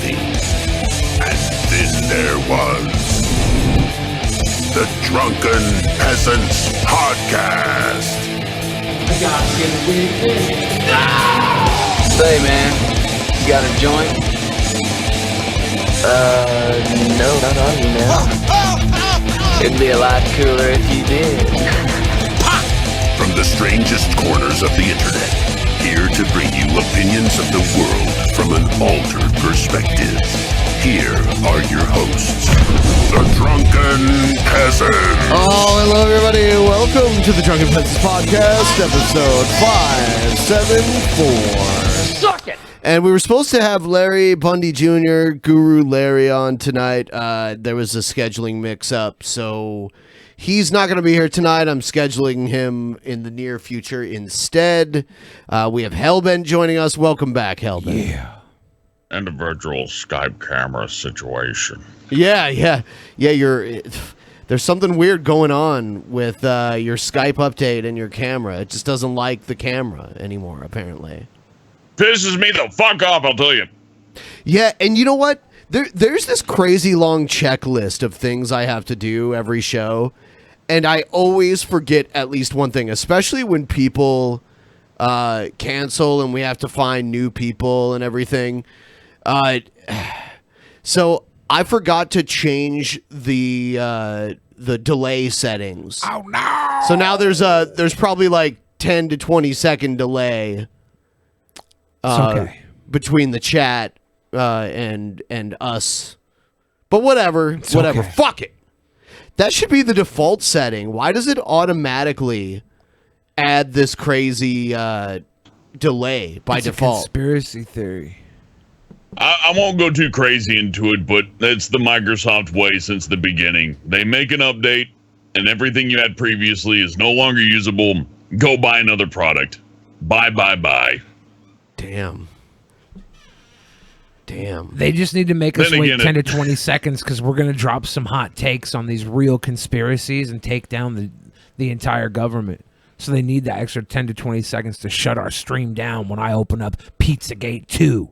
nothing. And then there was the Drunken Peasants Podcast. I gotta get with it. Say, man, you got a joint? No, not on you now. It'd be a lot cooler if you did. From the strangest corners of the internet, here to bring you opinions of the world from an altered perspective. Here are your hosts, the Drunken Peasants. Oh, hello everybody. Welcome to the Drunken Peasants Podcast, episode 574. Suck it! And we were supposed to have Larry Bundy Jr., Guru Larry, on tonight. There was a scheduling mix-up, so he's not going to be here tonight. I'm scheduling him in the near future instead. We have Hellbent joining us. Welcome back, Hellbent. Yeah. Individual Skype camera situation. Yeah. There's something weird going on with your Skype update and your camera. It just doesn't like the camera anymore, apparently. Pisses me the fuck off, I'll tell you. Yeah, and you know what? There's this crazy long checklist of things I have to do every show, and I always forget at least one thing, especially when people cancel and we have to find new people and everything. So I forgot to change the delay settings. Oh no! So now there's probably like 10 to 20 second delay between the chat and us. But whatever. Okay. Fuck it. That should be the default setting. Why does it automatically add this crazy delay by default? Conspiracy theory. I won't go too crazy into it, but it's the Microsoft way since the beginning. They make an update, and everything you had previously is no longer usable. Go buy another product. Bye. Damn. They just need to make us wait 10 to 20 seconds because we're going to drop some hot takes on these real conspiracies and take down the entire government. So they need that extra 10 to 20 seconds to shut our stream down when I open up Pizzagate 2.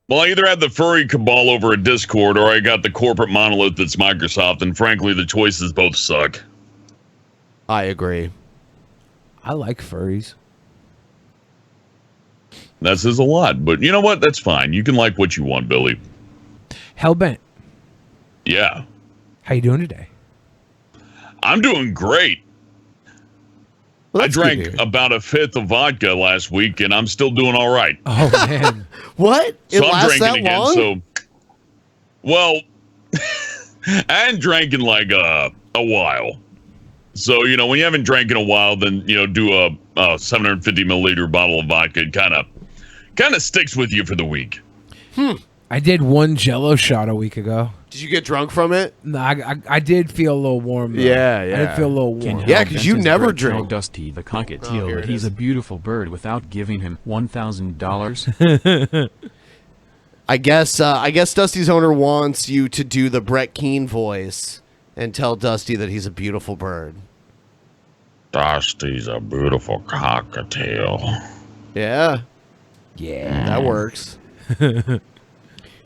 Well, I either had the furry cabal over a Discord or I got the corporate monolith that's Microsoft, and frankly, the choices both suck. I agree. I like furries. That says a lot, but you know what? That's fine. You can like what you want, Billy. Hellbent. Yeah. How you doing today? I'm doing great. Well, I drank about a fifth of vodka last week, and I'm still doing all right. Oh, man. What? So it I'm lasts drinking that again. long? So, well, I hadn't drank in like a while. So, you know, when you haven't drank in a while, then, you know, do a 750 milliliter bottle of vodka. It kind of sticks with you for the week. I did one Jello shot a week ago. Did you get drunk from it? No, I did feel a little warm, though. Yeah. I did feel a little warm. Yeah, because you never drink. Tell Dusty the cockatiel here that it he's is. a beautiful bird without giving him $1,000. I guess Dusty's owner wants you to do the Brett Keane voice and tell Dusty that he's a beautiful bird. Dusty's a beautiful cockatiel. Yeah, that works.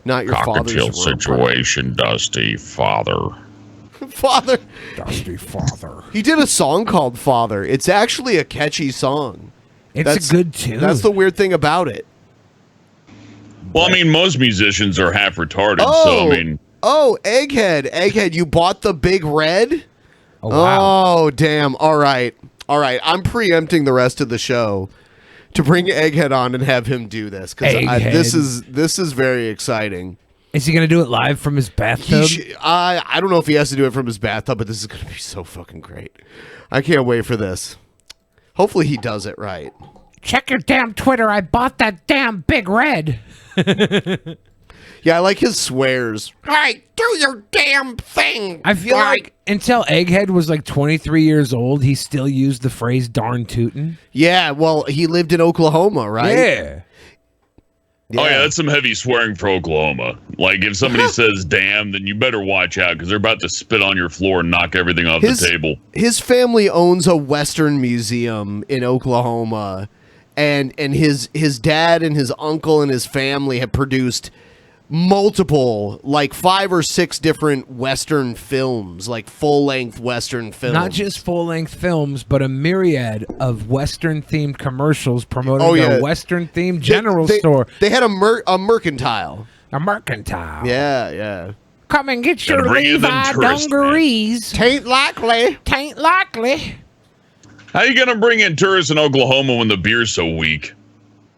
Not your father's Cockatiel situation, Dusty. Father. Father. Dusty Father. He did a song called Father. It's actually a catchy song. It's a good tune. That's the weird thing about it. Well, I mean, most musicians are half retarded, so I mean... Oh, Egghead, you bought the Big Red? Oh, wow. Oh, damn. All right. I'm preempting the rest of the show to bring Egghead on and have him do this, because this is very exciting. Is he going to do it live from his bathtub? I don't know if he has to do it from his bathtub, but this is going to be so fucking great. I can't wait for this. Hopefully he does it right. Check your damn Twitter. I bought that damn Big Red. Yeah, I like his swears. Hey, do your damn thing. I feel like until Egghead was like 23 years old, he still used the phrase darn tootin'. Yeah, well, he lived in Oklahoma, right? Yeah. Oh, yeah, that's some heavy swearing for Oklahoma. Like, if somebody says damn, then you better watch out, because they're about to spit on your floor and knock everything off the table. His family owns a Western museum in Oklahoma, and his dad and his uncle and his family have produced multiple, like 5 or 6 different Western films, like full-length Western films. Not just full-length films, but a myriad of Western-themed commercials promoting their Western-themed general store. They had a mercantile. A mercantile. Yeah. Come and get your Levi dungarees. Tain't likely. Tain't likely. How you gonna bring in tourists in Oklahoma when the beer's so weak?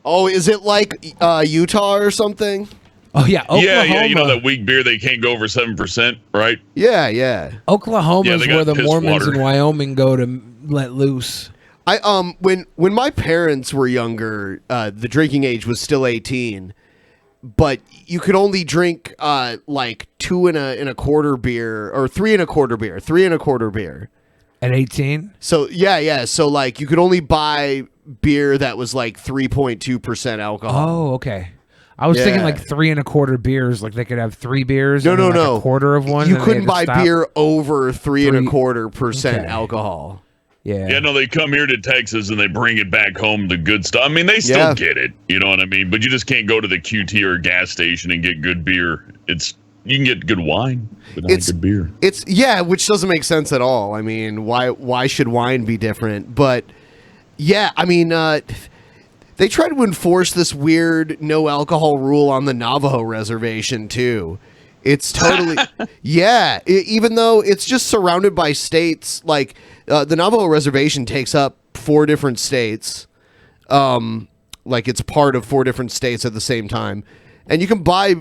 Oh, is it like Utah or something? Oh yeah, Oklahoma. Yeah. You know that weak beer they can't go over 7%, right? Yeah. Oklahoma is where the Mormons water in Wyoming go to let loose. When my parents were younger, the drinking age was still 18, but you could only drink like 2 and a quarter beer or 3 and a quarter beer. At 18? So yeah. So like you could only buy beer that was like 3.2% alcohol. Oh, okay. I was thinking like 3 and a quarter beers, like they could have 3 beers. No. A quarter of one. You couldn't buy beer over 3.25% Okay. alcohol. Yeah, no, they come here to Texas and they bring it back home, the good stuff. I mean, they still get it, you know what I mean? But you just can't go to the QT or gas station and get good beer. You can get good wine, but not good beer. Which doesn't make sense at all. I mean, why should wine be different? But yeah, I mean, they try to enforce this weird no alcohol rule on the Navajo reservation too. It's totally even though it's just surrounded by states, like the Navajo reservation takes up 4 different states. Like it's part of 4 different states at the same time, and you can buy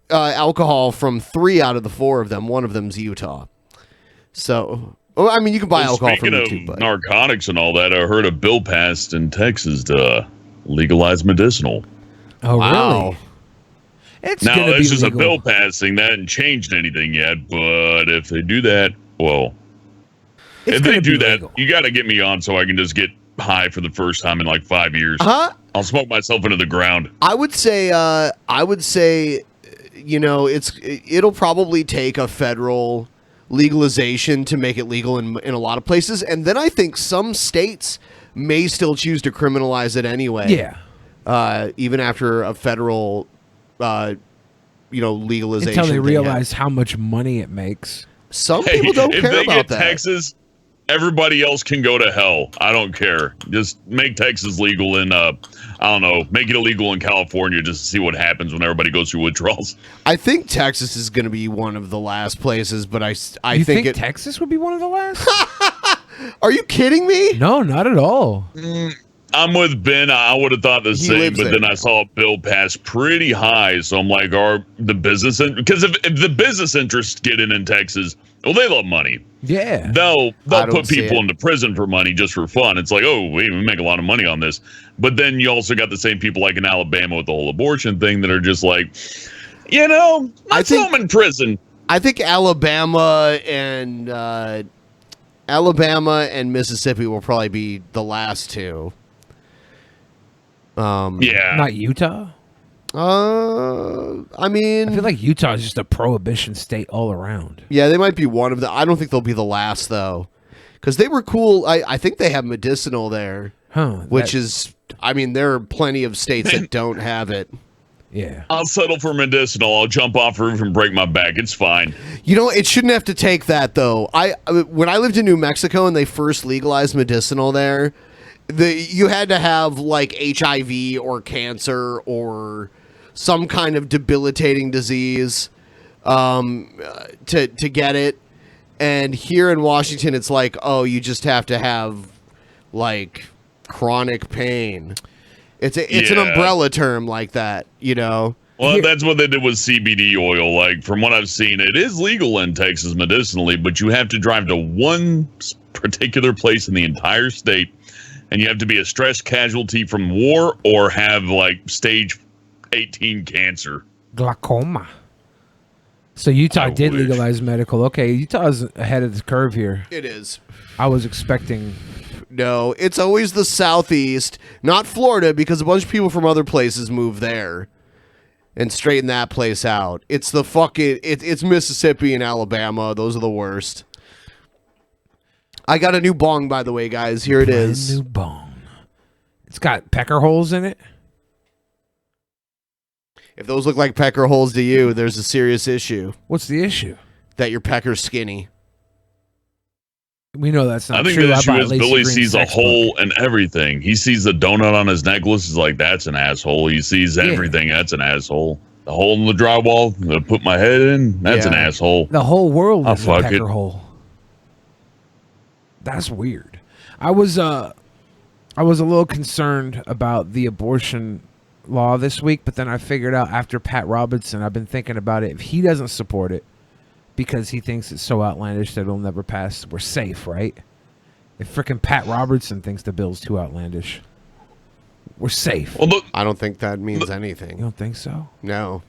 alcohol from 3 out of the 4 of them. One of them's Utah. So, I mean, you can buy alcohol from Speaking Utah. of narcotics and all that, I heard a bill passed in Texas to legalize medicinal. Oh, wow. Really? It's now, gonna this be is legal. a bill passing. That hasn't changed anything yet, but if they do that, well, It's if they gonna do be that, legal. you got to get me on so I can just get high for the first time in like 5 years. I'll smoke myself into the ground. I would say, you know, it'll probably take a federal legalization to make it legal in a lot of places, and then I think some states may still choose to criminalize it anyway. Yeah. Even after a federal, legalization. Until they thing realize how much money it makes. Some people don't if care they about get that. Texas, everybody else can go to hell. I don't care. Just make Texas legal and I don't know, make it illegal in California just to see what happens when everybody goes through withdrawals. I think Texas is going to be one of the last places, but I You think Texas would be one of the last? Are you kidding me? No, not at all. I'm with Ben. I would have thought the same, lives but there. then I saw a bill pass pretty high. So I'm like, because if the business interests get in Texas, well, they love money. Yeah. They'll don't put see people it. into prison for money just for fun. It's like, oh, we make a lot of money on this. But then you also got the same people like in Alabama with the whole abortion thing that are just like, let's throw them in prison. I think Alabama and Mississippi will probably be the last 2. Yeah. Not Utah? I mean, I feel like Utah is just a prohibition state all around. yeah, they might be one of the. I don't think they'll be the last though, because they were cool. I think they have medicinal there, which is. I mean, there are plenty of states that don't have it. Yeah. I'll settle for medicinal. I'll jump off a roof and break my back. It's fine. You know, it shouldn't have to take that though. When I lived in New Mexico and they first legalized medicinal there, you had to have like HIV or cancer or some kind of debilitating disease to get it. And here in Washington, it's like, oh, you just have to have like chronic pain. It's an umbrella term like that, you know. Well, that's what they did with CBD oil. Like, from what I've seen, it is legal in Texas medicinally, but you have to drive to one particular place in the entire state, and you have to be a stress casualty from war or have, like, stage 18 cancer. Glaucoma. So Utah I did wish. legalize medical. Okay, Utah's ahead of the curve here. It is. I was expecting... No, it's always the Southeast, not Florida, because a bunch of people from other places move there and straighten that place out. It's the fucking it's Mississippi and Alabama. Those are the worst. I got a new bong, by the way, guys. Here it is. New bone. It's got pecker holes in it. If those look like pecker holes to you, there's a serious issue. What's the issue? That your pecker's skinny. We know that's not I think true. the issue bought is Lacey Billy Green's sees a textbook. hole in everything. He sees the donut on his necklace. He's like, that's an asshole. He sees everything. That's an asshole. The hole in the drywall that I put my head in. That's an asshole. The whole world Oh, is a fuck pecker it. hole. That's weird. I was a little concerned about the abortion law this week, but then I figured out after Pat Robertson, I've been thinking about it. If he doesn't support it because he thinks it's so outlandish that it'll never pass, we're safe, right? If frickin' Pat Robertson thinks the bill's too outlandish, we're safe. Well, I don't think that means anything. You don't think so? No.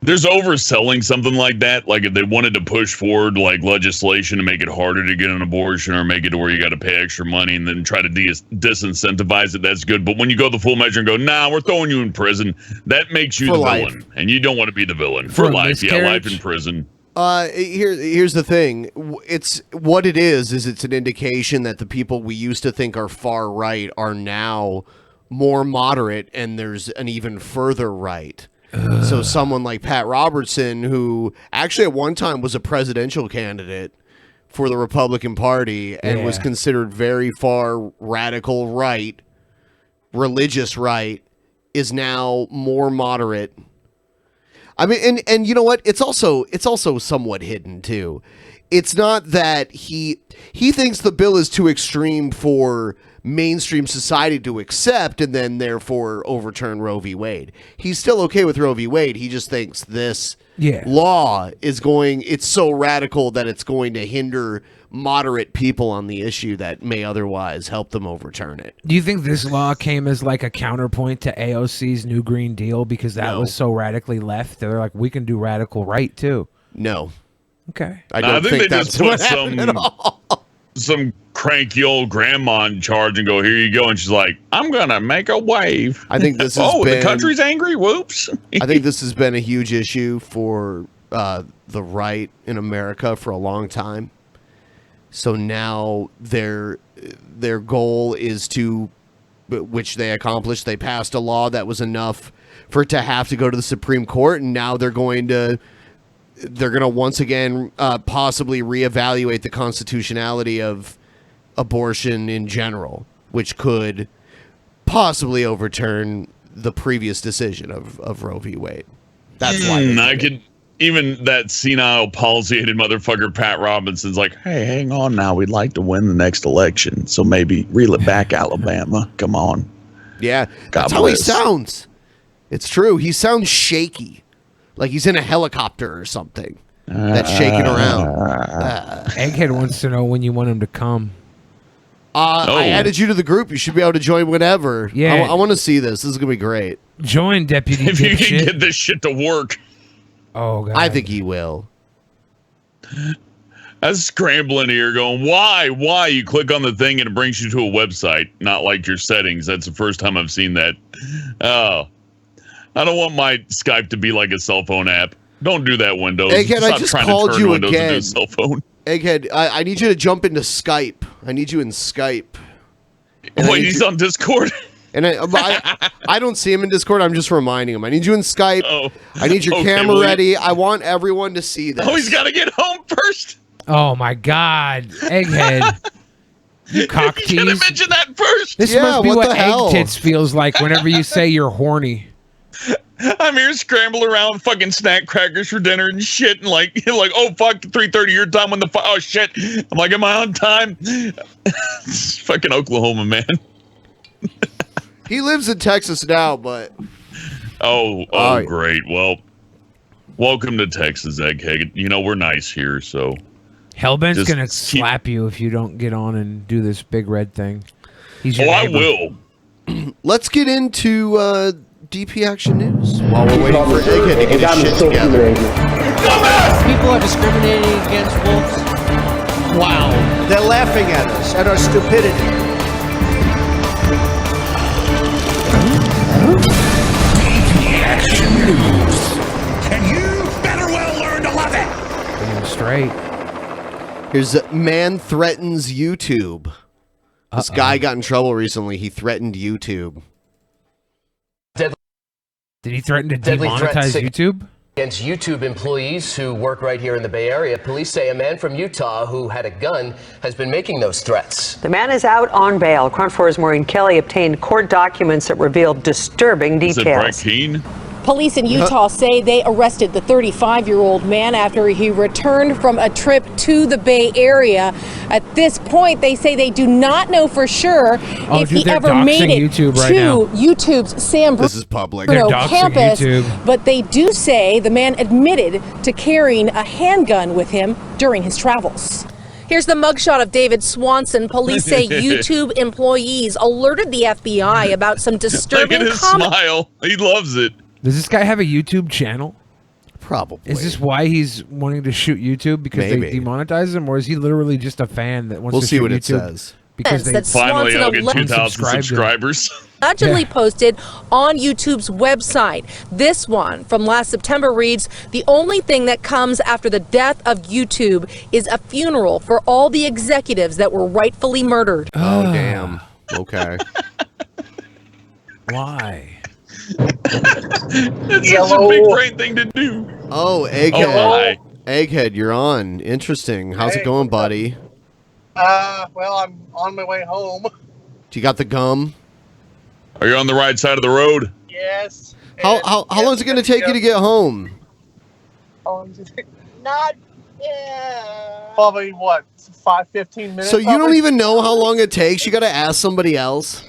There's overselling something like that. Like if they wanted to push forward like legislation to make it harder to get an abortion or make it to where you got to pay extra money and then try to disincentivize it, that's good. But when you go the full measure and go, nah, we're throwing you in prison, that makes you For the life. villain. And you don't want to be the villain. For For a life. Yeah, life miscarriage? in prison. Here's the thing. It's what it is it's an indication that the people we used to think are far right are now more moderate, and there's an even further right. So someone like Pat Robertson, who actually at one time was a presidential candidate for the Republican Party and was considered very far radical right, religious right, is now more moderate. I mean, and you know what? It's also somewhat hidden too. It's not that he thinks the bill is too extreme for mainstream society to accept and then therefore overturn Roe v. Wade. He's still okay with Roe v. Wade. He just thinks this law it's so radical that it's going to hinder moderate people on the issue that may otherwise help them overturn it. Do you think this law came as like a counterpoint to AOC's New Green Deal because that was so radically left? They're like, we can do radical right too. No. Okay. I don't think they that's just put what happened at all. some cranky old grandma in charge and go, here you go. And she's like, I'm going to make a wave. I think this has the been- country's angry. Whoops. I think this has been a huge issue for the right in America for a long time. So now their goal is to, which they accomplished, they passed a law that was enough for it to have to go to the Supreme Court, and now they're going to once again possibly reevaluate the constitutionality of abortion in general, which could possibly overturn the previous decision of Roe v. Wade. That's why I could. Even that senile, palsy-headed motherfucker Pat Robinson's like, hey, hang on now. We'd like to win the next election. So maybe reel it back, Alabama. Come on. Yeah, God that's how he bless. sounds. It's true. He sounds shaky, like he's in a helicopter or something that's shaking around. Egghead wants to know when you want him to come. I added you to the group. You should be able to join whenever. Yeah. I want to see this. This is gonna be great. Join, Deputy If you can Dipshit. get this shit to work. Oh, God. I think he will. I was scrambling here going, why? You click on the thing and it brings you to a website, not like your settings. That's the first time I've seen that. Oh, I don't want my Skype to be like a cell phone app. Don't do that, Windows. Egghead, Stop I just trying called to turn you Windows into again. a cell phone. Egghead, I need you to jump into Skype. I need you in Skype. And I Wait, need he's you- on Discord? And I don't see him in Discord. I'm just reminding him. I need you in Skype. Oh. I need your Okay, camera well, ready. I want everyone to see this. Oh, he's got to get home first. Oh, my God. Egghead. You cock You gotta tease. mention that first. This Yeah, must be what what the hell? egg tits feels like whenever you say you're horny. I'm here scrambling around with fucking snack crackers for dinner and shit, and like oh fuck, 3:30 your time when the oh shit. I'm like, am I on time? It's fucking Oklahoma, man. He lives in Texas now, but Oh, right. great. Well, welcome to Texas, Egghead. You know we're nice here, so Hellbent's Just gonna keep- slap you if you don't get on and do this big red thing. He's your I neighbor. will. let's get into DP Action News while we're waiting for Egghead to get his shit together. People are discriminating against wolves. Wow. They're laughing at us, at our stupidity. Action News. And you better well learn to love it. Damn straight. Here's man threatens YouTube. This guy got in trouble recently. He threatened YouTube. Did he threaten to Deadly threat demonetize YouTube? Against YouTube employees who work right here in the Bay Area. Police say a man from Utah who had a gun has been making those threats. The man is out on bail. Crown 4's Maureen Kelly obtained court documents that revealed disturbing details. Is it Brett Keane? Police in Utah say they arrested the 35-year-old man after he returned from a trip to the Bay Area. At this point, they say they do not know for sure if he ever made it to YouTube's San Bruno campus. But they do say the man admitted to carrying a handgun with him during his travels. Here's the mugshot of David Swanson. Police say YouTube employees alerted the FBI about some disturbing Look at his smile. He loves it. Does this guy have a YouTube channel? Probably. Is this why he's wanting to shoot YouTube because they demonetize him, or is he literally just a fan that wants to shoot YouTube? We'll see what it says. Because they finally I'll get 2,000 subscribers. Allegedly posted on YouTube's website. This one from last September reads, "The only thing that comes after the death of YouTube is a funeral for all the executives that were rightfully murdered." Oh, damn. Okay. Why? It's such a big brain thing to do. Oh, Egghead. Egghead, you're on. Interesting. How's it going, buddy? Well, I'm on my way home. Do you got the gum? Are you on the right side of the road? Yes. How long is it going to take you to get home? Not probably what, 15 minutes? So you don't even know how long it takes? You got to ask somebody else?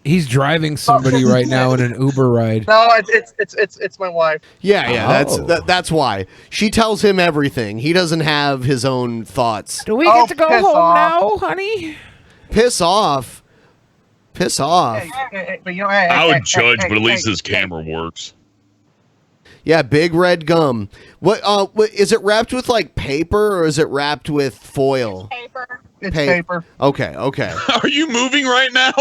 He's driving somebody right now in an Uber ride. No, it's my wife. Yeah, that's why. She tells him everything. He doesn't have his own thoughts. Do we get to go home now, honey? Piss off. Piss off. But you know, I would judge, but at least his camera works. Yeah, big red gum. What is it wrapped with, like paper, or is it wrapped with foil? It's paper. It's paper. Okay. Are you moving right now?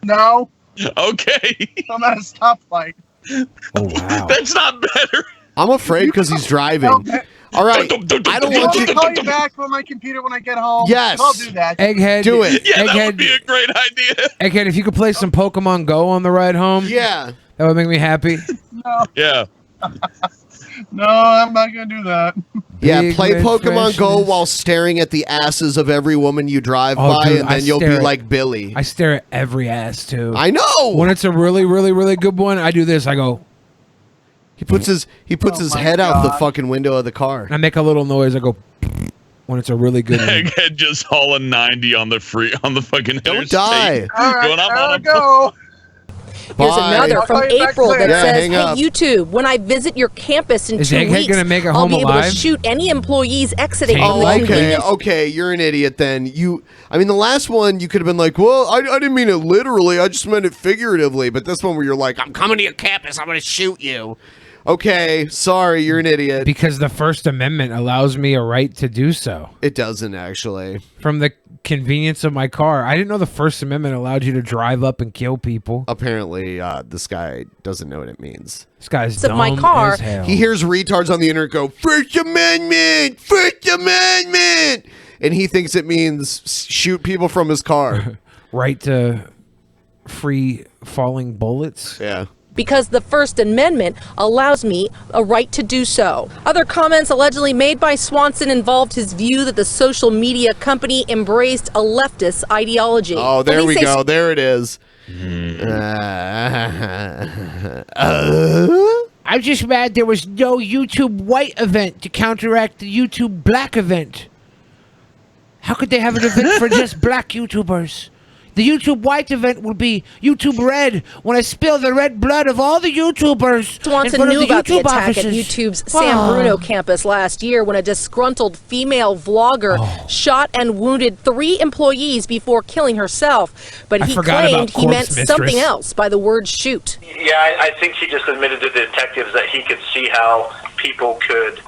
No. Okay. I'm at a stoplight. Oh wow. That's not better. I'm afraid because he's driving. All right. I don't want you to call you back on my computer when I get home. Yes. I'll do that. Egghead, do it. Yeah, Egghead, that would be a great idea. Egghead, if you could play some Pokemon Go on the ride home, yeah, that would make me happy. No. Yeah. No, I'm not gonna do that. Yeah, play Pokemon Go while staring at the asses of every woman you drive by, dude, and then you'll be like Billy. I stare at every ass too. I know. When it's a really, really, really good one, I do this. I go. He puts his head out the fucking window of the car. I make a little noise. I go. When it's a really good one. Egghead just hauling 90 on the fucking. Don't die. All right, going up there on we a go. Here's another from April that says, hang "Hey up. YouTube, when I visit your campus in Is 2 Egghead weeks, gonna make it I'll home be able alive? to shoot any employees exiting Oh, from the convenience." Okay, you're an idiot then. I mean, the last one, you could have been like, well, I didn't mean it literally, I just meant it figuratively. But this one where you're like, I'm coming to your campus, I'm going to shoot you. Okay, sorry, you're an idiot. Because the First Amendment allows me a right to do so. It doesn't, actually. From the convenience of my car. I didn't know the First Amendment allowed you to drive up and kill people. Apparently, this guy doesn't know what it means. This guy's Of dumb my car. as hell. He hears retards on the internet go, First Amendment! First Amendment! And he thinks it means shoot people from his car. Right to free falling bullets? Yeah. Because the First Amendment allows me a right to do so. Other comments allegedly made by Swanson involved his view that the social media company embraced a leftist ideology. Oh, there we go. There it is. I'm just mad there was no YouTube white event to counteract the YouTube black event. How could they have an event for just black YouTubers? The YouTube white event will be YouTube red when I spill the red blood of all the YouTubers. Swanson knew about the attack offices. at YouTube's San Bruno campus last year when a disgruntled female vlogger shot and wounded 3 employees before killing herself. But he claimed he meant something else by the word shoot. Yeah, I think he just admitted to the detectives that he could see how people could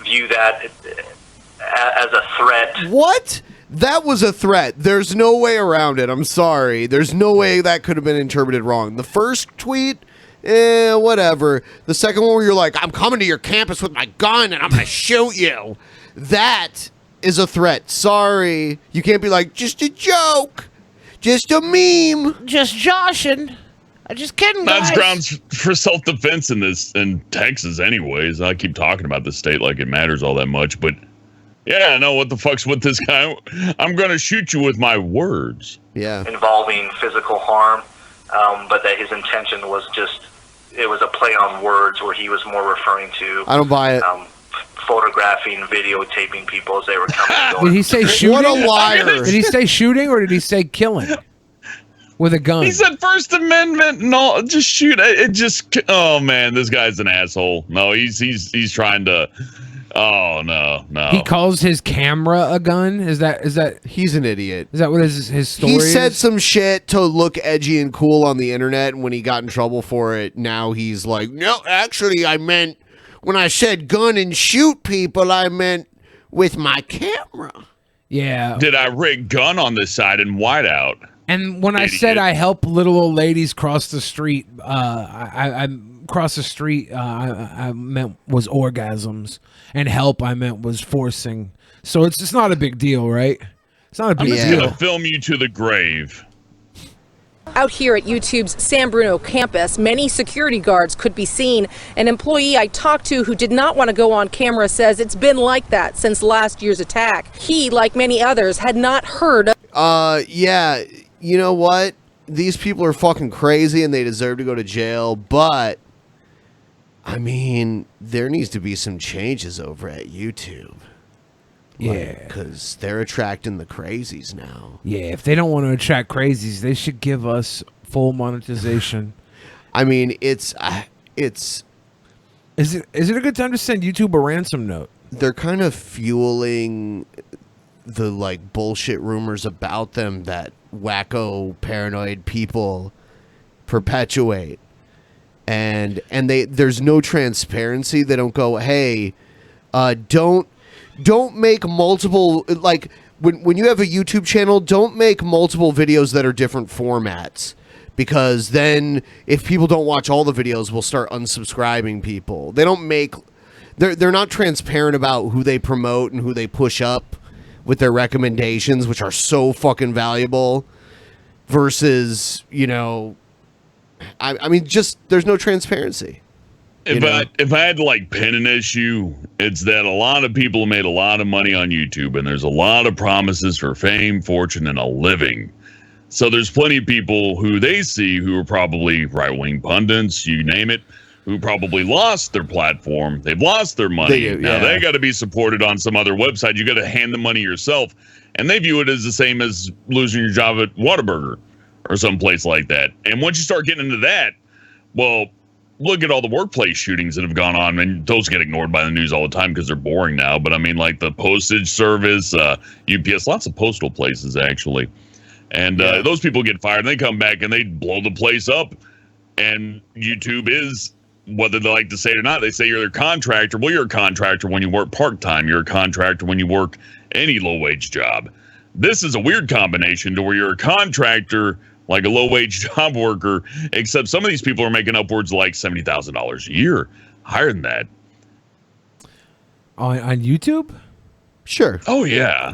view that as a threat. What? That was a threat. There's no way around it. I'm sorry. There's no way that could have been interpreted wrong. The first tweet, whatever. The second one where you're like, I'm coming to your campus with my gun and I'm going to shoot you. That is a threat. Sorry. You can't be like, just a joke. Just a meme. Just joshing. I'm just kidding, That's guys. grounds for self-defense in Texas, anyways. I keep talking about this state like it matters all that much, but yeah, I know what the fuck's with this guy. I'm gonna shoot you with my words. Yeah. Involving physical harm, but that his intention was it was a play on words where he was more referring to. I don't buy it. Photographing, videotaping people as they were coming and going. Did he say shooting? What a liar. Did he say shooting or did he say killing? With a gun. He said First Amendment and all. Just shoot. It just. Oh man, this guy's an asshole. No, he's trying to. Oh no. He calls his camera a gun. Is that? He's an idiot. Is that what his story He is? said some shit to look edgy and cool on the internet, and when he got in trouble for it, now he's like, no, actually, I meant when I said gun and shoot people, I meant with my camera. Yeah. Did I rig gun on this side in whiteout? And when I said I help little old ladies cross the street, I cross the street. I meant was orgasms, and help I meant was forcing. So it's not a big deal, right? It's not a big I'm just deal. gonna film you to the grave. Out here at YouTube's San Bruno campus, many security guards could be seen. An employee I talked to who did not want to go on camera says it's been like that since last year's attack. He, like many others, had not heard of. Yeah. You know what? These people are fucking crazy and they deserve to go to jail, but I mean, there needs to be some changes over at YouTube. Yeah. Because they're attracting the crazies now. Yeah, if they don't want to attract crazies, they should give us full monetization. I mean, it's. Is it a good time to send YouTube a ransom note? They're kind of fueling the like bullshit rumors about them that wacko paranoid people perpetuate, and there's no transparency. They don't go, hey, don't make multiple, like when you have a YouTube channel, don't make multiple videos that are different formats, because then if people don't watch all the videos, we'll start unsubscribing people. They don't make, they're not transparent about who they promote and who they push up with their recommendations, which are so fucking valuable, versus, you know, I mean, just there's no transparency. If I had to like pin an issue, it's that a lot of people made a lot of money on YouTube, and there's a lot of promises for fame, fortune, and a living. So there's plenty of people who they see who are probably right-wing pundits, you name it, who probably lost their platform. They've lost their money. Now they got to be supported on some other website. You got to hand the money yourself. And they view it as the same as losing your job at Whataburger or someplace like that. And once you start getting into that, well, look at all the workplace shootings that have gone on. And those get ignored by the news all the time because they're boring now. But I mean, like the postage service, UPS, lots of postal places, actually. And those people get fired and they come back and they blow the place up. And YouTube is, whether they like to say it or not, they say you're their contractor. Well, you're a contractor when you work part-time. You're a contractor when you work any low-wage job. This is a weird combination to where you're a contractor like a low-wage job worker, except some of these people are making upwards of like $70,000 a year, higher than that. On YouTube? Sure. Oh, yeah.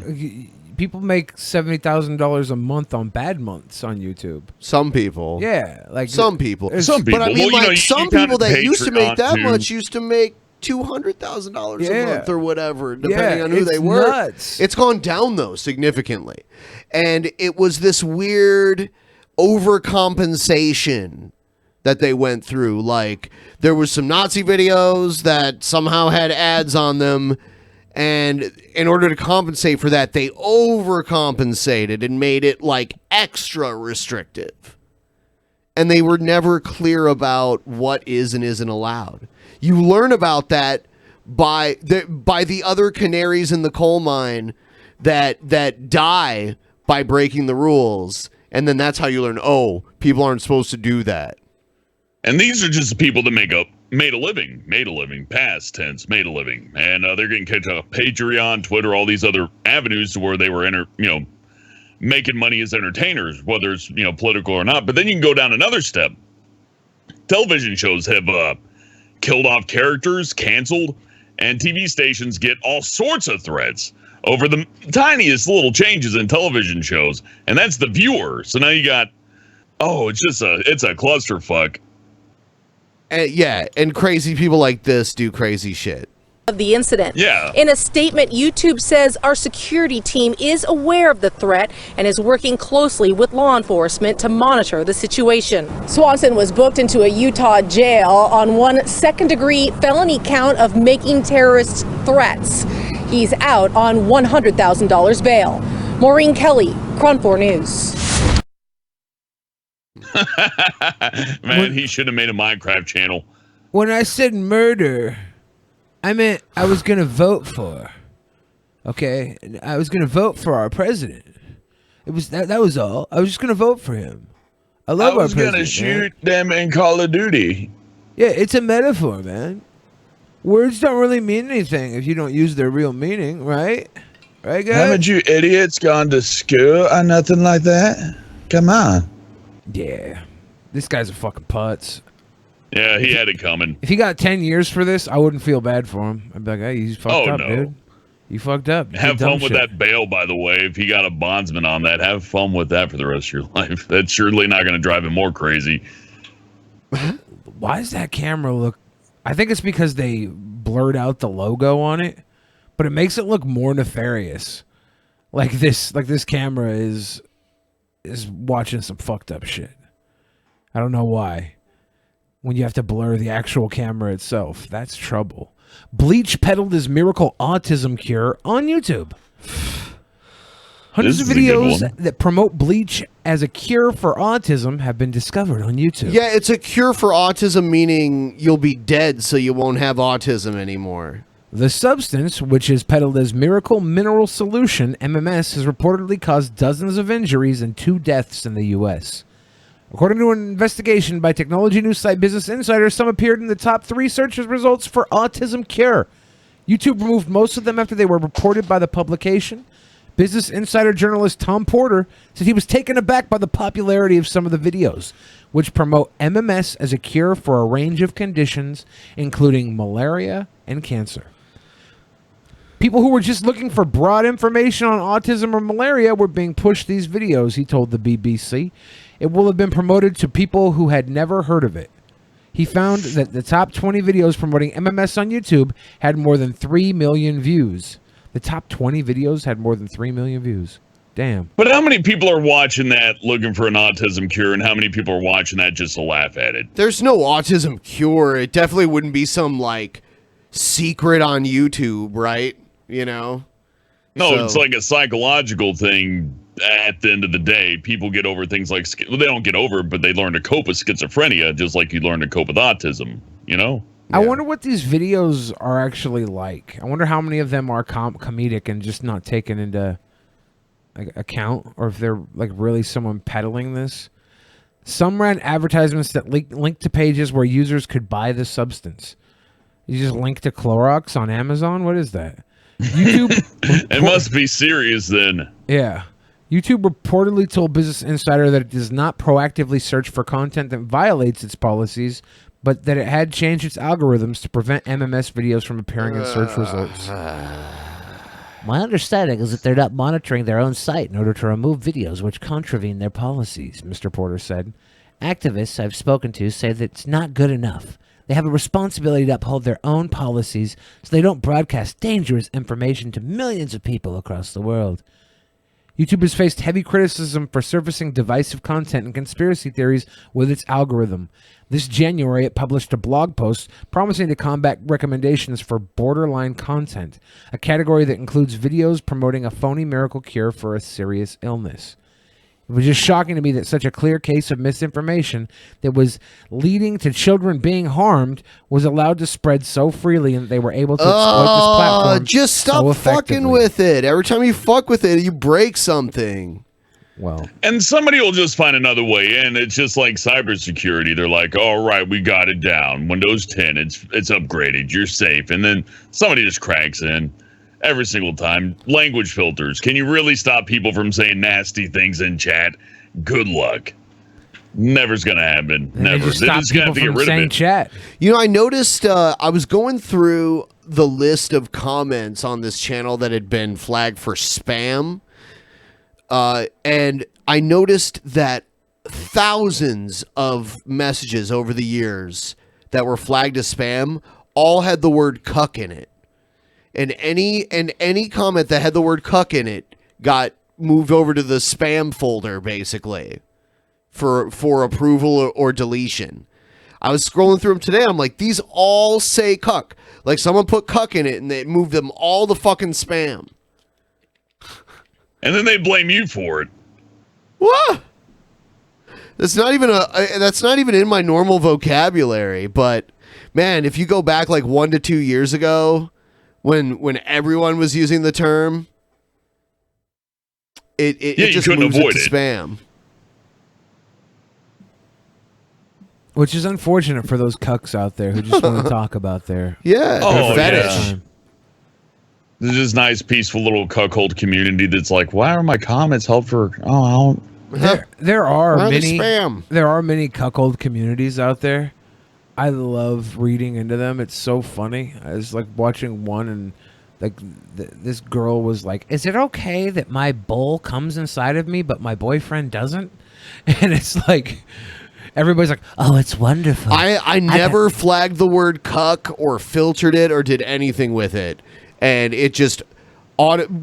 People make $70,000 a month on bad months on YouTube. Some people. Yeah, like some people. Some people. But I mean, Well, like some people that used to make that too. much used to make $200,000 a month or whatever, depending on who it's they were. nuts. It's gone down though significantly, and it was this weird overcompensation that they went through. Like there was some Nazi videos that somehow had ads on them. And in order to compensate for that, they overcompensated and made it like extra restrictive. And they were never clear about what is and isn't allowed. You learn about that by the other canaries in the coal mine that die by breaking the rules. And then that's how you learn, oh, people aren't supposed to do that. And these are just people that made a living, past tense, made a living. And they're getting kicked off Patreon, Twitter, all these other avenues to where they were, making money as entertainers, whether it's, political or not. But then you can go down another step. Television shows have killed off characters, canceled, and TV stations get all sorts of threats over the tiniest little changes in television shows. And that's the viewer. So now you got Oh, it's a clusterfuck. Yeah, and crazy people like this do crazy shit. Of the incident. Yeah. In a statement, YouTube says our security team is aware of the threat and is working closely with law enforcement to monitor the situation. Swanson was booked into a Utah jail on one second-degree felony count of making terrorist threats. He's out on $100,000 bail. Maureen Kelly, Cron 4 News. Man, he should have made a Minecraft channel. When I said murder, I meant I was going to vote for. Okay? I was going to vote for our president. It was that was all. I was just going to vote for him. I love our president. I was going to shoot them in Call of Duty. Yeah, it's a metaphor, man. Words don't really mean anything if you don't use their real meaning, right? Right, guys? Haven't you idiots gone to school or nothing like that? Come on. Yeah. This guy's a fucking putz. Yeah, he had it coming. If he got 10 years for this, I wouldn't feel bad for him. I'd be like, hey, he's fucked up, dude. You fucked up. Have fun with that bail, by the way. If he got a bondsman on that, have fun with that for the rest of your life. That's surely not going to drive him more crazy. Why does that camera look... I think it's because they blurred out the logo on it, but it makes it look more nefarious. Like this camera is watching some fucked up shit. I don't know why. When you have to blur the actual camera itself, that's trouble. Bleach peddled his miracle autism cure on YouTube. Hundreds of videos that promote bleach as a cure for autism have been discovered on YouTube. Yeah, it's a cure for autism, meaning you'll be dead so you won't have autism anymore. The substance, which is peddled as Miracle Mineral Solution, MMS, has reportedly caused dozens of injuries and 2 deaths in the U.S. According to an investigation by technology news site Business Insider, some appeared in the top 3 search results for autism cure. YouTube removed most of them after they were reported by the publication. Business Insider journalist Tom Porter said he was taken aback by the popularity of some of the videos, which promote MMS as a cure for a range of conditions, including malaria and cancer. People who were just looking for broad information on autism or malaria were being pushed these videos, he told the BBC. It will have been promoted to people who had never heard of it. He found that the top 20 videos promoting MMS on YouTube had more than 3 million views. The top 20 videos had more than 3 million views. Damn. But how many people are watching that looking for an autism cure, and how many people are watching that just to laugh at it? There's no autism cure. It definitely wouldn't be some, like, secret on YouTube, right? You know? No, it's like a psychological thing. At the end of the day, people get over things like, well, they don't get over it, but they learn to cope with schizophrenia just like you learn to cope with autism, you know? I wonder what these videos are actually like. I wonder how many of them are comedic and just not taken into account, or if they're like really someone peddling this. Some ran advertisements that link to pages where users could buy the substance. You just link to Clorox on Amazon? What is that? YouTube... It must be serious then. Yeah. YouTube reportedly told Business Insider that it does not proactively search for content that violates its policies, but that it had changed its algorithms to prevent MMS videos from appearing in search results. My understanding is that they're not monitoring their own site in order to remove videos which contravene their policies, Mr. Porter said. Activists I've spoken to say that it's not good enough. They have a responsibility to uphold their own policies so they don't broadcast dangerous information to millions of people across the world. YouTube has faced heavy criticism for surfacing divisive content and conspiracy theories with its algorithm. This January, it published a blog post promising to combat recommendations for borderline content, a category that includes videos promoting a phony miracle cure for a serious illness. It was just shocking to me that such a clear case of misinformation that was leading to children being harmed was allowed to spread so freely, and they were able to exploit this platform. Just stop fucking with it. Every time you fuck with it, you break something. Well, and somebody will just find another way in. It's just like cybersecurity. They're like, all right, we got it down. Windows 10, it's upgraded. You're safe. And then somebody just cracks in. Every single time. Language filters. Can you really stop people from saying nasty things in chat? Good luck. Never's gonna happen. Never. They're just gonna have to get rid of it. Chat. You know, I noticed I was going through the list of comments on this channel that had been flagged for spam. And I noticed that thousands of messages over the years that were flagged as spam all had the word cuck in it. And any comment that had the word cuck in it got moved over to the spam folder, basically, for approval or deletion. I was scrolling through them today. I'm like, these all say cuck. Like, someone put cuck in it, and they moved them all to fucking spam. And then they blame you for it. What? That's not even in my normal vocabulary. But man, if you go back like 1 to 2 years ago, when everyone was using the term, it just moves it to spam. Which is unfortunate for those cucks out there who just want to talk about their fetish. Yeah. There's this nice, peaceful little cuckold community that's like, why are my comments held for? Oh, I don't. There are many spam. There are many cuckold communities out there. I love reading into them. It's so funny. I was like watching one, and like this girl was like, "Is it okay that my bull comes inside of me, but my boyfriend doesn't?" And it's like everybody's like, "Oh, it's wonderful." I never flagged the word cuck or filtered it or did anything with it, and it just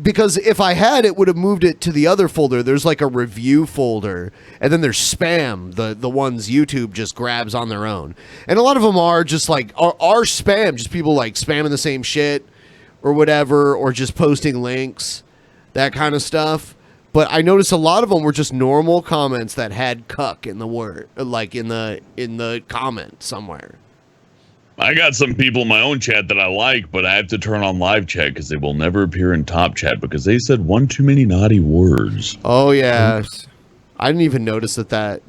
because if I had, it would have moved it to the other folder. There's like a review folder, and then there's spam, the ones YouTube just grabs on their own. And a lot of them are just like are spam, just people like spamming the same shit or whatever, or just posting links, that kind of stuff. But I noticed a lot of them were just normal comments that had cuck in the word, like in the comment somewhere. I got some people in my own chat that I like, but I have to turn on live chat because they will never appear in top chat because they said one too many naughty words. Oh yeah, I didn't even notice that.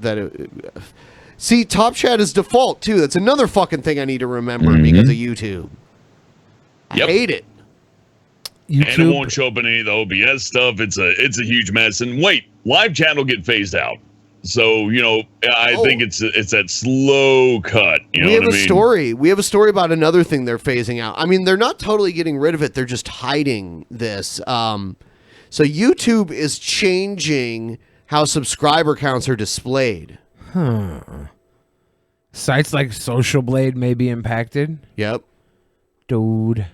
See, top chat is default too. That's another fucking thing I need to remember because of YouTube. I hate it. And it won't show up in any of the OBS stuff. It's a huge mess. And wait, live chat will get phased out. So, you know, I think it's that slow cut. You know what I mean? We have a story about another thing they're phasing out. I mean, they're not totally getting rid of it. They're just hiding this. So YouTube is changing how subscriber counts are displayed. Sites like Social Blade may be impacted. Yep. Dude.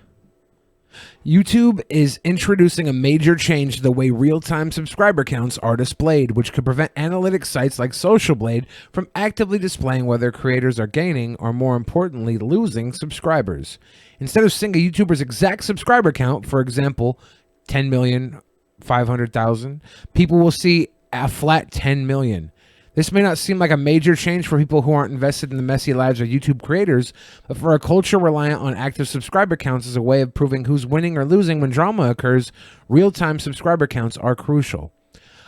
YouTube is introducing a major change to the way real-time subscriber counts are displayed, which could prevent analytics sites like Social Blade from actively displaying whether creators are gaining or, more importantly, losing subscribers. Instead of seeing a YouTuber's exact subscriber count, for example, 10,500,000, people will see a flat 10 million. This may not seem like a major change for people who aren't invested in the messy lives of YouTube creators, but for a culture reliant on active subscriber counts as a way of proving who's winning or losing when drama occurs, real-time subscriber counts are crucial.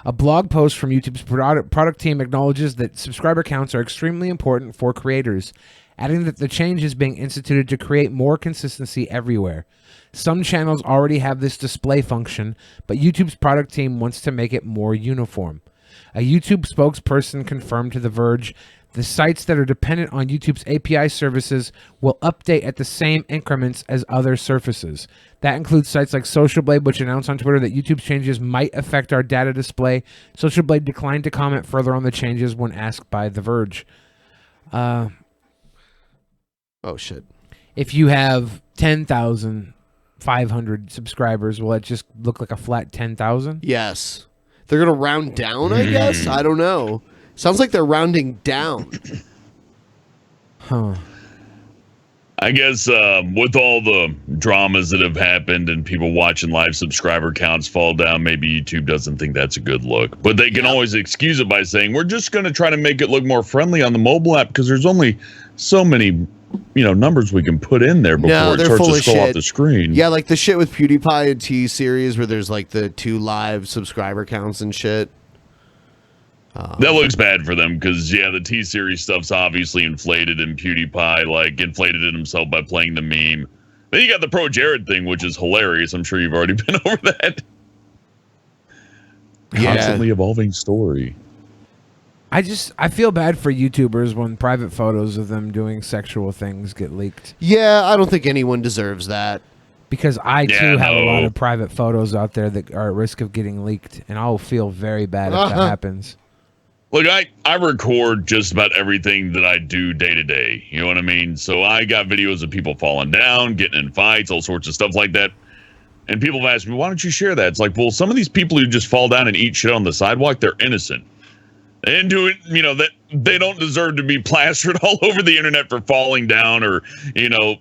A blog post from YouTube's product team acknowledges that subscriber counts are extremely important for creators, adding that the change is being instituted to create more consistency everywhere. Some channels already have this display function, but YouTube's product team wants to make it more uniform. A YouTube spokesperson confirmed to The Verge the sites that are dependent on YouTube's API services will update at the same increments as other surfaces. That includes sites like Social Blade, which announced on Twitter that YouTube's changes might affect our data display. Social Blade declined to comment further on the changes when asked by The Verge. Oh, shit. If you have 10,500 subscribers, will it just look like a flat 10,000? Yes. They're going to round down, I guess? I don't know. Sounds like they're rounding down. Huh. I guess with all the dramas that have happened and people watching live subscriber counts fall down, maybe YouTube doesn't think that's a good look. But they can always excuse it by saying, we're just going to try to make it look more friendly on the mobile app because there's only so many numbers we can put in there before it starts to scroll off the screen. Yeah, like the shit with PewDiePie and T-Series where there's like the 2 live subscriber counts and shit. That looks bad for them because, the T-Series stuff's obviously inflated, and PewDiePie, inflated it himself by playing the meme. Then you got the Pro Jared thing, which is hilarious. I'm sure you've already been over that. Constantly evolving story. I feel bad for YouTubers when private photos of them doing sexual things get leaked. Yeah, I don't think anyone deserves that. Because I, too, have a lot of private photos out there that are at risk of getting leaked, and I'll feel very bad if that happens. Look, I record just about everything that I do day to day. You know what I mean? So I got videos of people falling down, getting in fights, all sorts of stuff like that. And people have asked me, why don't you share that? It's like, well, some of these people who just fall down and eat shit on the sidewalk, they're innocent. They didn't do it, that they don't deserve to be plastered all over the internet for falling down or,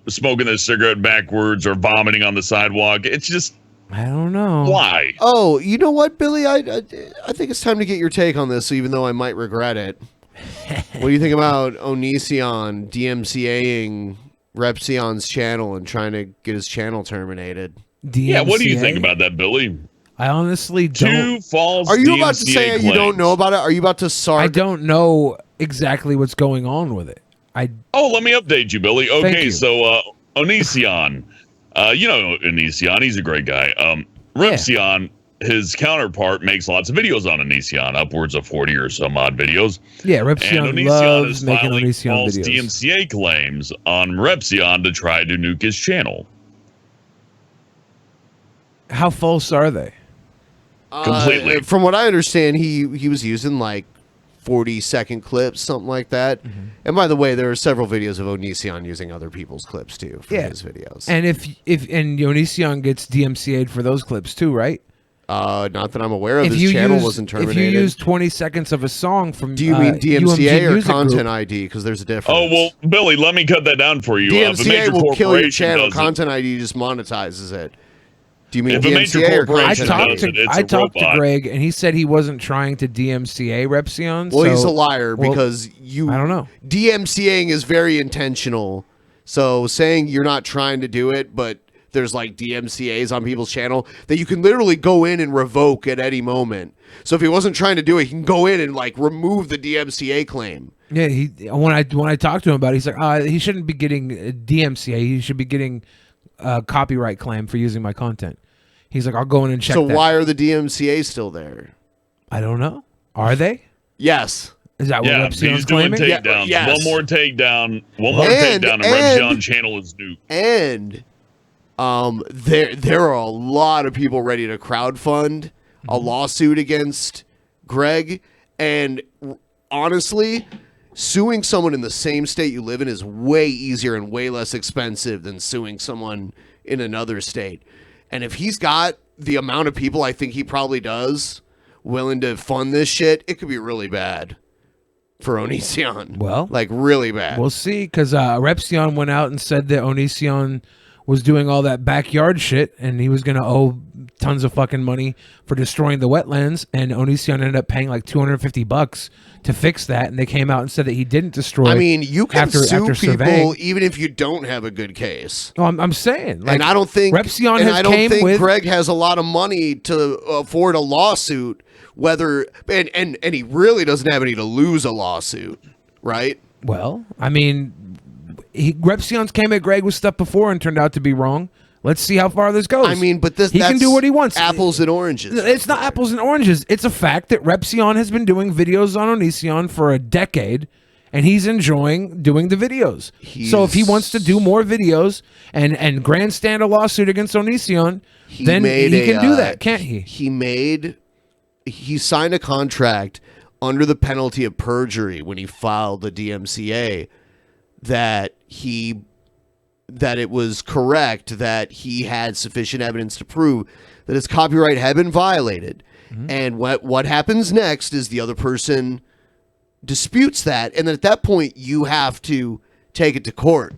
smoking their cigarette backwards or vomiting on the sidewalk. It's just, I don't know. Why? Oh, you know what, Billy? I think it's time to get your take on this, even though I might regret it. What do you think about Onision DMCAing Repsion's channel and trying to get his channel terminated? Yeah, what do you think about that, Billy? I honestly don't. Two false Are you about DMCA to say claims. you don't know about it? Are you about to I don't know exactly what's going on with it. Oh, let me update you, Billy. Thank Okay, you. so Onision, you know Onision, he's a great guy. Repsion, his counterpart, makes lots of videos on Onision, upwards of 40 or some odd videos. Yeah, And Repsion Onision loves is making filing Onision false videos. DMCA claims on Repsion to try to nuke his channel. How false are they? Completely. From what I understand, he was using like 40-second clips, something like that. And by the way, there are several videos of Onision using other people's clips too for his videos. And if Onision gets DMCA'd for those clips too, right? Not that I'm aware of. His channel wasn't terminated. If you use 20 seconds of a song from Do you mean DMCA UMG or Music Content Group, ID? Because there's a difference. Oh, well, Billy, let me cut that down for you. If a DMCA major will kill your corporation channel. does it- Content ID just monetizes it. Do you mean If a major DMCA or corporation Content does ID? it, it's I a talked to robot. Greg, and he said he wasn't trying to DMCA Repsion. Well, he's so- a liar well, because you. I don't know. DMCAing is very intentional. So saying you're not trying to do it, but there's like DMCAs on people's channel that you can literally go in and revoke at any moment. So if he wasn't trying to do it, he can go in and like remove the DMCA claim. Yeah, when I talked to him about it, he's like, he shouldn't be getting DMCA. He should be getting a copyright claim for using my content. He's like, I'll go in and check. So that. why are the DMCAs still there? I don't know. Are they? Yes. Is that what Yeah, Repsion's he's doing claiming? takedowns. yes. One more takedown. One more And- takedown, and and- Repsion channel is nuked. And there are a lot of people ready to crowdfund a lawsuit against Greg. And honestly, suing someone in the same state you live in is way easier and way less expensive than suing someone in another state. And if he's got the amount of people I think he probably does willing to fund this shit, it could be really bad for Onision. Well, like really bad. We'll see, because Repsion went out and said that Onision was doing all that backyard shit, and he was going to owe tons of fucking money for destroying the wetlands, and Onision ended up paying like $250 to fix that, and they came out and said that he didn't destroy. I mean, you can after sue people surveying. even if you don't have a good case. No, I'm saying, like, And I don't think Repsion and has I don't came think with Greg has a lot of money to afford a lawsuit. Whether and he really doesn't have any to lose a lawsuit, right? Well, I mean, Repsion's came at Greg with stuff before and turned out to be wrong. Let's see how far this goes. I mean, but he can do what he wants. Apples and oranges. It's not apples and oranges. It's a fact that Repsion has been doing videos on Onision for a decade, and he's enjoying doing the videos. So if he wants to do more videos and grandstand a lawsuit against Onision, then he can do that, can't he? He signed a contract under the penalty of perjury when he filed the DMCA that it was correct that he had sufficient evidence to prove that his copyright had been violated. And what happens next is the other person disputes that, and then at that point you have to take it to court.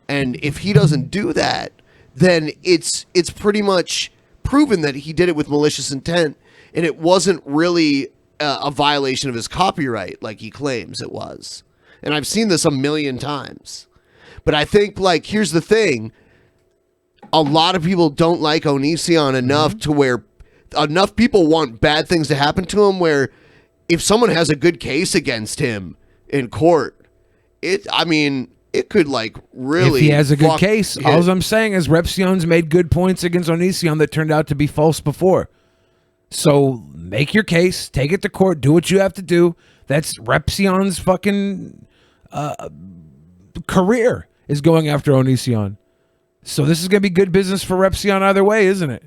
And if he doesn't do that, then it's pretty much proven that he did it with malicious intent, and it wasn't really a violation of his copyright like he claims it was. And I've seen this a million times. But I think, like, here's the thing. A lot of people don't like Onision enough to where enough people want bad things to happen to him, where if someone has a good case against him in court, it could, like, really... If he has a good fuck case, him. all I'm saying is Repsion's made good points against Onision that turned out to be false before. So make your case, take it to court, do what you have to do. That's Repsion's fucking career is going after Onision. So this is going to be good business for Repsion either way, isn't it?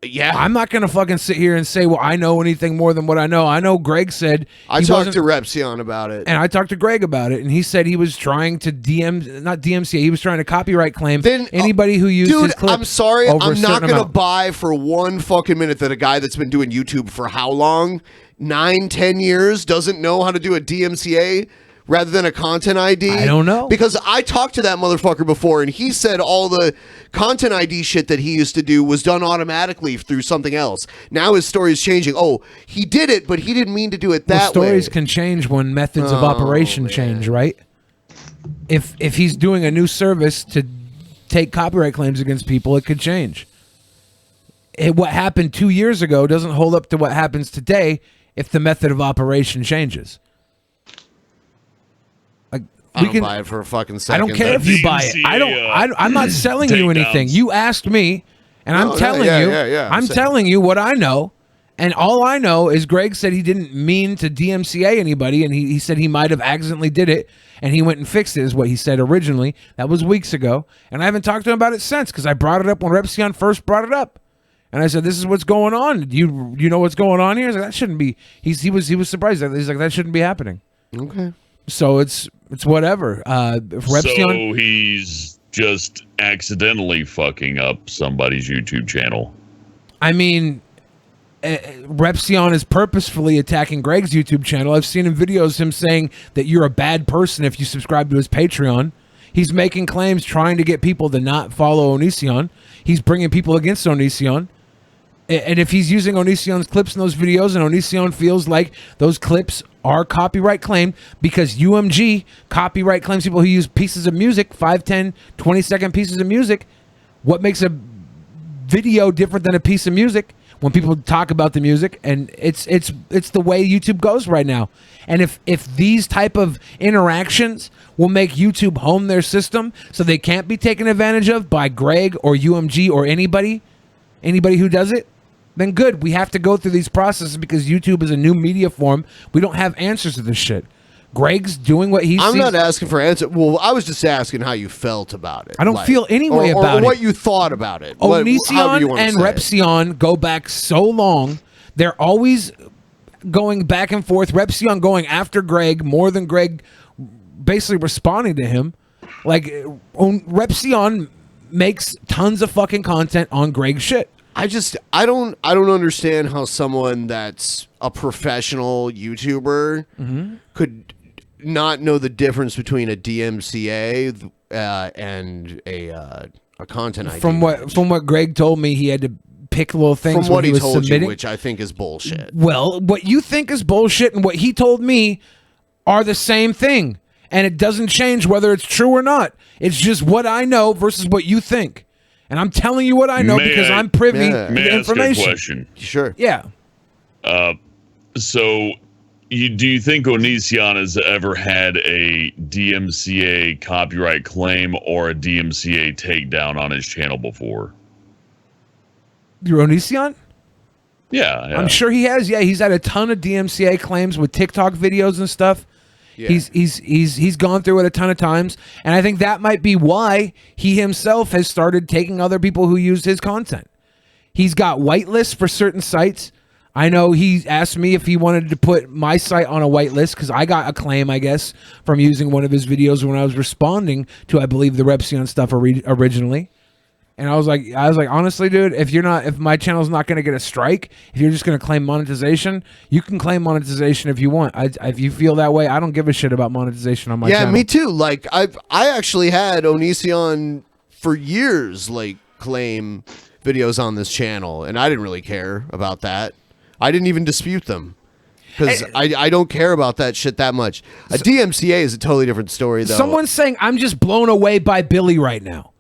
Yeah. I'm not going to fucking sit here and say, well, I know anything more than what I know. I know Greg said... I talked to Repsion about it. And I talked to Greg about it, and he said he was trying to not DMCA, he was trying to copyright claim anybody who used his clip. I'm sorry, over a I'm not certain going to amount. buy for one fucking minute that a guy that's been doing YouTube for how long? 9-10 years doesn't know how to do a DMCA rather than a content ID? I don't know. Because I talked to that motherfucker before, and he said all the content ID shit that he used to do was done automatically through something else. Now his story is changing. Oh, he did it, but he didn't mean to do it that way. Stories can change when methods of operation change, right? If he's doing a new service to take copyright claims against people, it could change. What happened 2 years ago doesn't hold up to what happens today if the method of operation changes. I don't buy it for a fucking second. I don't care if you buy it. I'm not selling you anything. You asked me, and I'm telling you. I'm telling you what I know, and all I know is Greg said he didn't mean to DMCA anybody, and he said he might have accidentally did it, and he went and fixed it. Is what he said originally. That was weeks ago, and I haven't talked to him about it since because I brought it up when Repsion first brought it up, and I said, "This is what's going on. You know what's going on here?" He's like, "That shouldn't be." He was surprised. He's like, "That shouldn't be happening." Okay. So it's whatever. Repsion, so he's just accidentally fucking up somebody's YouTube channel. I mean, Repsion is purposefully attacking Greg's YouTube channel. I've seen in videos him saying that you're a bad person if you subscribe to his Patreon. He's making claims trying to get people to not follow Onision. He's bringing people against Onision. And if he's using Onision's clips in those videos and Onision feels like those clips are copyright claimed because UMG copyright claims people who use pieces of music, 5, 10, 20-second pieces of music, what makes a video different than a piece of music when people talk about the music? And it's the way YouTube goes right now. And if these type of interactions will make YouTube hone their system so they can't be taken advantage of by Greg or UMG or anybody who does it, then good. We have to go through these processes because YouTube is a new media form. We don't have answers to this shit. Greg's doing what he sees. I'm not asking for answer. Well, I was just asking how you felt about it. I don't feel any way about it. Or what you thought about it. Onision and Repsion go back so long. They're always going back and forth. Repsion going after Greg more than Greg basically responding to him. Like, Repsion makes tons of fucking content on Greg's shit. I don't understand how someone that's a professional YouTuber could not know the difference between a DMCA and a content ID. From what Greg told me, he had to pick little things from what he was told submitting, you, which I think is bullshit. Well, what you think is bullshit and what he told me are the same thing, and it doesn't change whether it's true or not. It's just what I know versus what you think. And I'm telling you what I know because I'm privy to the information. Ask a question? Sure. Yeah. So, do you think Onision has ever had a DMCA copyright claim or a DMCA takedown on his channel before? Your Onision? Yeah, I'm sure he has. Yeah, he's had a ton of DMCA claims with TikTok videos and stuff. Yeah. He's gone through it a ton of times, and I think that might be why he himself has started taking other people who used his content. He's got whitelists for certain sites. I know he asked me if he wanted to put my site on a whitelist because I got a claim, I guess, from using one of his videos when I was responding to, I believe, the Repsion stuff originally. And I was like, honestly, dude, if my channel's not going to get a strike, if you're just going to claim monetization, you can claim monetization if you want. If you feel that way, I don't give a shit about monetization on my channel. Yeah, me too. Like I actually had Onision for years, like claim videos on this channel, and I didn't really care about that. I didn't even dispute them because I don't care about that shit that much. A DMCA is a totally different story, though. Someone's saying I'm just blown away by Billy right now.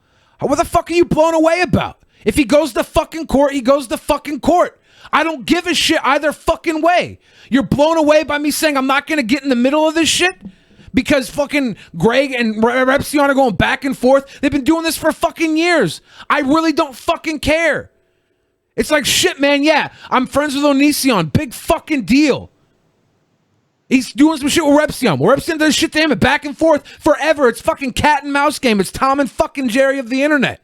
What the fuck are you blown away about? If he goes to fucking court, he goes to fucking court. I don't give a shit either fucking way. You're blown away by me saying I'm not going to get in the middle of this shit because fucking Greg and Repsion are going back and forth. They've been doing this for fucking years. I really don't fucking care. It's like, shit, man, yeah, I'm friends with Onision. Big fucking deal. He's doing some shit with Repsion. Repsion does shit to him and back and forth forever. It's fucking cat and mouse game. It's Tom and fucking Jerry of the internet.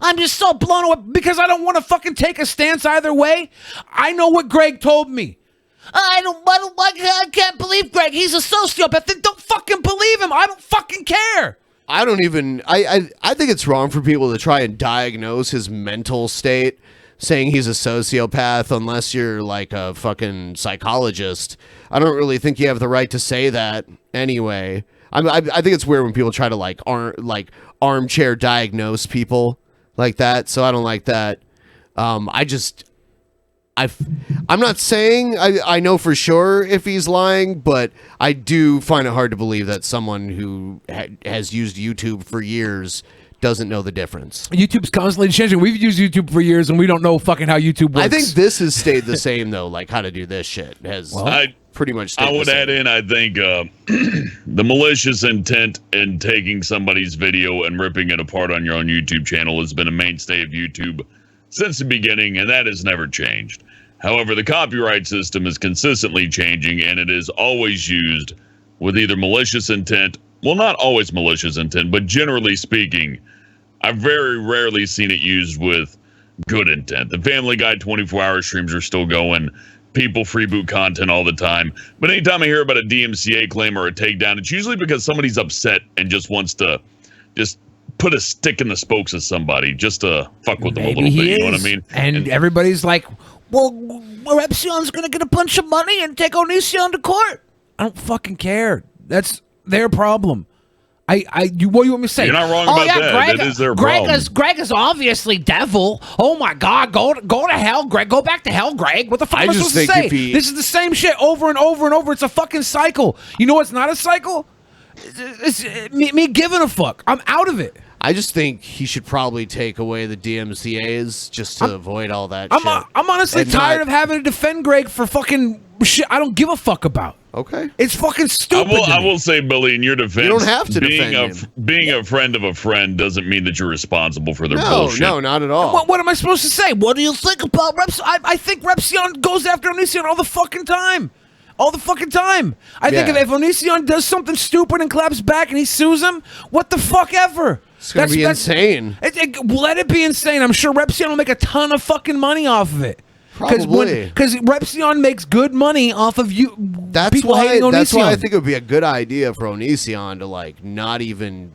I'm just so blown away because I don't want to fucking take a stance either way. I know what Greg told me. I can't believe Greg. He's a sociopath. Then don't fucking believe him. I don't fucking care. I don't even. I think it's wrong for people to try and diagnose his mental state, saying he's a sociopath, unless you're like a fucking psychologist. I don't really think you have the right to say that anyway. I think it's weird when people try to armchair diagnose people like that. So I don't like that. I'm not saying I know for sure if he's lying, but I do find it hard to believe that someone who has used YouTube for years doesn't know the difference. YouTube's constantly changing. We've used YouTube for years and we don't know fucking how YouTube works. I think this has stayed the same though, like how to do this shit has pretty much stayed I would the same. add in, I think, the malicious intent in taking somebody's video and ripping it apart on your own YouTube channel has been a mainstay of YouTube since the beginning, and that has never changed. However, the copyright system is consistently changing, and it is always used with either malicious intent, well, not always malicious intent, but generally speaking, I've very rarely seen it used with good intent. The Family Guy 24-hour streams are still going. People freeboot content all the time. But anytime I hear about a DMCA claim or a takedown, it's usually because somebody's upset and just wants to just put a stick in the spokes of somebody just to fuck with them a little bit. You know what I mean? And everybody's like, well, Repsion's going to get a bunch of money and take Onision to court. I don't fucking care. That's their problem. What do you want me to say? You're not wrong about that. Greg, that is their problem. Greg is obviously devil. Oh my God, go to hell, Greg. Go back to hell, Greg. What the fuck am I supposed to say? This is the same shit over and over and over. It's a fucking cycle. You know what's not a cycle? It's me giving a fuck. I'm out of it. I just think he should probably take away the DMCA's just to avoid all that shit. I'm honestly tired of having to defend Greg for fucking shit I don't give a fuck about. Okay. It's fucking stupid. I will say, Billy, in your defense, you don't have to being a friend of a friend doesn't mean that you're responsible for their bullshit. No, not at all. What am I supposed to say? What do you think about Reps? I think Repsion goes after Onision all the fucking time. All the fucking time. I think if Onision does something stupid and claps back and he sues him, what the fuck ever. It's going to be insane. Let it be insane. I'm sure Repsion will make a ton of fucking money off of it. Probably. Because Repsion makes good money off of you. That's why I think it would be a good idea for Onision to like not even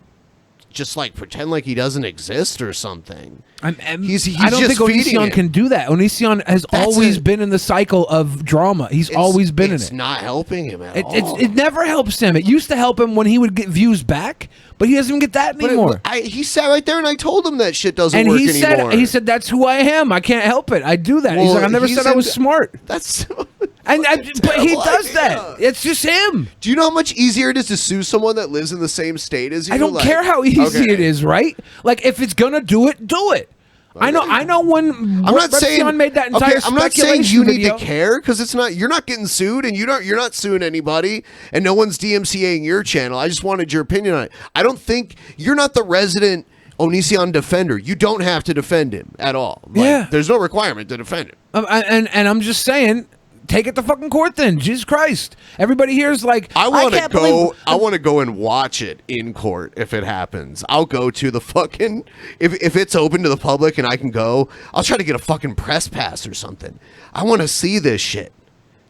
just like pretend like he doesn't exist or something. He's I don't just think Onision can do that. Onision has always been in the cycle of drama. He's always been in it. It's not helping him at all. It never helps him. It used to help him when he would get views back, but he doesn't even get that anymore. He sat right there and I told him that shit doesn't work anymore. He said, that's who I am. I can't help it. I do that. He's like, I never said I was smart. That's... but he does that. It's just him. Do you know how much easier it is to sue someone that lives in the same state as you? I don't care how easy it is, right? Like, if it's gonna do it, do it. Okay. I know when I'm not saying made that entire I'm not saying you need video. to care because it's not. You're not getting sued and you're not suing anybody and no one's DMCAing your channel. I just wanted your opinion on it. I don't think you're not the resident Onision defender. You don't have to defend him at all. There's no requirement to defend him. And I'm just saying, take it to fucking court then. Jesus Christ. Everybody here is like, I want to go and watch it in court if it happens. I'll go to the fucking, if it's open to the public and I can go, I'll try to get a fucking press pass or something. I want to see this shit.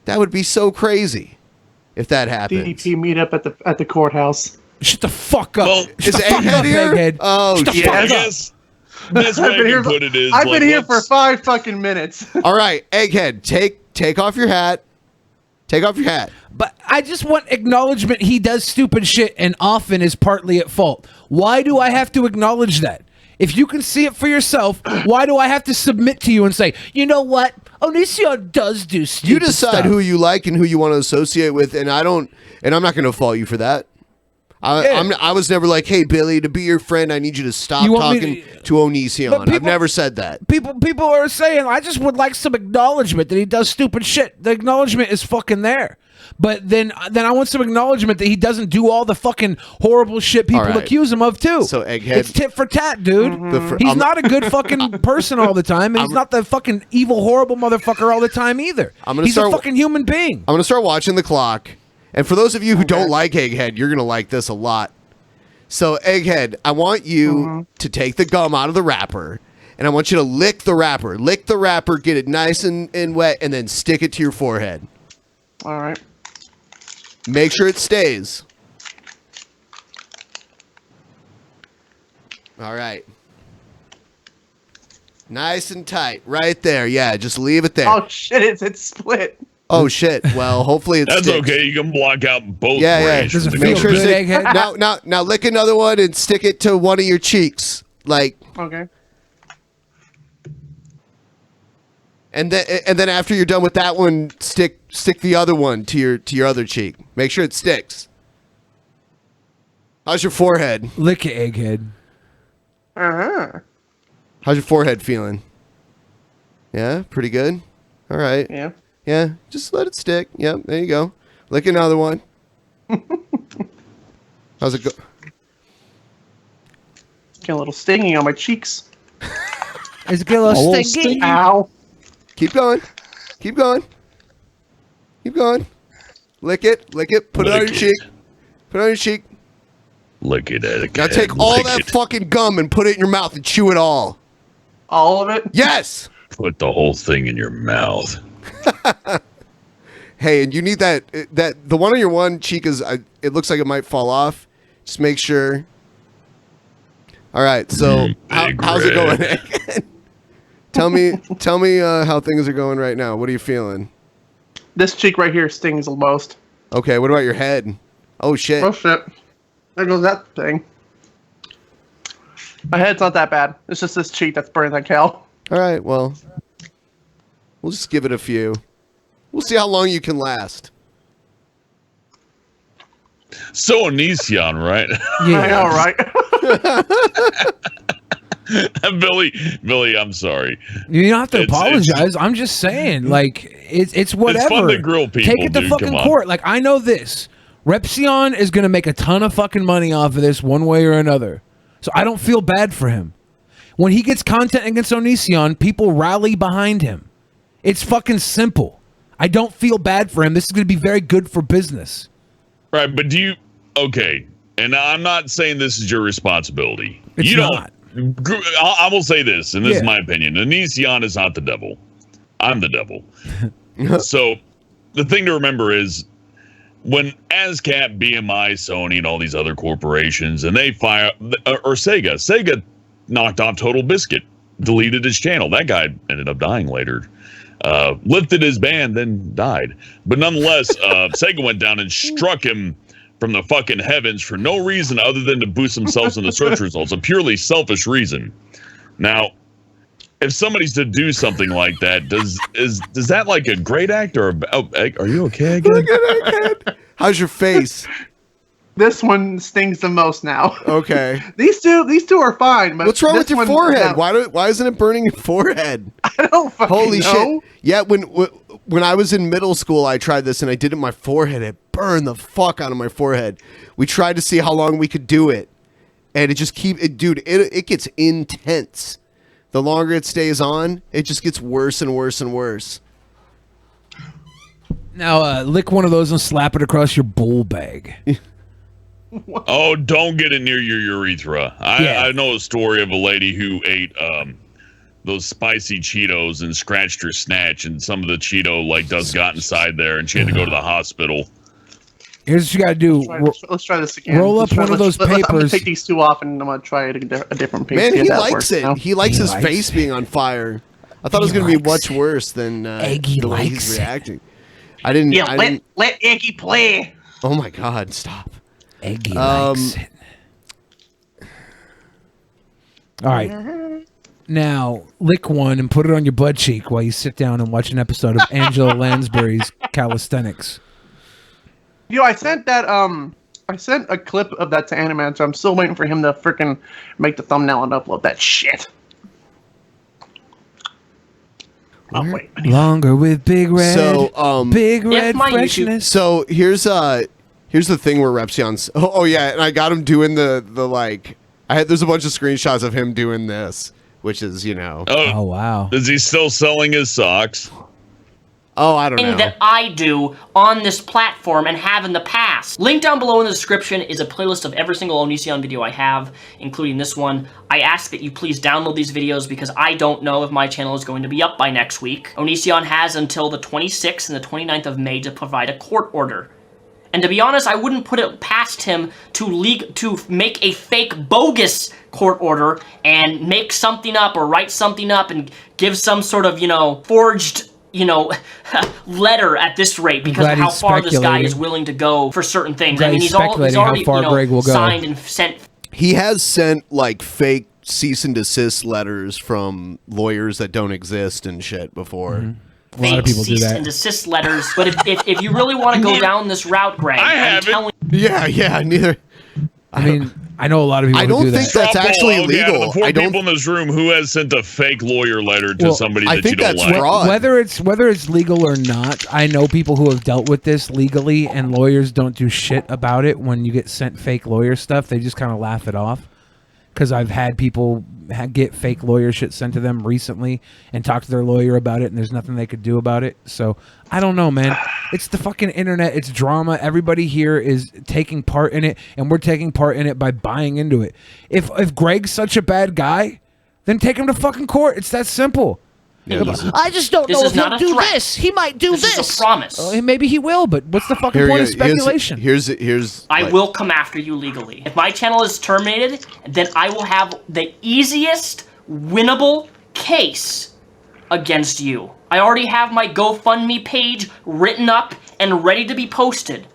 That would be so crazy if that happens. DDP meetup at the courthouse. Shut the fuck up. Well, Shut the fuck up, Egghead. Oh, Shut the fuck I up. guess best way I can put it is I've been here for 5 fucking minutes. All right, Egghead, take off your hat. Take off your hat. But I just want acknowledgement he does stupid shit and often is partly at fault. Why do I have to acknowledge that? If you can see it for yourself, why do I have to submit to you and say, you know what? Onision does do stupid You decide stuff. who you like and who you want to associate with, and I'm not going to fault you for that. I was never like, hey, Billy, to be your friend, I need you to stop talking to Onision. I've never said that. People are saying, I just would like some acknowledgement that he does stupid shit. The acknowledgement is fucking there. But then I want some acknowledgement that he doesn't do all the fucking horrible shit people accuse him of, too. So, Egghead. It's tit for tat, dude. He's not a good fucking person all the time, and he's not the fucking evil, horrible motherfucker all the time, either. He's a fucking human being. I'm going to start watching the clock. And for those of you who don't like Egghead, you're going to like this a lot. So, Egghead, I want you to take the gum out of the wrapper, and I want you to lick the wrapper. Lick the wrapper, get it nice and wet, and then stick it to your forehead. All right. Make sure it stays. All right. Nice and tight. Right there. Yeah, just leave it there. Oh, shit. It's split. Oh, shit. Well, hopefully it's That's okay. You can block out both. Yeah. branches. Make sure now lick another one and stick it to one of your cheeks. Like, Okay. and then after you're done with that one, stick the other one to your other cheek. Make sure it sticks. How's your forehead? Lick your egghead. Uh-huh. How's your forehead feeling? Yeah, pretty good. All right. Yeah. Yeah, just let it stick. Yep, there you go. Lick another one. How's it go? Get a little stinging on my cheeks. Is it get a little stinky? Ow. Keep going. Keep going. Keep going. Lick it. Lick it. Put it on your cheek. Put it on your cheek. Lick it, Ed. Now take all that fucking gum and put it in your mouth and chew it all. All of it? Yes. Put the whole thing in your mouth. Hey, and you need that the one on your one cheek is it looks like it might fall off. Just make sure. All right, so how's it going? tell me how things are going right now. What are you feeling? This cheek right here stings the most. Okay, what about your head? Oh shit. Oh shit. There goes that thing. My head's not that bad. It's just this cheek that's burning like hell. All right, well, we'll just give it a few. We'll see how long you can last. So Onision, right? Yeah. I know, right? Billy, I'm sorry. You don't have to apologize. I'm just saying, like, it's whatever. It's fun to grill people, Take it to dude, fucking come on. court. Like, I know this. Repsion is going to make a ton of fucking money off of this one way or another. So I don't feel bad for him. When he gets content against Onision, people rally behind him. It's fucking simple. I don't feel bad for him. This is going to be very good for business. Right, but okay, and I'm not saying this is your responsibility. It's not. I will say this, and this is my opinion. Onision is not the devil. I'm the devil. So the thing to remember is when ASCAP, BMI, Sony, and all these other corporations, and they fire, or Sega knocked off Total Biscuit, deleted his channel. That guy ended up dying later. Lifted his band, then died. But nonetheless, Sega went down and struck him from the fucking heavens for no reason other than to boost themselves in the search results. A purely selfish reason. Now, if somebody's to do something like that, does that like a great act or are you okay again? How's your face? This one stings the most now. Okay. These two are fine. But what's wrong with this your one- forehead? Why isn't it burning your forehead? I don't fucking Holy know. shit. Yeah, when I was in middle school, I tried this and I did it in my forehead. It burned the fuck out of my forehead. We tried to see how long we could do it. And it just it gets intense. The longer it stays on, it just gets worse and worse and worse. Now, lick one of those and slap it across your bull bag. Oh, don't get it near your urethra. I know a story of a lady who ate those spicy Cheetos and scratched her snatch, and some of the Cheeto dust got inside there, and she had to go to the hospital. Here's what you got to do. Let's try this again. Roll up one of those I'm gonna papers. take these two off, and I'm gonna try a different piece. Man, See if he that likes works it. now. He likes his face being on fire. I thought it was going to be much worse than Eggy the way likes he's it. reacting. I didn't. Yeah, I let didn't, Eggy play. oh my God! Stop. Eggy likes it. All right. Now, lick one and put it on your butt cheek while you sit down and watch an episode of Angela Lansbury's Calisthenics. I sent that. I sent a clip of that to ANIMANCER. I'm still waiting for him to freaking make the thumbnail and upload that shit. Oh wait. Longer with Big Red. So, Big Red my freshness. So here's the thing where Repsion's. Oh yeah, and I got him doing the like. There's a bunch of screenshots of him doing this, which is Oh wow. Is he still selling his socks? Oh, I don't know. That I do on this platform and have in the past. Link down below in the description is a playlist of every single Onision video I have, including this one. I ask that you please download these videos because I don't know if my channel is going to be up by next week. Onision has until the 26th and the 29th of May to provide a court order. And to be honest, I wouldn't put it past him to make a fake bogus court order and make something up or write something up and give some sort of, forged letter at this rate because of how far this guy is willing to go for certain things. I mean, he's already signed and sent. He has sent like fake cease and desist letters from lawyers that don't exist and shit before. A lot of people do that. Cease and desist letters. But if you really want to go down this route, Greg, I'm telling you. Yeah, neither. I mean, I know a lot of people. I don't do think that. that's actually legal. Out of the four people in this room, who has sent a fake lawyer letter to somebody I that think you don't that's like? fraud. Whether it's legal or not, I know people who have dealt with this legally, and lawyers don't do shit about it. When you get sent fake lawyer stuff, they just kind of laugh it off. Because I've had people get fake lawyer shit sent to them recently and talk to their lawyer about it, and there's nothing they could do about it. So I don't know, man. It's the fucking internet. It's drama. Everybody here is taking part in it, and we're taking part in it by buying into it. If Greg's such a bad guy, then take him to fucking court. It's that simple. I just don't know if he'll do this. He might do this. This is a promise. Maybe he will, but what's the fucking point of speculation? I will come after you legally. If my channel is terminated, then I will have the easiest winnable case against you. I already have my GoFundMe page written up and ready to be posted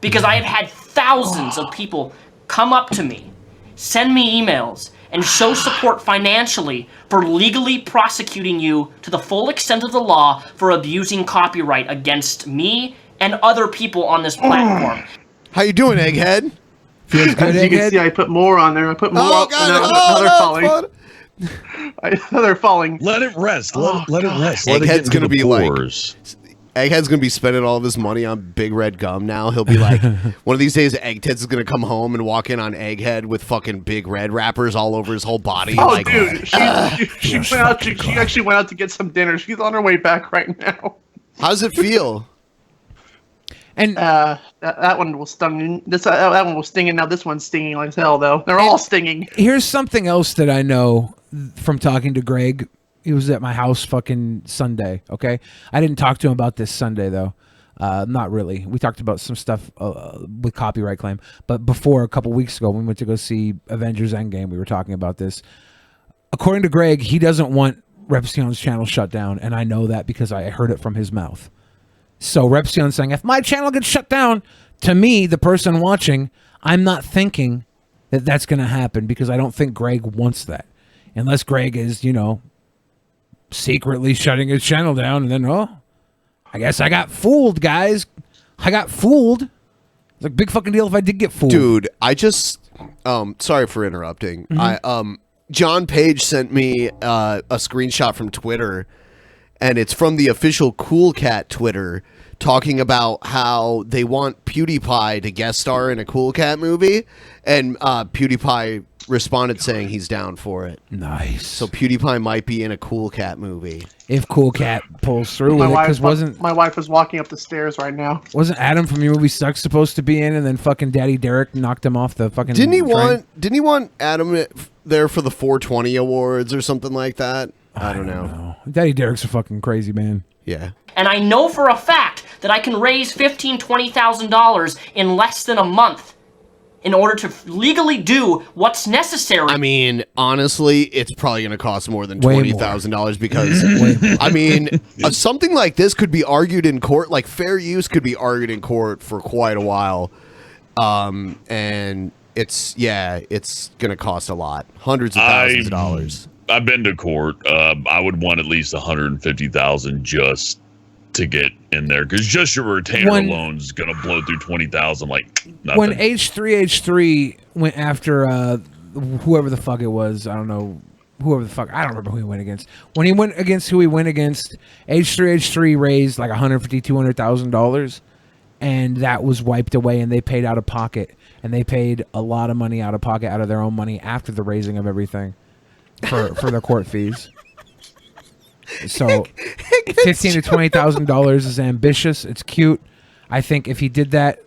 because I have had thousands of people come up to me, send me emails, and show support financially for legally prosecuting you to the full extent of the law for abusing copyright against me and other people on this platform. How you doing, Egghead? Feels good, As you can see, I put more on there. I put more. Another falling. Another falling. Let it rest. Let it rest. Egghead's gonna be like. Egghead's gonna be spending all of his money on Big Red Gum now. He'll be like, one of these days, Eggtits is gonna come home and walk in on Egghead with fucking Big Red wrappers all over his whole body. Oh, like, dude, she actually went out to get some dinner. She's on her way back right now. How does it feel? And that one was stinging. That one was stinging. Now this one's stinging like hell, though. They're all stinging. Here's something else that I know from talking to Greg. He was at my house fucking Sunday, okay? I didn't talk to him about this Sunday, though. Not really. We talked about some stuff with copyright claim. But before, a couple weeks ago, when we went to go see Avengers Endgame, we were talking about this. According to Greg, he doesn't want Repsion's channel shut down, and I know that because I heard it from his mouth. So Repsion's saying, if my channel gets shut down, to me, the person watching, I'm not thinking that that's going to happen because I don't think Greg wants that. Unless Greg is, secretly shutting his channel down and then, I guess I got fooled, guys. I got fooled. It's like a big fucking deal if I did get fooled. Dude, I just sorry for interrupting. John Page sent me a screenshot from Twitter, and it's from the official Cool Cat Twitter talking about how they want PewDiePie to guest star in a Cool Cat movie, and PewDiePie responded saying he's down for it. Nice. So PewDiePie might be in a Cool Cat movie if Cool Cat pulls through with it. Because my wife was walking up the stairs right now. Wasn't Adam from Your Movie Sucks supposed to be in, and then fucking Daddy Derek knocked him off the fucking? Didn't he train? want Adam there for the 420 awards or something like that? I don't know. Daddy Derek's a fucking crazy man. Yeah. And I know for a fact that I can raise $15,000, $20,000 in less than a month in order to legally do what's necessary. I mean, honestly, it's probably going to cost more than $20,000 because, I mean, something like this could be argued in court. Like, fair use could be argued in court for quite a while. And it's going to cost a lot. Hundreds of thousands of dollars. I've been to court. I would want at least $150,000 just to get in there, because just your retainer alone is gonna blow through $20,000 like nothing. When H3H3 went after whoever the fuck it was, I don't know whoever the fuck, I don't remember who he went against. When he went against who he went against, H3H3 raised like $150,000-$200,000, and that was wiped away, and they paid out of pocket, and they paid a lot of money out of pocket, out of their own money after the raising of everything for their court fees. So $15,000 to $20,000 is ambitious. It's cute. I think if he did that,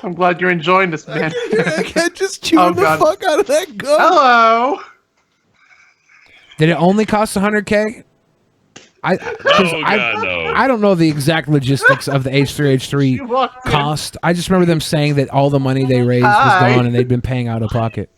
I'm glad you're enjoying this, man. I can't just chew the fuck out of that gun. Hello. did it only cost $100K? I don't know the exact logistics of the H3H3 cost. I just remember them saying that all the money they raised was gone and they'd been paying out of pocket.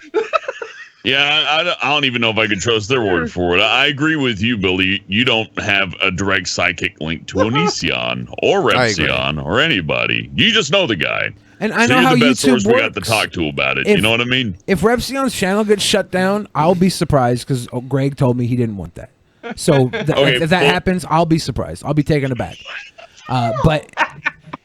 Yeah, I don't even know if I could trust their word for it. I agree with you, Billy. You don't have a direct psychic link to Onision or Repsion or anybody. You just know the guy. And I so know you're how the best YouTube source we got to works. talk to about it. You know what I mean? If Repsion's channel gets shut down, I'll be surprised because Greg told me he didn't want that. So if that happens, I'll be surprised. I'll be taken aback. But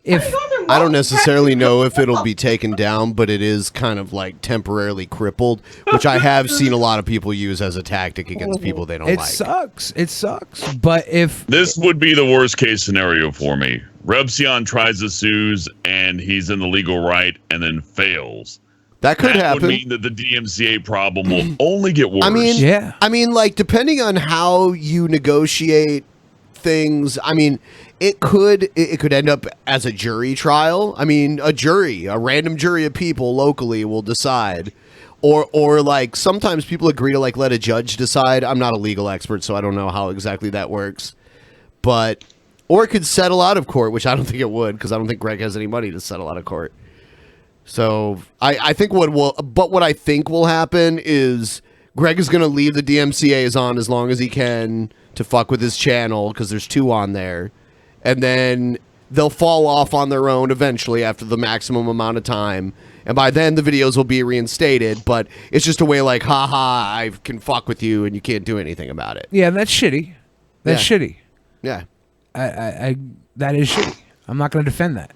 if I don't necessarily know if it'll be taken down, but it is kind of like temporarily crippled, which I have seen a lot of people use as a tactic against people they don't it like. sucks. It sucks. But if This would be the worst case scenario for me. Repsion tries to sue and he's in the legal right and then fails. That could happen. Would mean that the DMCA problem will only get worse. I mean, like, depending on how you negotiate things, I mean, it could end up as a jury trial. I mean, a random jury of people locally will decide. Or like sometimes people agree to like let a judge decide. I'm not a legal expert, so I don't know how exactly that works. But or it could settle out of court, which I don't think it would, because I don't think Greg has any money to settle out of court. So I think what I think will happen is Greg is going to leave the DMCA's on as long as he can to fuck with his channel, because there's 2 on there, and then they'll fall off on their own eventually after the maximum amount of time, and by then the videos will be reinstated. But it's just a way like, haha, I can fuck with you and you can't do anything about it. yeah, that's shitty. That's shitty. Yeah. I that is shitty. I'm not going to defend that.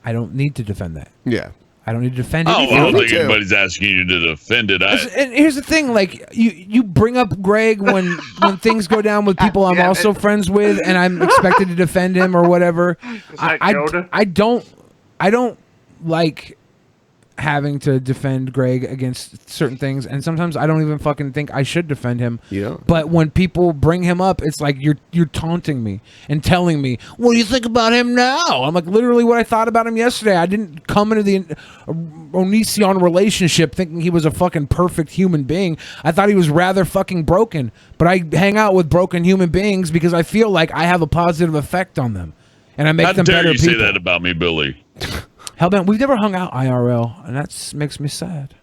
I don't need to defend that. Yeah. I don't need to defend I anything. don't think anybody's asking you to defend it. And here's the thing, like you bring up Greg when things go down with people I'm also friends with, and I'm expected to defend him or whatever. I don't like having to defend Greg against certain things, and sometimes I don't even fucking think I should defend him. Yeah. But when people bring him up, it's like you're taunting me and telling me, "What do you think about him now?" I'm like, literally what I thought about him yesterday. I didn't come into the Onision relationship thinking he was a fucking perfect human being. I thought he was rather fucking broken. But I hang out with broken human beings because I feel like I have a positive effect on them, and I make them better How dare you people. say that about me, Billy? Hellbent, we've never hung out IRL, and that makes me sad.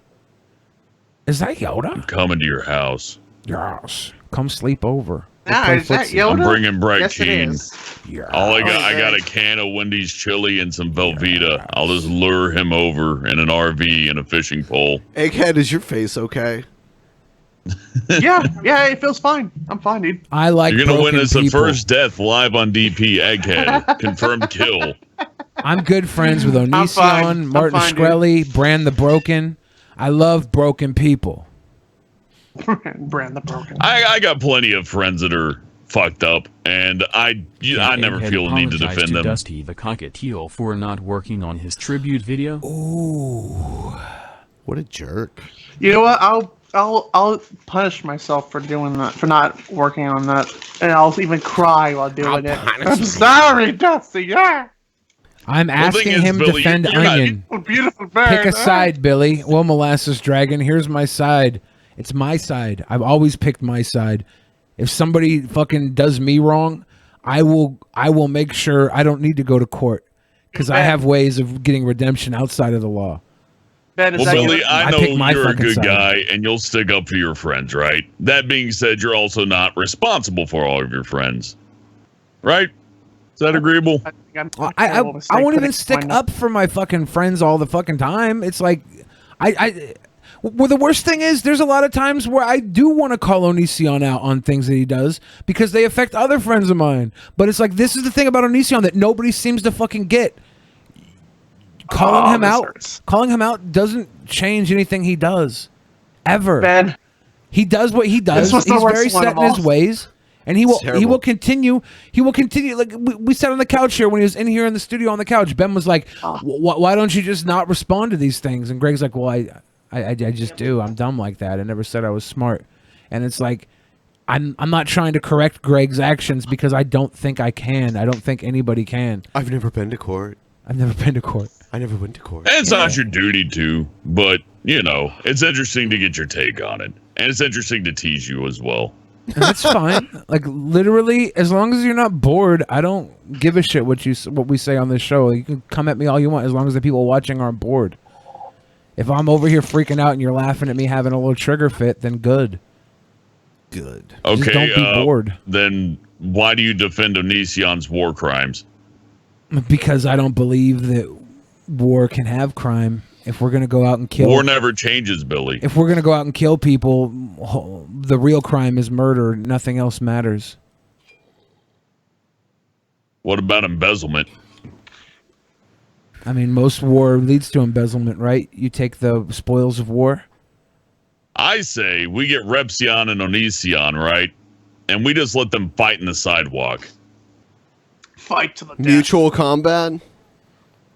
Is that Yoda? I'm coming to your house. Yes. Come sleep over. Is that Yoda? I'm bringing Bright Yes, it Keen. is. All I got a can of Wendy's chili and some Velveeta. I'll just lure him over in an RV and a fishing pole. Egghead, is your face okay? yeah, it feels fine. I'm fine, dude. I like You're gonna broken witness the people. first death live on DP. Egghead. Confirmed kill. I'm good friends with fine. Onision, Martin I'm fine, Shkreli, Brand the Broken. I love broken people. Brand the Broken. I got plenty of friends that are fucked up, and I never feel the need to defend to them. Dusty the Cockatiel for not working on his tribute video. Ooh, what a jerk! You know what? I'll punish myself for doing that, for not working on that, and I'll even cry while doing it. I'm sorry, Dusty. Yeah. I'm asking him to Billy, defend you're not- Onion. Beautiful bird. Pick a side, Billy. Well, Molasses Dragon, here's my side. It's my side. I've always picked my side. If somebody fucking does me wrong, I will make sure I don't need to go to court, because I have ways of getting redemption outside of the law. Ben, is Well, that Billy, your- I I know pick my you're a fucking good side. guy, and you'll stick up for your friends, right? That being said, you're also not responsible for all of your friends, right? Is that agreeable? I won't even stick up for my fucking friends all the fucking time. It's like, well, the worst thing is there's a lot of times where I do want to call Onision out on things that he does because they affect other friends of mine. But it's like, this is the thing about Onision that nobody seems to fucking get. Calling him out doesn't change anything he does, ever. Ben, he does what he does. this was the He's worst very one set of in his all. ways. And he will terrible. continue. He will continue. Like we sat on the couch here when he was in here in the studio on the couch. Ben was like, "Why don't you just not respond to these things?" And Greg's like, "Well, I just do. I'm dumb like that. I never said I was smart." And it's like, I'm not trying to correct Greg's actions because I don't think I can. I don't think anybody can. I've never been to court. I've never been to court. I never went to court. And it's not your duty to, but, you know, it's interesting to get your take on it. And it's interesting to tease you as well. And that's fine. Like, literally, as long as you're not bored, I don't give a shit what we say on this show. You can come at me all you want as long as the people watching aren't bored. If I'm over here freaking out and you're laughing at me having a little trigger fit, then good. Good. Okay, Just don't be bored. Then why do you defend Onision's war crimes? Because I don't believe that war can have crime. If we're going to go out and kill... War never changes, Billy. If we're going to go out and kill people, the real crime is murder. Nothing else matters. What about embezzlement? I mean, most war leads to embezzlement, right? You take the spoils of war. I say we get Repsion and Onision, right? And we just let them fight in the sidewalk. Fight to the death. Mutual combat?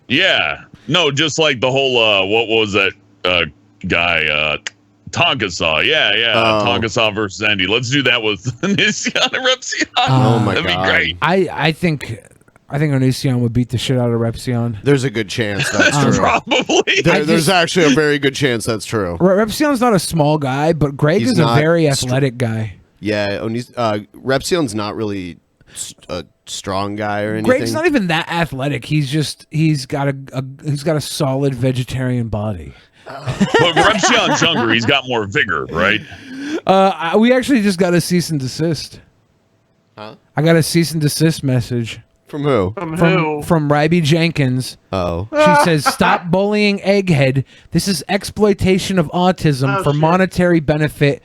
Yeah. No, just like the whole, what was that guy? Tonkasaw. Yeah. Tonkasaw versus Andy. Let's do that with Onision and Repsion. Oh my That'd God. be great. I think Onision would beat the shit out of Repsion. There's a good chance that's true. Probably. There's actually a very good chance that's true. Repsion's not a small guy, but Greg He's is a not very athletic guy. Yeah, Repsion's not really a strong guy or anything. Greg's not even that athletic. He's got a solid vegetarian body. But Repsion's younger. He's got more vigor, right? We actually just got a cease and desist. Huh? I got a cease and desist message. From who? From Ryby Jenkins. Oh. She says, "Stop bullying Egghead. This is exploitation of autism for monetary benefit.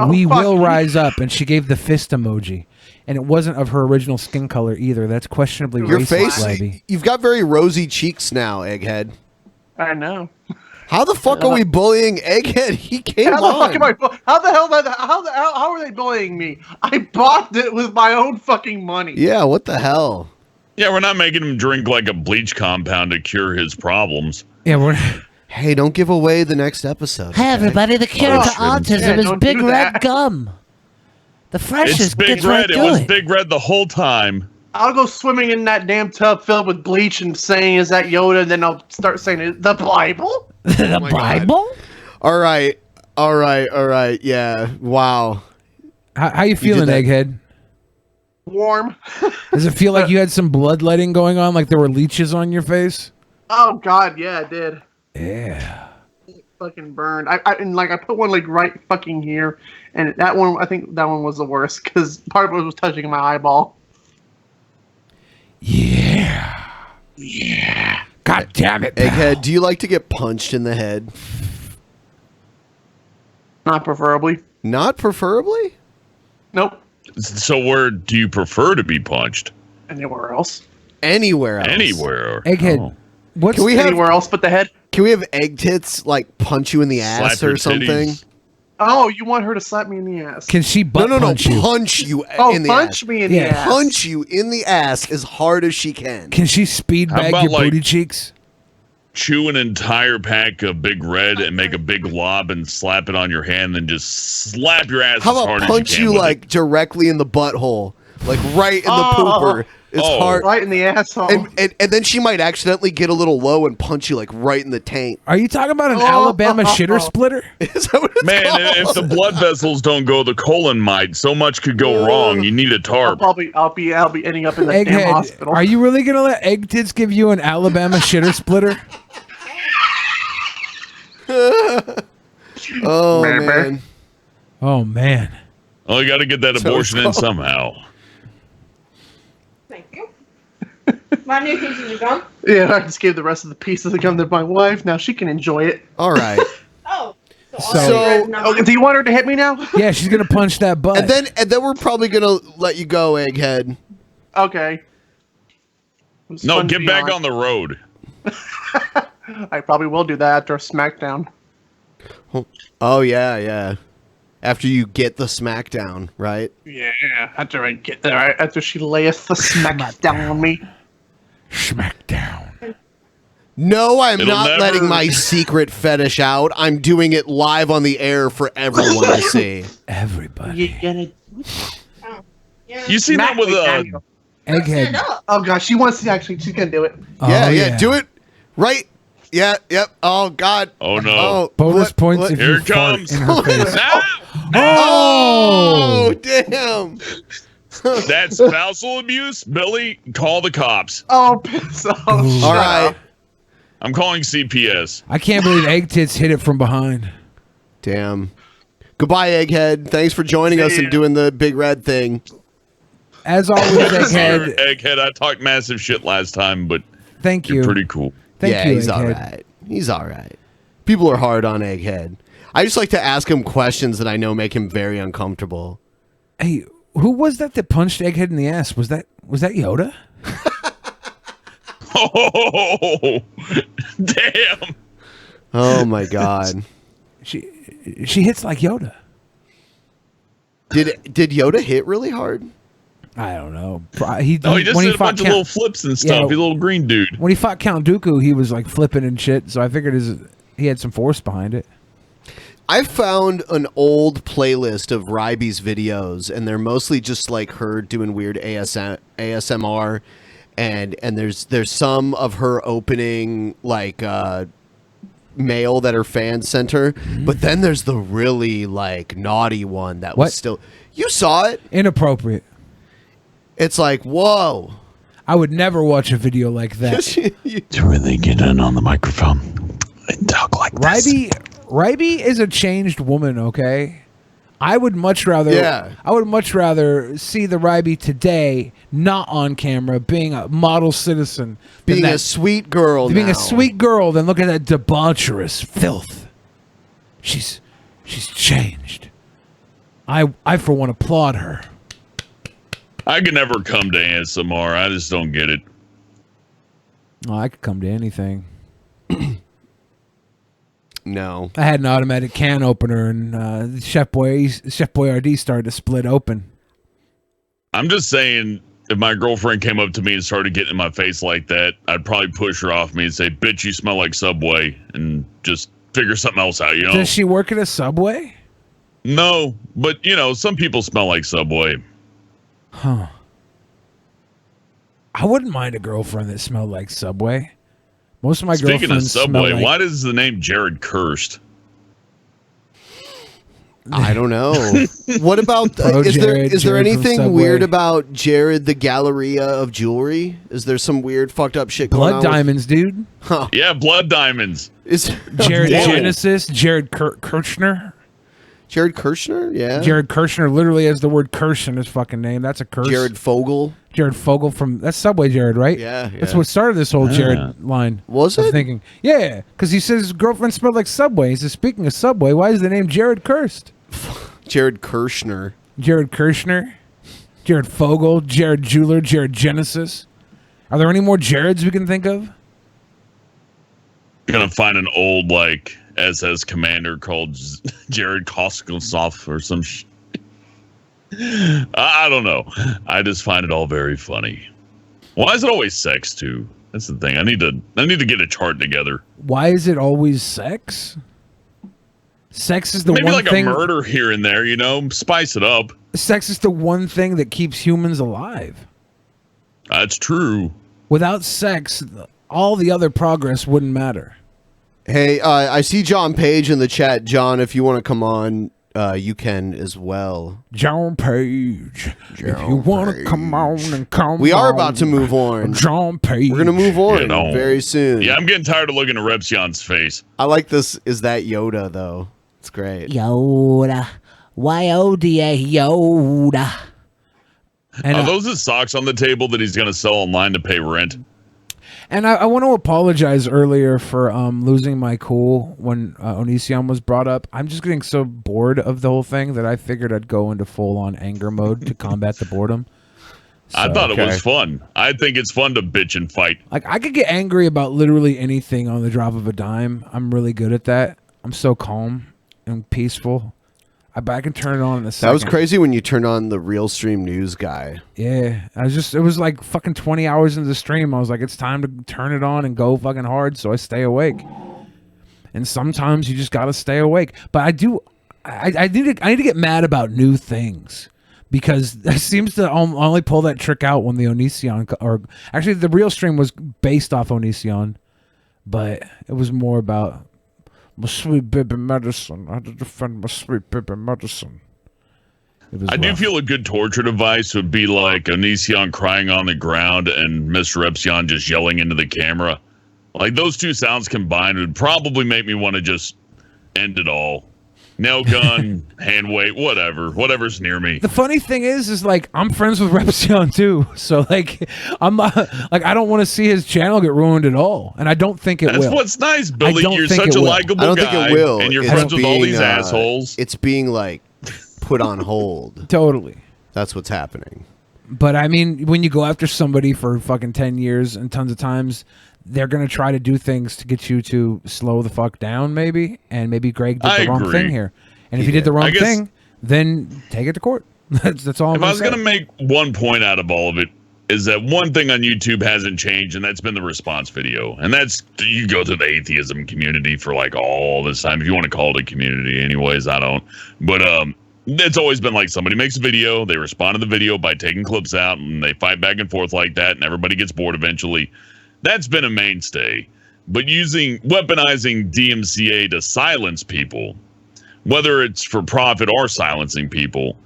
We will rise up." And she gave the fist emoji. And it wasn't of her original skin color either. That's questionably Your racist, face, Ryby. you've got very rosy cheeks now, Egghead. I know. How the fuck are we bullying Egghead? He came How the on. fuck am I? How the hell? How are they bullying me? I bought it with my own fucking money. Yeah, what the hell? Yeah, we're not making him drink like a bleach compound to cure his problems. Yeah, we're... Hey, don't give away the next episode. Hey, okay? everybody, the cure to autism is Big Red gum. The freshest It's Big gets Red. right It to was it. Big Red the whole time. I'll go swimming in that damn tub filled with bleach and saying, "Is that Yoda?" And then I'll start saying, "The Bible." The Bible? All right. Yeah. Wow. How you feeling, Egghead? Warm. Does it feel like you had some bloodletting going on, like there were leeches on your face? Oh God, yeah, it did. Yeah. It fucking burned. I put one like right fucking here, and that one, I think that one was the worst because part of it was touching my eyeball. Yeah. God damn it, pal. Egghead, do you like to get punched in the head? Not preferably. Not preferably? Nope. So where do you prefer to be punched? Anywhere else. Anywhere else. Anywhere. Egghead. Oh. What's Can we have anywhere else but the head? Can we have egg tits like punch you in the ass Slap your or something? titties. Oh, you want her to slap me in the ass? Can she butt punch you? Punch you Oh, in the punch ass. me in the ass. Punch you in the ass as hard as she can. Can she speed How bag about, your like- booty cheeks? Chew an entire pack of Big Red and make a big lob and slap it on your hand, then just slap your ass How as hard about as punch you can you with like directly in the butthole, like right in the pooper? It's Oh. hard. Right in the asshole. And then she might accidentally get a little low and punch you like right in the taint. Are you talking about an Alabama shitter splitter? Is that what it's Man, called? if the blood vessels don't go, the colon might. So much could go wrong. You need a tarp. I'll be ending up in the damn Egghead, hospital. are you really gonna let Egg Tits give you an Alabama shitter splitter? Oh man. Oh man. Oh, you got to get that So abortion in close. somehow. Thank you. My new pieces of gum. Yeah, I just gave the rest of the pieces of gum to my wife. Now she can enjoy it. All right. Oh. So, do you want her to hit me now? Yeah, she's gonna punch that butt. And then we're probably gonna let you go, Egghead. Okay. It was No, fun to get be back on the road. I probably will do that after a SmackDown. Oh yeah. After you get the smackdown, right? Yeah, after I get there, after she layeth the smackdown on me. Smackdown. No, I'm It'll not never- letting my secret fetish out. I'm doing it live on the air for everyone to see. Everybody. You get it. You see that with Egghead. Oh gosh, she wants to actually. She's gonna do it. Yeah, do it. Right. Yeah, yep. Oh God. Oh no. Oh, Bonus points if Here you it fart comes. in her face. Oh, damn. That's spousal abuse. Billy, call the cops. Oh, piss off. All right. I'm calling CPS. I can't believe Egg Tits hit it from behind. Damn. Goodbye, Egghead. Thanks for joining us and doing the big red thing. As always, Egghead. Egghead, I talked massive shit last time, but thank you. you're pretty cool. Thank you, he's Egghead. all right. He's all right. People are hard on Egghead. I just like to ask him questions that I know make him very uncomfortable. Hey, who was that punched Egghead in the ass? Was that Yoda? Oh, damn. Oh my God. She hits like Yoda. Did Yoda hit really hard? I don't know. He just did a bunch of little flips and stuff. He's a little green dude. When he fought Count Dooku, he was like flipping and shit. So I figured he had some force behind it. I found an old playlist of Ryby's videos, and they're mostly just like her doing weird ASMR, and there's some of her opening like mail that her fans sent her, but then there's the really like naughty one that was still. You saw it? Inappropriate. It's like, whoa. I would never watch a video like that. To really get in on the microphone and talk like this. Ryby is a changed woman, okay? I would much rather see the Ryby today not on camera being a model citizen, being a sweet girl being now. a sweet girl, than look at that debaucherous filth. She's changed. I for one applaud her. I could never come to ASMR. I just don't get it. Oh, I could come to anything. No. I had an automatic can opener, and Chef Boyardee started to split open. I'm just saying, if my girlfriend came up to me and started getting in my face like that, I'd probably push her off me and say, "Bitch, you smell like Subway," and just figure something else out, you know? Does she work at a Subway? No, but, some people smell like Subway. Huh. I wouldn't mind a girlfriend that smelled like Subway. Most of my Speaking of girlfriends Subway, smell like... why does the name Jared cursed? I don't know. What about is there Jared anything weird about Jared the Galleria of Jewelry? Is there some weird fucked up shit going on? Blood diamonds, dude. Huh. Yeah, blood diamonds. Is Jared Whoa. Genesis, Jared Kirchner. Jared Kirchner? Yeah. Jared Kirchner literally has the word curse in his fucking name. That's a curse. Jared Fogle. Jared Fogle from that's Subway Jared, right? Yeah. That's what started this whole Jared line. Was I'm it? thinking, yeah, because he says his girlfriend smelled like Subway. He says, speaking of Subway, why is the name Jared cursed? Jared Kirchner. Jared Kirchner, Jared Fogle, Jared Jeweler, Jared Genesis. Are there any more Jareds we can think of? Gonna find an old SS commander called Jared Koskosov or some shit. I don't know. I just find it all very funny. Why is it always sex too? That's the thing. I need to get a chart together. Why is it always sex? Sex is the Maybe one like thing. a murder here and there, spice it up. Sex is the one thing that keeps humans alive. That's true. Without sex, all the other progress wouldn't matter. Hey, I see John Page in the chat. John, if you want to come on, you can as well. John Page. If you want to come on and come We are on. about to move on. John Page. We're going to move on You know. very soon. Yeah, I'm getting tired of looking at Repsion's face. I like this. Is that Yoda, though? It's great. Yoda. Y-O-D-A, Yoda. And, Are those his socks on the table that he's going to sell online to pay rent? And I want to apologize earlier for losing my cool when Onision was brought up. I'm just getting so bored of the whole thing that I figured I'd go into full-on anger mode to combat the boredom. I thought it was fun. I think it's fun to bitch and fight. Like, I could get angry about literally anything on the drop of a dime. I'm really good at that. I'm so calm and peaceful. I can turn it on in a second. That was crazy when you turned on the real stream news guy. Yeah, it was like fucking 20 hours into the stream. I was like, it's time to turn it on and go fucking hard, so I stay awake. And sometimes you just gotta stay awake. But I need to get mad about new things, because it seems to only pull that trick out when the Onision, or actually the real stream was based off Onision, but it was more about my sweet baby medicine. I had to defend my sweet baby medicine. I do feel a good torture device would be like Onision crying on the ground and Mr. Epsilon just yelling into the camera. Like, those two sounds combined would probably make me want to just end it all. Nail gun, hand weight, whatever's near me. The funny thing is like, I'm friends with Repsion too, so like, I'm not, like, I don't want to see his channel get ruined at all, and I don't think it will. That's what's nice, Billy. You're such a likable guy. I don't think it will. And you're friends with all these assholes. It's being like put on hold. Totally. That's what's happening. But I mean, when you go after somebody for fucking 10 years and tons of times, they're going to try to do things to get you to slow the fuck down, maybe. And maybe Greg did the wrong thing here. And if he did the wrong thing, then take it to court. That's all I'm If I was going to make one point out of all of it, is that one thing on YouTube hasn't changed, and that's been the response video. And that's, you go through the atheism community for like all this time. If you want to call it a community, anyways, I don't. But it's always been like, somebody makes a video, they respond to the video by taking clips out, and they fight back and forth like that, and everybody gets bored eventually. That's been a mainstay. But weaponizing DMCA to silence people, whether it's for profit or silencing people,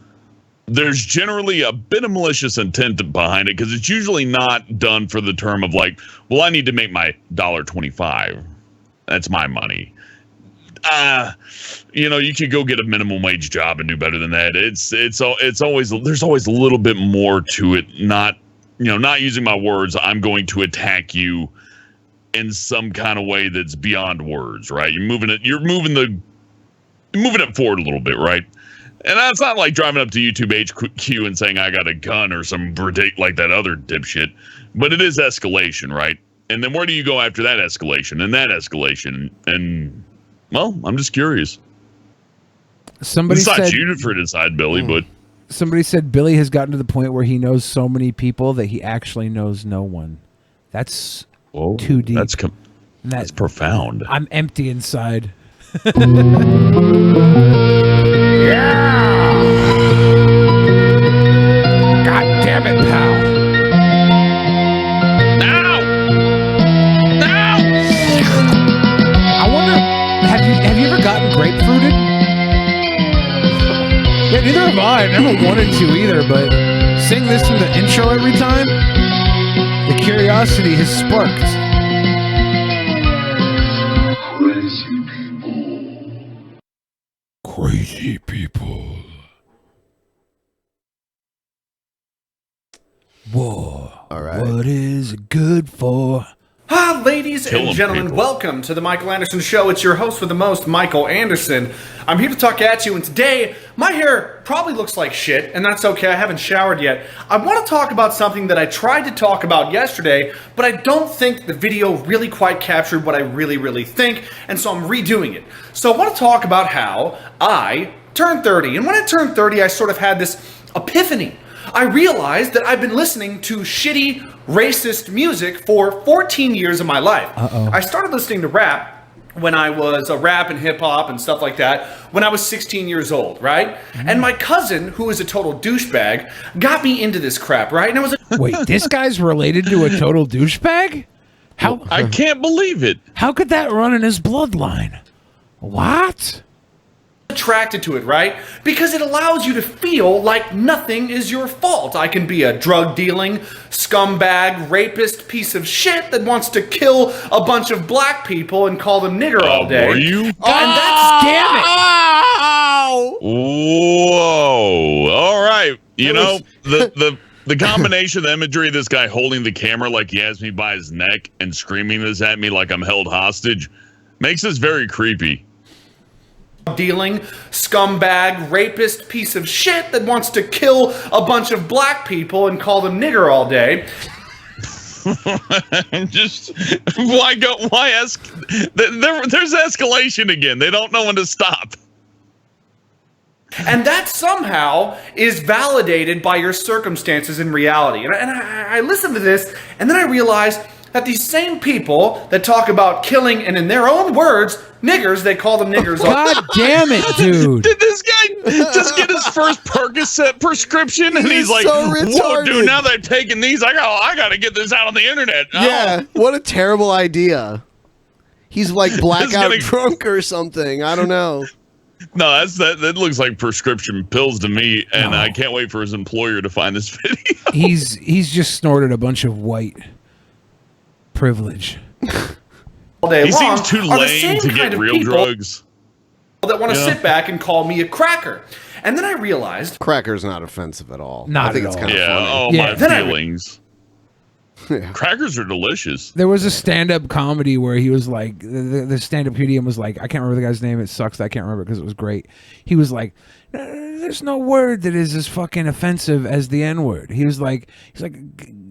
there's generally a bit of malicious intent behind it, because it's usually not done for the term of like, well, I need to make my $1.25. That's my money. You could go get a minimum wage job and do better than that. It's always, there's always a little bit more to it. Not using my words, I'm going to attack you in some kind of way that's beyond words, right? You're moving it forward a little bit, right? And that's not like driving up to YouTube HQ and saying I got a gun or some ridiculous like that other dipshit, but it is escalation, right? And then where do you go after that escalation and that escalation? And well, I'm just curious. It's not you to decide, Billy, but somebody said Billy has gotten to the point where he knows so many people that he actually knows no one. That's too deep. That's profound. I'm empty inside. God damn it, pal. No! I wonder, have you ever gotten grapefruited? Yeah, neither have I. I never wanted to either, but sing this in the intro every time, the curiosity has sparked. Crazy people. Whoa. All right. What is it good for? Hi, ladies and gentlemen. Welcome to the Michael Anderson Show. It's your host with the most, Michael Anderson. I'm here to talk at you, and today, my hair probably looks like shit, and that's okay. I haven't showered yet. I want to talk about something that I tried to talk about yesterday, but I don't think the video really quite captured what I really think, and so I'm redoing it. So I want to talk about how I turned 30, and when I turned 30, I sort of had this epiphany. I realized that I've been listening to shitty, racist music for 14 years of my life. I started listening to rap when I was rap and hip-hop and stuff like that when I was 16 years old, right? And my cousin, who is a total douchebag, got me into this crap, right? And I was like, wait, this guy's related to a total douchebag? How? I can't believe it. How could that run in his bloodline? What? Attracted to it, right? Because it allows you to feel like nothing is your fault. I can be a drug-dealing, scumbag, rapist piece of shit that wants to kill a bunch of black people and call them nigger all day. Were you? And that's damn it! Whoa! All right. The combination of the imagery of this guy holding the camera like he has me by his neck and screaming this at me like I'm held hostage makes this very creepy. Dealing, scumbag, rapist piece of shit that wants to kill a bunch of black people and call them nigger all day. Just there's escalation again. They don't know when to stop. And that somehow is validated by your circumstances in reality. And I listened to this, and then I realized that these same people that talk about killing, and in their own words, niggers, they call them niggers. God damn it, dude. Did this guy just get his first Percocet prescription? And he's like, so whoa, dude, retarded. now that I've taken these, I got to get this out on the internet. Yeah, what a terrible idea. He's like blackout drunk or something. I don't know. No, that looks like prescription pills to me, and I can't wait for his employer to find this video. He's just snorted a bunch of white privilege. All day He long seems too are the lame same to kind get of real people drugs. that want to Yeah. sit back and call me a cracker. And then I realized Cracker's not offensive at all. Not I think at it's all. kind of Yeah, funny. oh, Yeah. my Then I- feelings. Crackers are delicious. There was a stand-up comedy where he was like, the stand-up comedian was like, I can't remember the guy's name. It sucks that I can't remember because it was great. He was like, there's no word that is as fucking offensive as the N-word. He's like,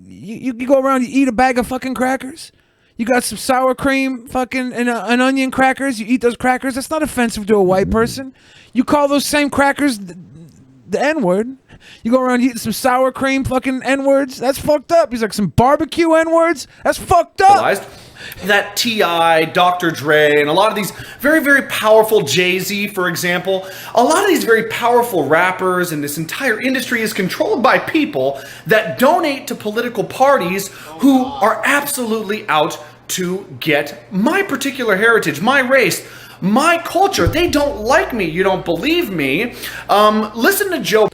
you go around, you eat a bag of fucking crackers. You got some sour cream, fucking, and an onion crackers. You eat those crackers. That's not offensive to a white person. You call those same crackers the N-word. You go around eating some sour cream fucking N-words. That's fucked up. He's like, some barbecue N-words. That's fucked up. That T.I., Dr. Dre, and a lot of these very, very powerful Jay-Z, for example, a lot of these very powerful rappers and this entire industry is controlled by people that donate to political parties who are absolutely out to get my particular heritage, my race, my culture. They don't like me. You don't believe me. Listen to Joe.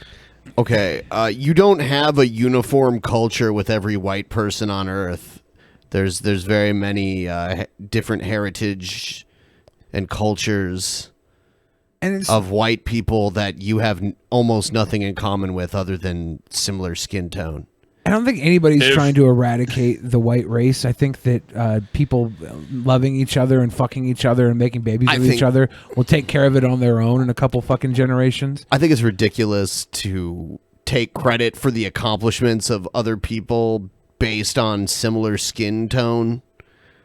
Okay, you don't have a uniform culture with every white person on Earth. There's very many different heritage and cultures of white people that you have almost nothing in common with other than similar skin tone. I don't think anybody's trying to eradicate the white race. I think that people loving each other and fucking each other and making babies with each other will take care of it on their own in a couple fucking generations. I think it's ridiculous to take credit for the accomplishments of other people based on similar skin tone.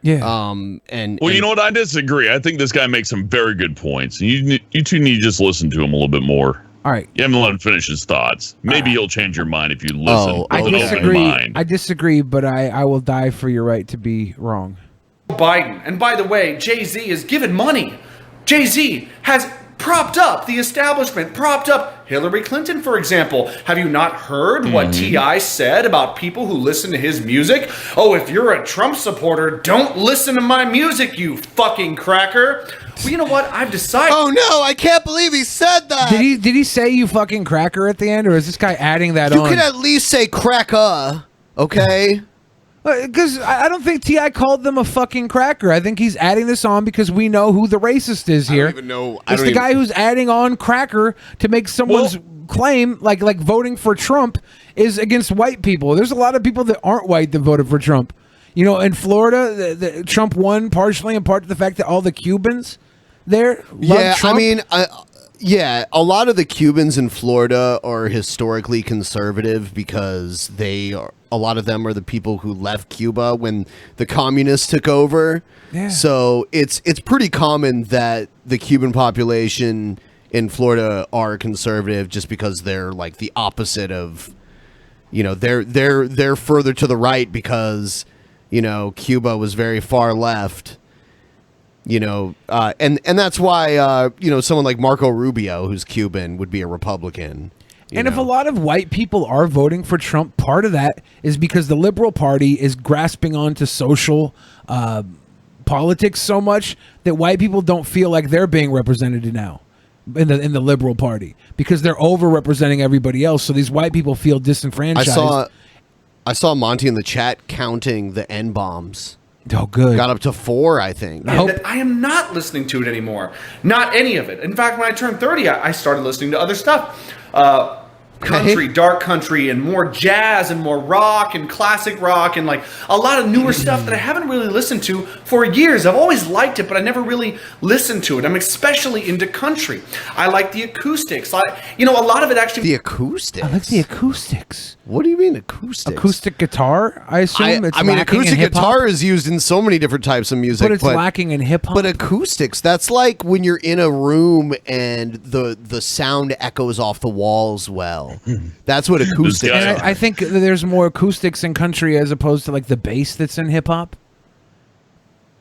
Yeah. Well, you know what? I disagree. I think this guy makes some very good points. You two need to just listen to him a little bit more. All right. You haven't let him finish his thoughts. Maybe he'll change your mind if you listen. I with an open disagree. mind. I disagree, but I will die for your right to be wrong. Biden. And by the way, Jay-Z is given money. Jay-Z has propped up the establishment, propped up Hillary Clinton, for example. Have you not heard what T.I. said about people who listen to his music? Oh, if you're a Trump supporter, don't listen to my music, you fucking cracker. Well, you know what? I've decided. Oh no, I can't believe he said that. Did he say you fucking cracker at the end, or is this guy adding that You on? could at least say cracker, okay? Because I don't think T.I. called them a fucking cracker. I think he's adding this on because we know who the racist is here. I don't even know. It's the guy who's adding on cracker to make someone's claim, like voting for Trump is against white people. There's a lot of people that aren't white that voted for Trump. You know, in Florida, Trump won partially in part to the fact that all the Cubans there love Trump. I mean, yeah, a lot of the Cubans in Florida are historically conservative because a lot of them are the people who left Cuba when the communists took over. Yeah. So it's pretty common that the Cuban population in Florida are conservative just because they're like the opposite of, you know, they're further to the right because, you know, Cuba was very far left. You know, and that's why, you know, someone like Marco Rubio, who's Cuban, would be a Republican. And if a lot of white people are voting for Trump, part of that is because the Liberal Party is grasping onto social politics so much that white people don't feel like they're being represented now in the Liberal Party because they're overrepresenting everybody else. So these white people feel disenfranchised. I saw Monty in the chat counting the N-bombs. Oh, good. Got up to 4, I think. That I am not listening to it anymore. Not any of it. In fact, when I turned 30, I started listening to other stuff. Country, dark country, and more jazz, and more rock, and classic rock, and like a lot of newer stuff that I haven't really listened to for years. I've always liked it, but I never really listened to it. I'm especially into country. I like the acoustics. You know, a lot of it actually... The acoustics? I like the acoustics. What do you mean acoustics? Acoustic guitar, I assume. I mean, acoustic guitar is used in so many different types of music, but it's lacking in hip hop. But acoustics, that's like when you're in a room and the sound echoes off the walls well. That's what acoustics And are. I think there's more acoustics in country as opposed to like the bass that's in hip hop.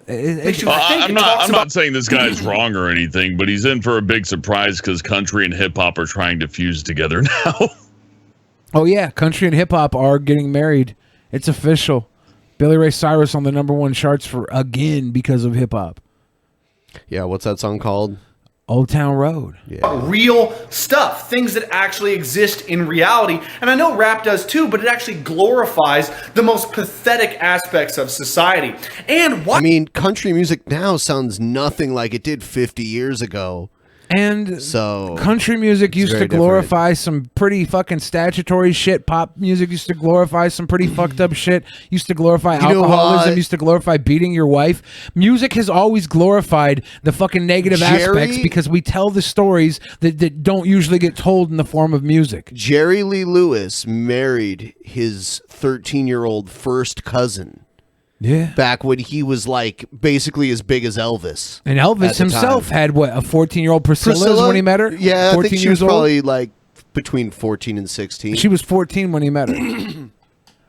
I'm not saying this guy's wrong or anything, but he's in for a big surprise because country and hip hop are trying to fuse together now. Oh yeah, country and hip hop are getting married. It's official. Billy Ray Cyrus on the #1 charts for again because of hip hop. Yeah, what's that song called? Old Town Road. Yeah. Real stuff, things that actually exist in reality. And I know rap does too, but it actually glorifies the most pathetic aspects of society. And I mean, country music now sounds nothing like it did 50 years ago. And so country music used to glorify some pretty fucking statutory shit. Pop music used to glorify some pretty fucked up shit. Used to glorify alcoholism. Used to glorify beating your wife. Music has always glorified the fucking negative aspects because we tell the stories that don't usually get told in the form of music. Jerry Lee Lewis married his 13-year-old first cousin. Yeah. Back when he was like basically as big as Elvis. And Elvis himself had what, a 14-year-old Priscilla when he met her? Yeah, I think she was old? probably like between 14 and 16. She was 14 when he met her.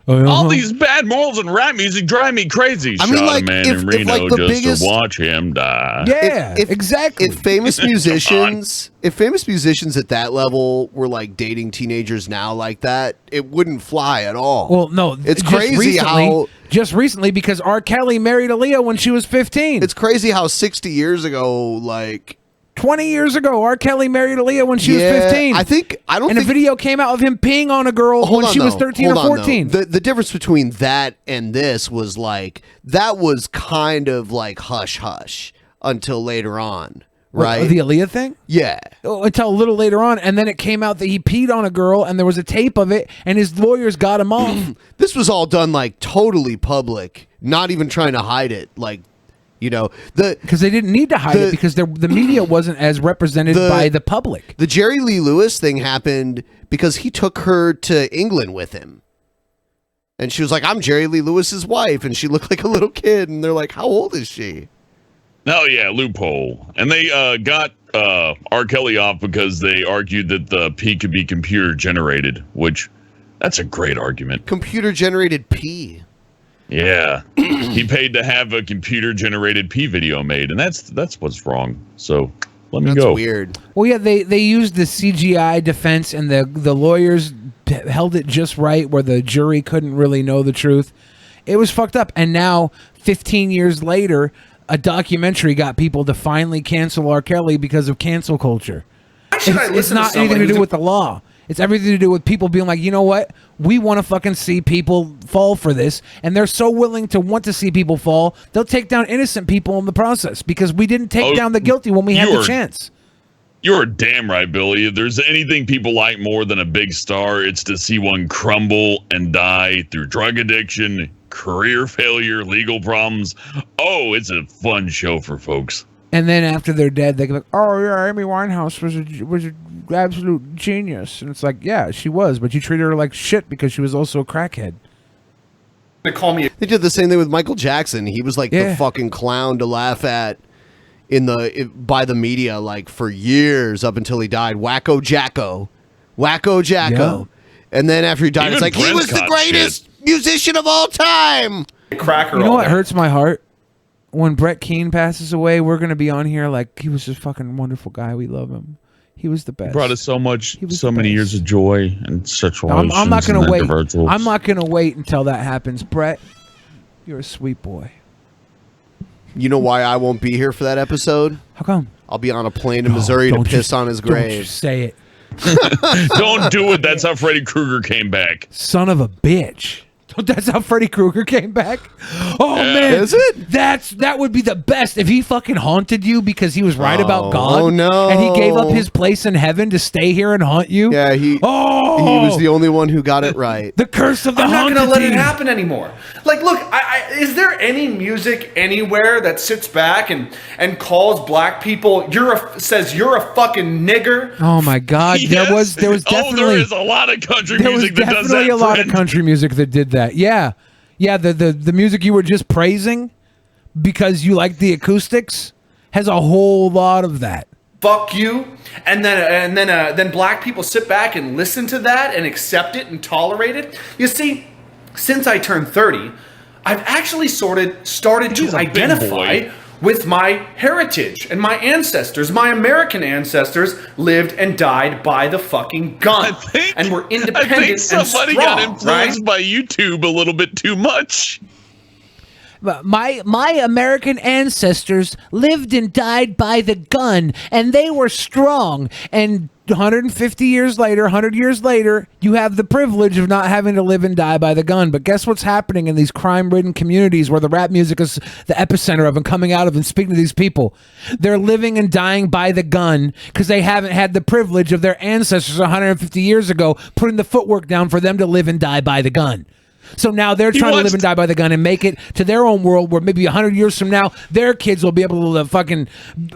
All these bad morals and rap music drive me crazy. I mean, Shot like, a man if in Reno like the just biggest- to watch him die. Yeah, exactly. If famous musicians at that level were like dating teenagers now like that, it wouldn't fly at all. Well, no, it's just crazy recently, just recently because R. Kelly married Aaliyah when she was 15. It's crazy how 60 years ago, like 20 years ago, R. Kelly married Aaliyah when she was Yeah, 15. I think- I don't And think- a video came out of him peeing on a girl when she was 13 or 14. The difference between that and this was like that was kind of like hush hush until later on, right? The Aaliyah thing? Yeah. Until a little later on, and then it came out that he peed on a girl, and there was a tape of it, and his lawyers got him off. This was all done like totally public, not even trying to hide it. Like, you know, because they didn't need to hide it because the media wasn't as represented by the public. The Jerry Lee Lewis thing happened because he took her to England with him. And she was like, I'm Jerry Lee Lewis's wife. And she looked like a little kid. And they're like, how old is she? Oh, yeah, loophole. And they got R. Kelly off because they argued that the pee could be computer generated, which that's a great argument. Computer generated pee. Yeah. He paid to have a computer generated pee video made, and that's what's wrong. So let me go. That's weird. Well, yeah, they used the CGI defense, and the lawyers held it just right where the jury couldn't really know the truth. It was fucked up. And now, 15 years later, a documentary got people to finally cancel R. Kelly because of cancel culture. It's not anything to do with the law. It's everything to do with people being like, you know what? We want to fucking see people fall for this. And they're so willing to want to see people fall, they'll take down innocent people in the process because we didn't take down the guilty when we had the chance. You're damn right, Billy. If there's anything people like more than a big star, it's to see one crumble and die through drug addiction, career failure, legal problems. Oh, it's a fun show for folks. And then after they're dead, they go like, "Oh yeah, Amy Winehouse was an absolute genius." And it's like, yeah, she was, but you treated her like shit because she was also a crackhead. They call me. They did the same thing with Michael Jackson. He was like the fucking clown to laugh at by the media like for years up until he died. Wacko Jacko. Yeah. And then after he died, Even it's like he Prince was the caught greatest musician of all time. Cracker. You know what hurts my heart? When Brett Keane passes away, we're gonna be on here like he was just a fucking wonderful guy. We love him. He was the best. Brought us so many years of joy and such relations. I'm not gonna and wait. individuals. I'm not gonna wait until that happens. Brett, you're a sweet boy. You know why I won't be here for that episode? How come? I'll be on a plane to Missouri to piss on his grave. Don't you say it. Don't do it. That's how Freddy Krueger came back. Son of a bitch. That's how Freddy Krueger came back? Oh, Yeah. man. Is it? That would be the best if he fucking haunted you because he was right about God. Oh, no. And he gave up his place in heaven to stay here and haunt you. Yeah, he was the only one who got it right. The curse of the I'm not haunted going to let it demon. happen anymore. Like, look, Is there any music anywhere that sits back and calls black people, says you're a fucking nigger? Oh my God, there was definitely there is a lot of country music that does that. There was definitely a lot of country music that did that. Yeah, the music you were just praising because you like the acoustics has a whole lot of that. Fuck you, and then black people sit back and listen to that and accept it and tolerate it. You see, since I turned 30, I've actually started to identify with my heritage and my ancestors. My American ancestors lived and died by the fucking gun, and were independent I think somebody and strong, got influenced by YouTube a little bit too much. My American ancestors lived and died by the gun, and they were strong. And 150 years later, 100 years later, you have the privilege of not having to live and die by the gun. But guess what's happening in these crime-ridden communities where the rap music is the epicenter of and coming out of and speaking to these people? They're living and dying by the gun because they haven't had the privilege of their ancestors 150 years ago putting the footwork down for them to live and die by the gun. So now they're trying to live and die by the gun and make it to their own world where maybe 100 years from now, their kids will be able to fucking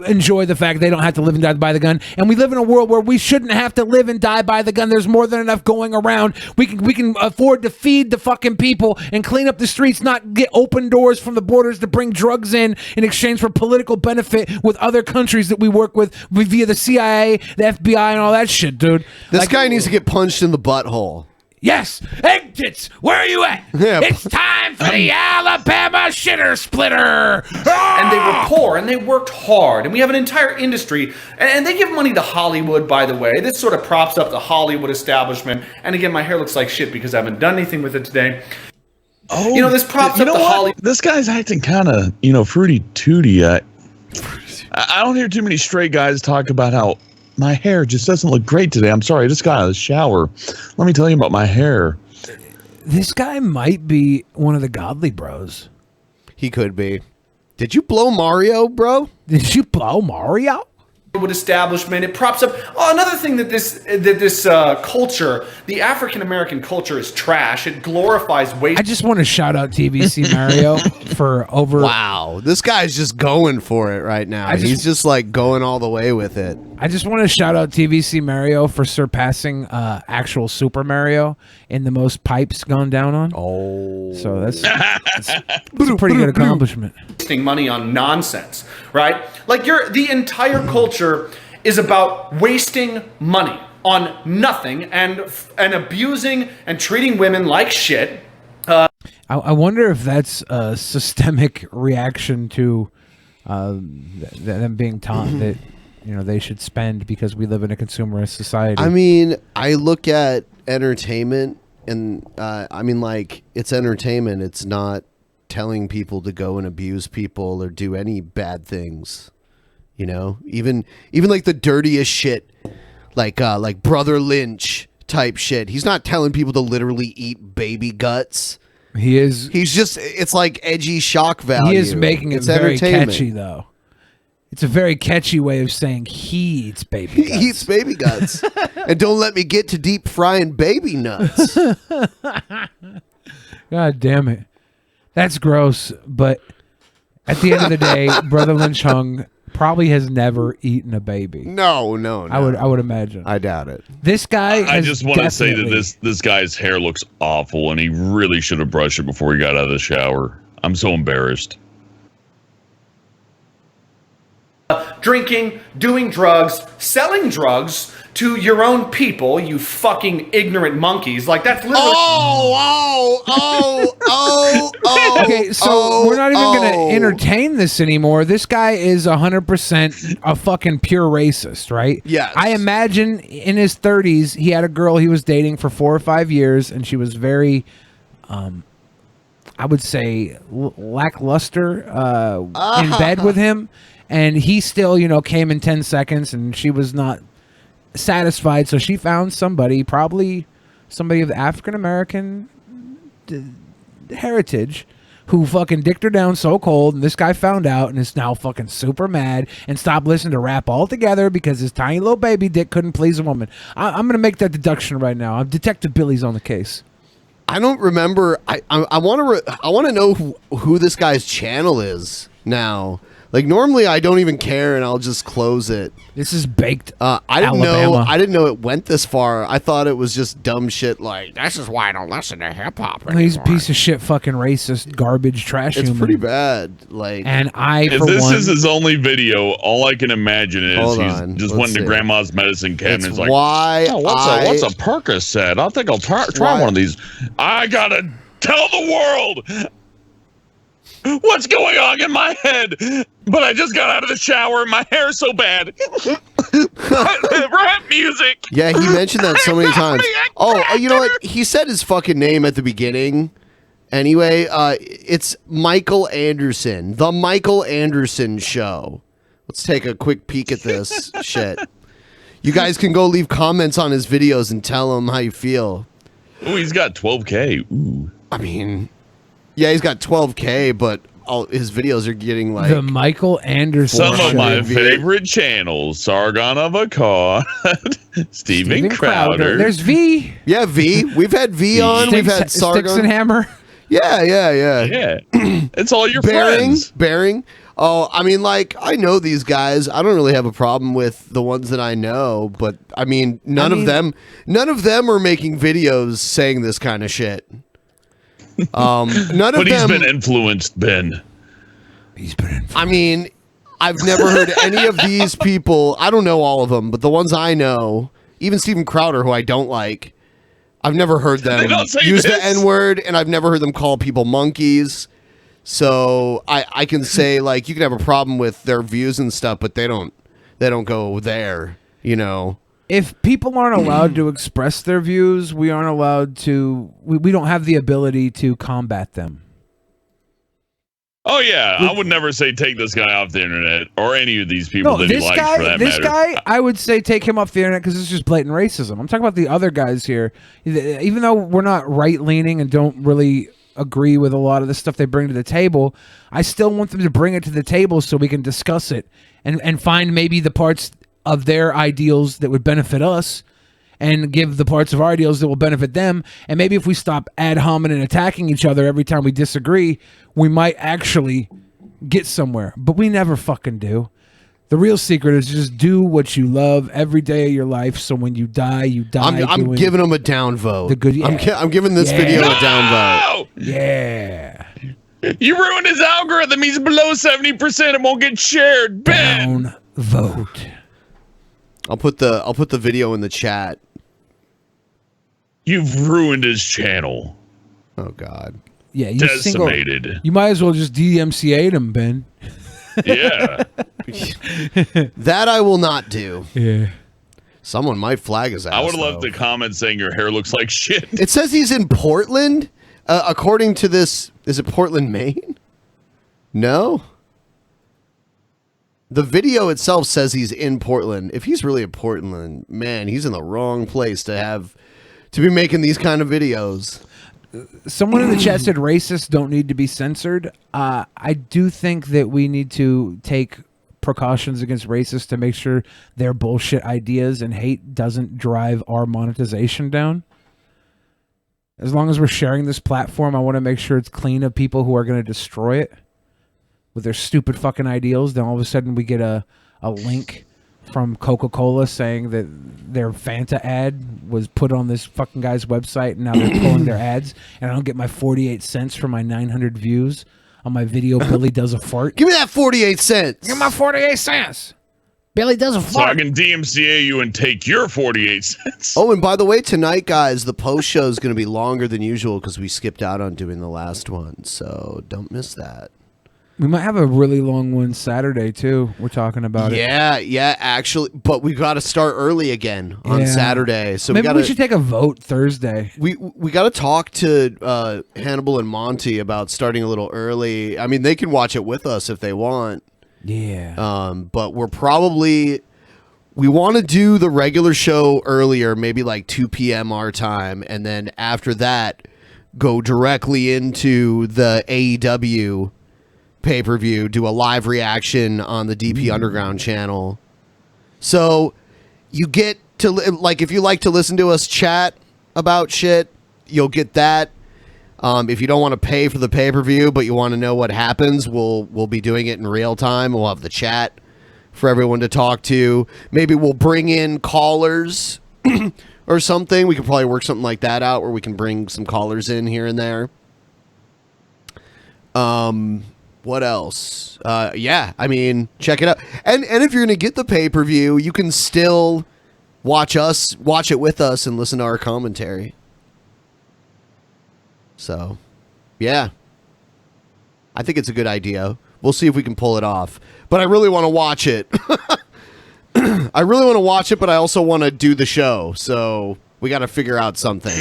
enjoy the fact they don't have to live and die by the gun. And we live in a world where we shouldn't have to live and die by the gun. There's more than enough going around. We can afford to feed the fucking people and clean up the streets, not get open doors from the borders to bring drugs in exchange for political benefit with other countries that we work with via the CIA, the FBI, and all that shit, dude. This guy needs to get punched in the butthole. Yes, Egtits, where are you at? Yeah. It's time for the Alabama shitter splitter. And they were poor, and they worked hard, and we have an entire industry, and they give money to Hollywood, by the way. This sort of props up the Hollywood establishment. And again, my hair looks like shit because I haven't done anything with it today. Oh, this props up the Hollywood. This guy's acting kind of, fruity tooty. I don't hear too many straight guys talk about how my hair just doesn't look great today. I'm sorry, I just got out of the shower. Let me tell you about my hair. This guy might be one of the godly bros. He could be. Did you blow Mario, bro? Did you blow Mario? Establishment. It props up. Oh, another thing that this culture, the African American culture, is trash. It glorifies waste. I just want to shout out TVC Mario for over. Wow, this guy's just going for it right now. He's just like going all the way with it. I just want to shout out TVC Mario for surpassing actual Super Mario in the most pipes gone down on. Oh, so that's a pretty good accomplishment. Wasting money on nonsense, right? Like the entire culture is about wasting money on nothing and abusing and treating women like shit. I wonder if that's a systemic reaction to them being taught that they should spend because we live in a consumerist society. I mean, I look at entertainment and it's entertainment. It's not telling people to go and abuse people or do any bad things. Even like the dirtiest shit, like Brother Lynch type shit. He's not telling people to literally eat baby guts. He's just, it's like edgy shock value. He is making it very catchy, though. It's a very catchy way of saying he eats baby guts. He eats baby guts. And don't let me get to deep frying baby nuts. God damn it. That's gross, but at the end of the day, Brother Lynch Hung probably has never eaten a baby. No. I would imagine. I doubt it. This guy. I just want to say that this guy's hair looks awful, and he really should have brushed it before he got out of the shower. I'm so embarrassed. Drinking, doing drugs, selling drugs to your own people, you fucking ignorant monkeys. Like, that's literally... Okay, so we're not even going to entertain this anymore. This guy is 100% a fucking pure racist, right? Yes. I imagine in his 30s, he had a girl he was dating for 4 or 5 years, and she was very... I would say lackluster in bed with him, and he still, came in 10 seconds, and she was not satisfied, so she found somebody, probably somebody of African American heritage, who fucking dicked her down so cold, and this guy found out and is now fucking super mad and stopped listening to rap altogether because his tiny little baby dick couldn't please a woman. I'm gonna make that deduction right now. Detective Billy's on the case. I don't remember. I want to know who this guy's channel is now. Like normally I don't even care and I'll just close it. This is baked. I didn't know. I didn't know it went this far. I thought it was just dumb shit. Like this is why I don't listen to hip hop anymore. He's a piece of shit, fucking racist, garbage, trash. It's human. pretty bad. Like, and If this is his only video, all I can imagine is Hold he's on, just let's went to see. grandma's medicine cabinet. It's Like, why "Oh, what's a Percocet? I think I'll try one of these. I gotta tell the world what's going on in my head. But I just got out of the shower and my hair's so bad. Rap music. Yeah, he mentioned that so many times. Oh, you know what? He said his fucking name at the beginning. Anyway, it's Michael Anderson. The Michael Anderson Show. Let's take a quick peek at this shit. You guys can go leave comments on his videos and tell him how you feel. Oh, he's got 12K. Ooh. I mean, yeah, he's got 12K, but all his videos are getting like the Michael Anderson. Some of my views. favorite channels: Sargon of Akkad, Steven Crowder. There's V. Yeah, V. We've had V on. We've had Sargon. Sticks and Hammer. Yeah. Yeah, it's all your friends. Bearing. Oh, I mean, like, I know these guys. I don't really have a problem with the ones that I know, but I mean, none of them are making videos saying this kind of shit. None of them. But he's been influenced, Ben. He's been influenced. I mean, I've never heard any of these people. I don't know all of them, but the ones I know, even Steven Crowder, who I don't like, I've never heard them use the N-word, and I've never heard them call people monkeys. So I can say, like, you can have a problem with their views and stuff, but they don't go there, you know. If people aren't allowed to express their views, we aren't allowed to. We don't have the ability to combat them. Oh yeah, I would never say take this guy off the internet or any of these people that he likes for that this matter. guy, I would say take him off the internet because it's just blatant racism. I'm talking about the other guys here. Even though we're not right leaning and don't really agree with a lot of the stuff they bring to the table, I still want them to bring it to the table so we can discuss it and find maybe the parts of their ideals that would benefit us and give the parts of our ideals that will benefit them. And maybe if we stop ad hominem and attacking each other every time we disagree, we might actually get somewhere. But we never fucking do. The real secret is just do what you love every day of your life. So when you die, you die. I'm giving them a downvote. The good. Yeah. I'm giving this video a downvote. Yeah. You ruined his algorithm. He's below 70% and won't get shared. Ben. Downvote. I'll put the video in the chat. You've ruined his channel. Oh God. Yeah, you decimated. You might as well just DMCA him, Ben. Yeah. That I will not do. Yeah. Someone might flag his ass. I would have left the comment saying your hair looks like shit. It says he's in Portland. According to this, is it Portland, Maine? No. The video itself says he's in Portland. If he's really in Portland, man, he's in the wrong place to be making these kind of videos. Someone in the chat said racists don't need to be censored. I do think that we need to take precautions against racists to make sure their bullshit ideas and hate doesn't drive our monetization down. As long as we're sharing this platform, I want to make sure it's clean of people who are going to destroy it with their stupid fucking ideals. Then all of a sudden we get a link from Coca-Cola saying that their Fanta ad was put on this fucking guy's website and now they're pulling their ads, and I don't get my 48 cents for my 900 views on my video Billy Does a Fart. Give me that 48 cents. Give me my 48 cents. Billy Does a Fart. So I can DMCA you and take your 48 cents. Oh, and by the way, tonight, guys, the post show is going to be longer than usual because we skipped out on doing the last one, so don't miss that. We might have a really long one Saturday, too. We're talking about it. Yeah, actually. But we got to start early again on Saturday. So maybe we should take a vote Thursday. We got to talk to Hannibal and Monty about starting a little early. I mean, they can watch it with us if they want. Yeah. But we want to do the regular show earlier, maybe like 2 p.m. our time. And then after that, go directly into the AEW pay-per-view, do a live reaction on the DP Underground channel. So you get to, like, if you like to listen to us chat about shit, you'll get that. If you don't want to pay for the pay-per-view, but you want to know what happens, we'll be doing it in real time. We'll have the chat for everyone to talk to. Maybe we'll bring in callers or something. We could probably work something like that out where we can bring some callers in here and there. What else? Yeah, I mean, check it out. And if you're going to get the pay-per-view, you can still watch it with us and listen to our commentary. So, yeah. I think it's a good idea. We'll see if we can pull it off. But I really want to watch it. I really want to watch it, but I also want to do the show. So, we got to figure out something.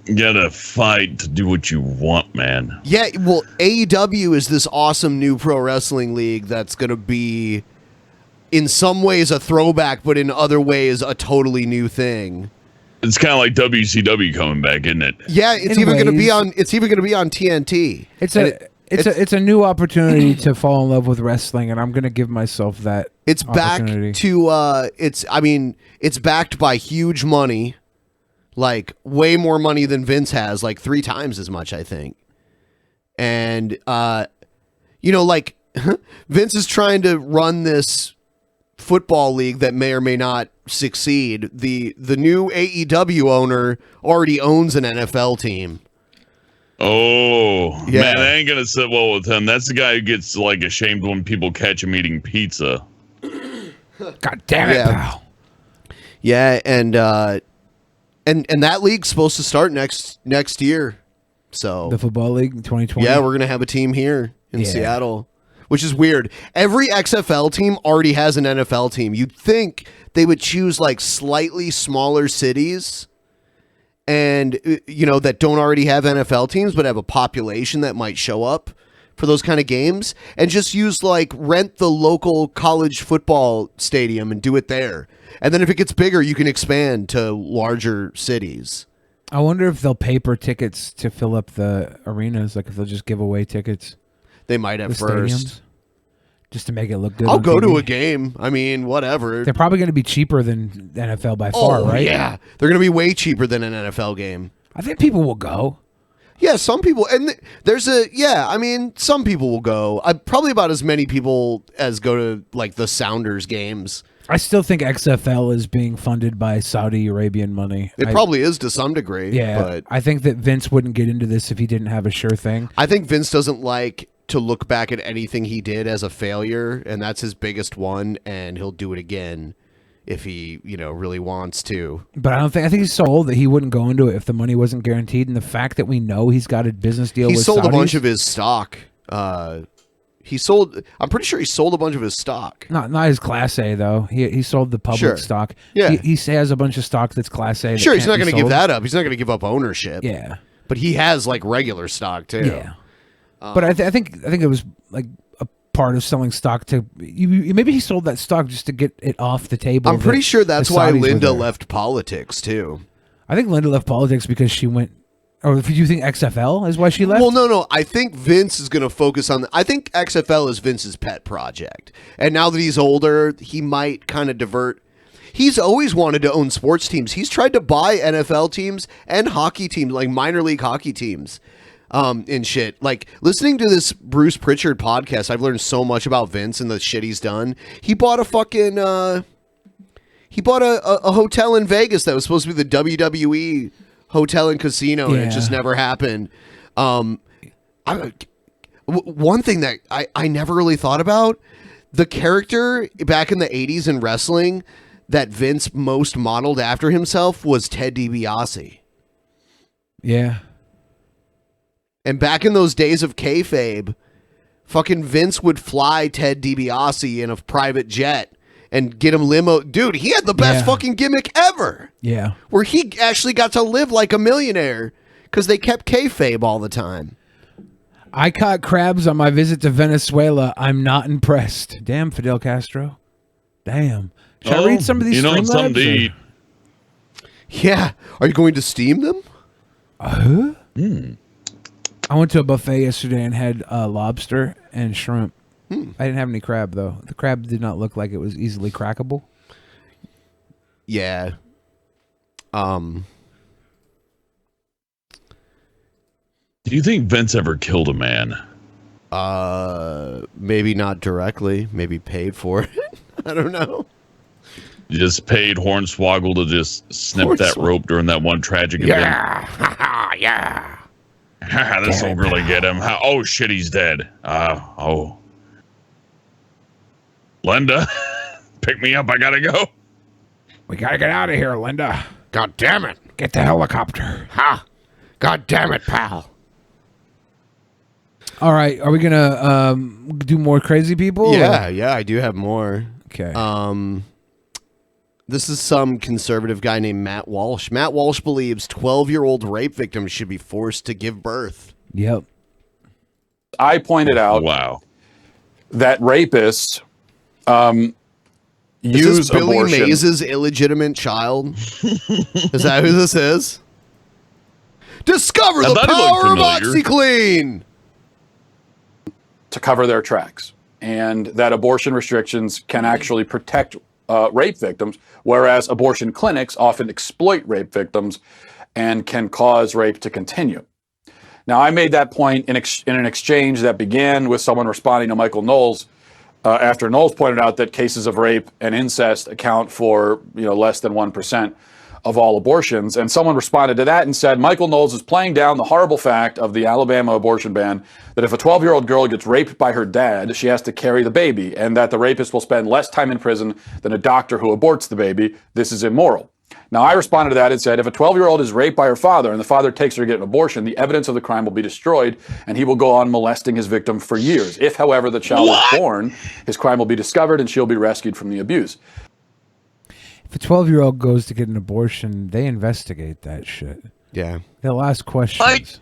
You gotta fight to do what you want, man. Yeah, well, AEW is this awesome new pro wrestling league that's going to be, in some ways, a throwback, but in other ways, a totally new thing. It's kind of like WCW coming back, isn't it? Yeah, it's even going to be on. It's even going to be on TNT. It's a new opportunity to fall in love with wrestling, and I'm going to give myself that. It's back to. It's backed by huge money, like way more money than Vince has, like 3 times as much, I think. And like Vince is trying to run this football league that may or may not succeed. The new AEW owner already owns an NFL team. Oh, yeah. Man, I ain't gonna sit well with him. That's the guy who gets like ashamed when people catch him eating pizza. God damn it, pal. Yeah, and that league's supposed to start next year. So the football league in 2020. Yeah, we're gonna have a team here in Seattle, which is weird. Every XFL team already has an NFL team. You'd think they would choose like slightly smaller cities and that don't already have NFL teams but have a population that might show up for those kind of games, and just use like rent the local college football stadium and do it there. And then if it gets bigger, you can expand to larger cities. I wonder if they'll paper tickets to fill up the arenas, like if they'll just give away tickets. They might at the first. stadiums, just to make it look good. I'll on go TV. to a game. I mean, whatever. They're probably going to be cheaper than the NFL by far, right? Yeah, they're going to be way cheaper than an NFL game. I think people will go. Yeah, some people, and some people will go. Probably about as many people as go to like the Sounders games. I still think XFL is being funded by Saudi Arabian money. It probably is to some degree. Yeah, but I think that Vince wouldn't get into this if he didn't have a sure thing. I think Vince doesn't like to look back at anything he did as a failure, and that's his biggest one, and he'll do it again if he, really wants to. But I think he's so old that he wouldn't go into it if the money wasn't guaranteed, and the fact that we know he's got a business deal with Saudis. He sold a bunch of his stock. I'm pretty sure he sold a bunch of his stock. Not his Class A, though. He sold the public stock. Yeah. He has a bunch of stock that's Class A. Sure, he's not going to give that up. He's not going to give up ownership. Yeah. But he has, like, regular stock, too. Yeah. But I think it was, like, a part of selling stock to... maybe he sold that stock just to get it off the table. I'm pretty sure that's why Linda left politics, too. I think Linda left politics because she went... Or do you think XFL is why she left? Well, no. I think Vince is going to focus on... I think XFL is Vince's pet project. And now that he's older, he might kind of divert... He's always wanted to own sports teams. He's tried to buy NFL teams and hockey teams, like minor league hockey teams and shit. Like, listening to this Bruce Pritchard podcast, I've learned so much about Vince and the shit he's done. He bought a fucking... he bought a hotel in Vegas that was supposed to be the WWE... hotel and casino, and it just never happened. One thing that I never really thought about, the character back in the 80s in wrestling that Vince most modeled after himself was Ted DiBiase. Yeah. And back in those days of kayfabe, fucking Vince would fly Ted DiBiase in a private jet and get him limo. Dude, he had the best fucking gimmick ever. Yeah. Where he actually got to live like a millionaire because they kept kayfabe all the time. I caught crabs on my visit to Venezuela. I'm not impressed. Damn, Fidel Castro. Damn. Should I read some of these Streamlabs? Something to eat. Yeah. Are you going to steam them? I went to a buffet yesterday and had lobster and shrimp. I didn't have any crab, though. The crab did not look like it was easily crackable. Yeah. Do you think Vince ever killed a man? Maybe not directly. Maybe paid for it. I don't know. You just paid Hornswoggle to just snip that rope during that one tragic event. Yeah. This will really get him. Oh shit, he's dead. Linda, pick me up. I gotta go. We gotta get out of here, Linda. God damn it. Get the helicopter. Ha! God damn it, pal. All right, are we gonna do more crazy people? Yeah, I do have more. Okay. This is some conservative guy named Matt Walsh. Matt Walsh believes 12-year-old rape victims should be forced to give birth. Yep. I pointed out that rapists Is use this Billy abortion. Mays' illegitimate child? Is that who this is? Discover I the thought he looked power of familiar. OxyClean! To cover their tracks, and that abortion restrictions can actually protect rape victims, whereas abortion clinics often exploit rape victims and can cause rape to continue. Now, I made that point in an exchange that began with someone responding to Michael Knowles after Knowles pointed out that cases of rape and incest account for less than 1% of all abortions. And someone responded to that and said, Michael Knowles is playing down the horrible fact of the Alabama abortion ban that if a 12-year-old girl gets raped by her dad, she has to carry the baby, and that the rapist will spend less time in prison than a doctor who aborts the baby. This is immoral. Now, I responded to that and said, if a 12-year-old is raped by her father and the father takes her to get an abortion, the evidence of the crime will be destroyed and he will go on molesting his victim for years. If, however, the child is born, his crime will be discovered and she'll be rescued from the abuse. If a 12-year-old goes to get an abortion, they investigate that shit. Yeah. They'll ask questions.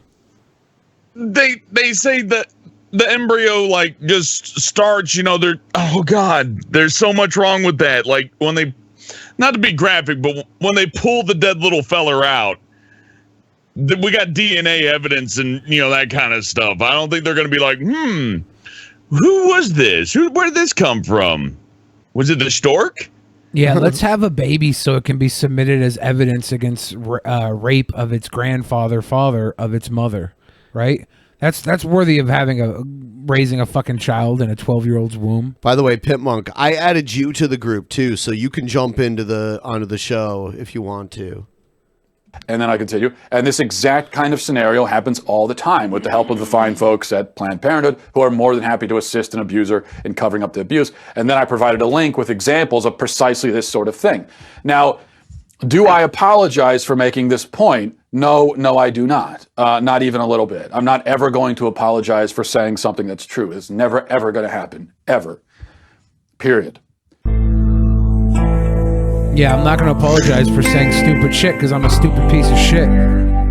They say that the embryo just starts, there's so much wrong with that. Like when they, not to be graphic, but when they pull the dead little feller out, we got DNA evidence and that kind of stuff. I don't think they're going to be like, who was this? Where did this come from? Was it the stork? Yeah, let's have a baby so it can be submitted as evidence against rape of its father of its mother, right? That's worthy of raising a fucking child in a 12-year-old's womb. By the way, Pit Monk, I added you to the group too, so you can jump onto the show if you want to. And then I continue. And this exact kind of scenario happens all the time with the help of the fine folks at Planned Parenthood who are more than happy to assist an abuser in covering up the abuse. And then I provided a link with examples of precisely this sort of thing. Now, do I apologize for making this point? No, I do not. Not even a little bit. I'm not ever going to apologize for saying something that's true. It's never, ever going to happen. Ever. Period. Yeah, I'm not going to apologize for saying stupid shit because I'm a stupid piece of shit.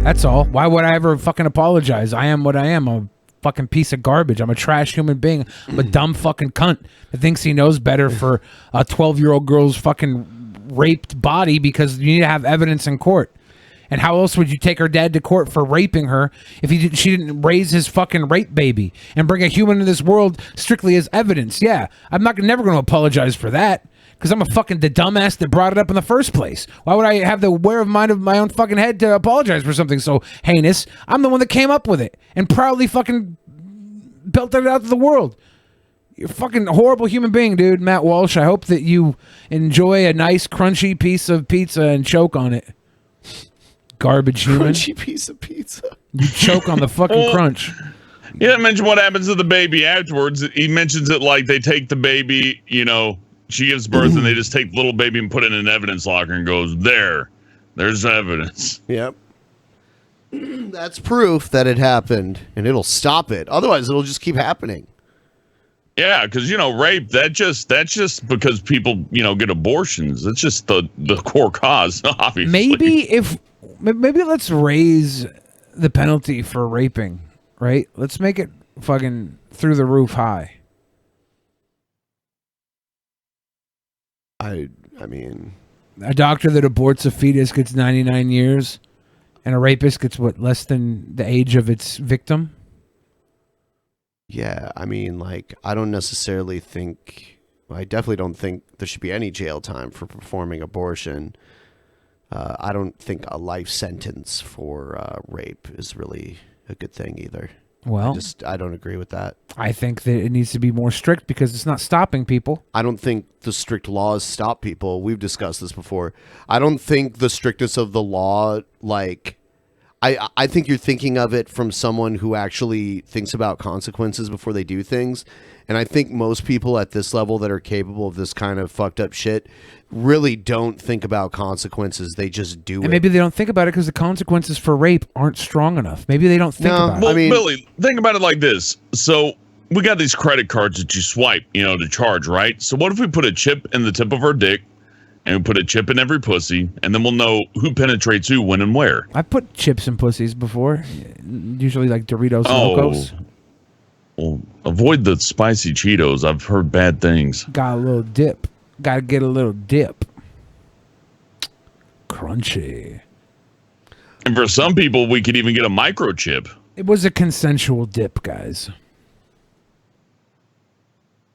That's all. Why would I ever fucking apologize? I am what I am. I'm a fucking piece of garbage. I'm a trash human being. I'm a dumb fucking cunt that thinks he knows better for a 12-year-old girl's fucking raped body because you need to have evidence in court. And how else would you take her dad to court for raping her if she didn't raise his fucking rape baby and bring a human into this world strictly as evidence? Yeah, I'm never going to apologize for that. Because I'm the dumbass that brought it up in the first place. Why would I have the mind of my own fucking head to apologize for something so heinous? I'm the one that came up with it and proudly fucking belted it out to the world. You're a fucking horrible human being, dude. Matt Walsh, I hope that you enjoy a nice crunchy piece of pizza and choke on it. Garbage human. Crunchy piece of pizza. You choke on the fucking crunch. He didn't mention what happens to the baby afterwards. He mentions it like they take the baby, she gives birth and they just take the little baby and put it in an evidence locker and goes, there's evidence. Yep. That's proof that it happened and it'll stop it. Otherwise, it'll just keep happening. Yeah, because, rape, that's just because people, get abortions. That's just the core cause, obviously. Maybe let's raise the penalty for raping, right? Let's make it fucking through the roof high. I mean, a doctor that aborts a fetus gets 99 years, and a rapist gets less than the age of its victim. Yeah, I mean, I don't necessarily think. I definitely don't think there should be any jail time for performing abortion. I don't think a life sentence for rape is really a good thing either. Well, I don't agree with that. I think that it needs to be more strict because it's not stopping people. I don't think the strict laws stop people. We've discussed this before. I don't think the strictness of the law, like, I think you're thinking of it from someone who actually thinks about consequences before they do things. And I think most people at this level that are capable of this kind of fucked up shit really don't think about consequences. They just do it. And maybe they don't think about it because the consequences for rape aren't strong enough. Maybe they don't think about Well, it. Billy, think about it like this. So we got these credit cards that you swipe, to charge, right? So what if we put a chip in the tip of our dick and we put a chip in every pussy, and then we'll know who penetrates who, when, and where? I put chips in pussies before, usually like Doritos Locos. Well, avoid the spicy Cheetos. I've heard bad things. Got a little dip. Got to get a little dip. Crunchy. And for some people, we could even get a microchip. It was a consensual dip, guys.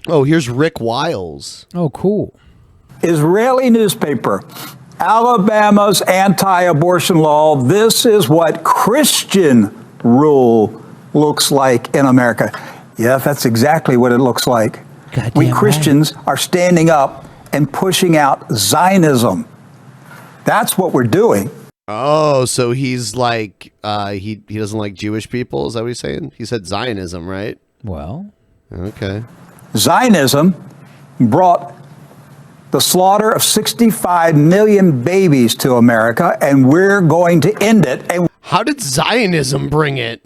Oh, here's Rick Wiles. Oh, cool. Israeli newspaper. Alabama's anti-abortion law. This is what Christian rule looks like in America. Yeah, that's exactly what it looks like. We Christians are standing up and pushing out Zionism. That's what we're doing. Oh, so he's like, he doesn't like Jewish people? Is that what he's saying? He said Zionism, right? Well. Okay. Zionism brought the slaughter of 65 million babies to America, and we're going to end it. And how did Zionism bring it?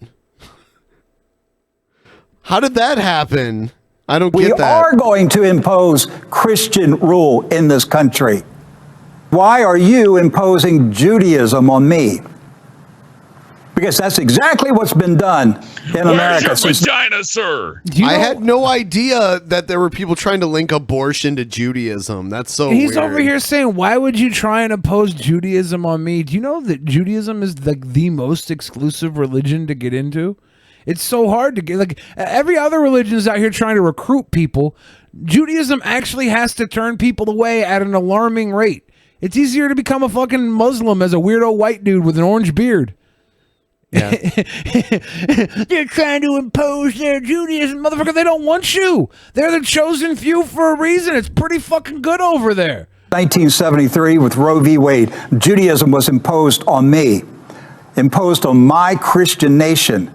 How did that happen? I don't get that. We are going to impose Christian rule in this country. Why are you imposing Judaism on me? Because that's exactly what's been done in America. Where's your vagina, sir? I had no idea that there were people trying to link abortion to Judaism. That's so He's weird. over here saying, why would you try and oppose Judaism on me? Do you know that Judaism is the most exclusive religion to get into? It's so hard to get. Like, every other religion is out here trying to recruit people. Judaism actually has to turn people away at an alarming rate. It's easier to become a fucking Muslim as a weirdo white dude with an orange beard. Yeah. They're trying to impose their Judaism. Motherfucker, they don't want you. They're the chosen few for a reason. It's pretty fucking good over there. 1973 with Roe v. Wade, Judaism was imposed on me, imposed on my Christian nation.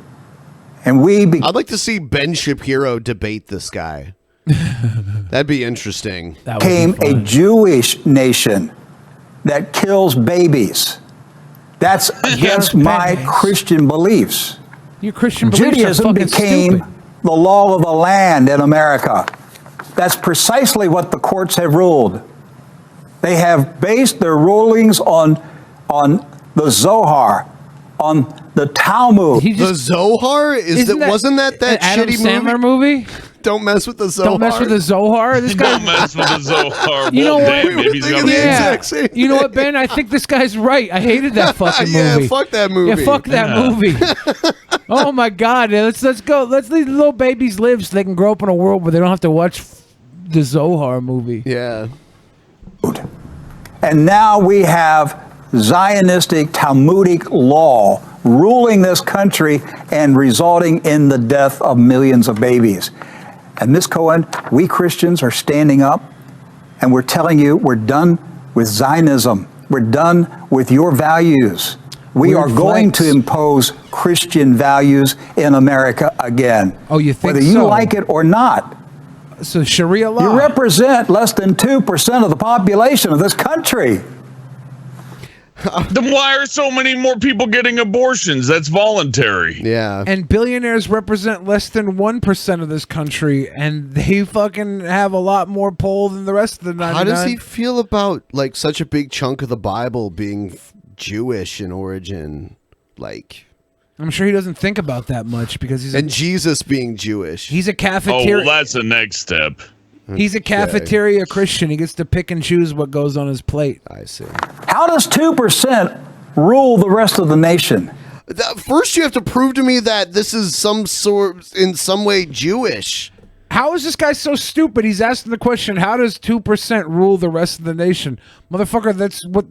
And I'd like to see Ben Shapiro debate this guy. That'd be interesting. Became a Jewish nation that kills babies. That's against my Christian beliefs. Your Christian beliefs Judaism are fucking became stupid. the law of the land in America. That's precisely what the courts have ruled. They have based their rulings on the Zohar, on the Talmud. The Zohar? Wasn't that Adam shitty Sandler movie? Don't mess with the Zohar. Don't mess with the Zohar. This guy. Don't mess with the Zohar. You know Well, what? damn, maybe he's got Yeah. You know what, Ben? I think this guy's right. I hated that fucking Yeah, movie. fuck that movie. Yeah, fuck that Yeah. movie. Oh my God! Let's go. Let's let little babies live so they can grow up in a world where they don't have to watch the Zohar movie. Yeah. And now we have Zionistic Talmudic law ruling this country and resulting in the death of millions of babies. And Ms. Cohen, we Christians are standing up and we're telling you we're done with Zionism. We're done with your values. We Weird are going flex. to impose Christian values in America again. Oh, you think whether you so? like it or not. So Sharia law. You represent less than 2% of the population of this country. Then why are so many more people getting abortions? That's voluntary. Yeah. And billionaires represent less than 1% of this country, and they fucking have a lot more pull than the rest of the 99. How does he feel about like such a big chunk of the Bible being Jewish in origin? Like, I'm sure he doesn't think about that much because he's and Jesus being Jewish. he's a Oh, cafeteria. well, that's the next step. He's a cafeteria Christian. He gets to pick and choose what goes on his plate. I see. How does 2% rule the rest of the nation? First, you have to prove to me that this is in some way Jewish. How is this guy so stupid? He's asking the question, how does 2% rule the rest of the nation? Motherfucker, that's what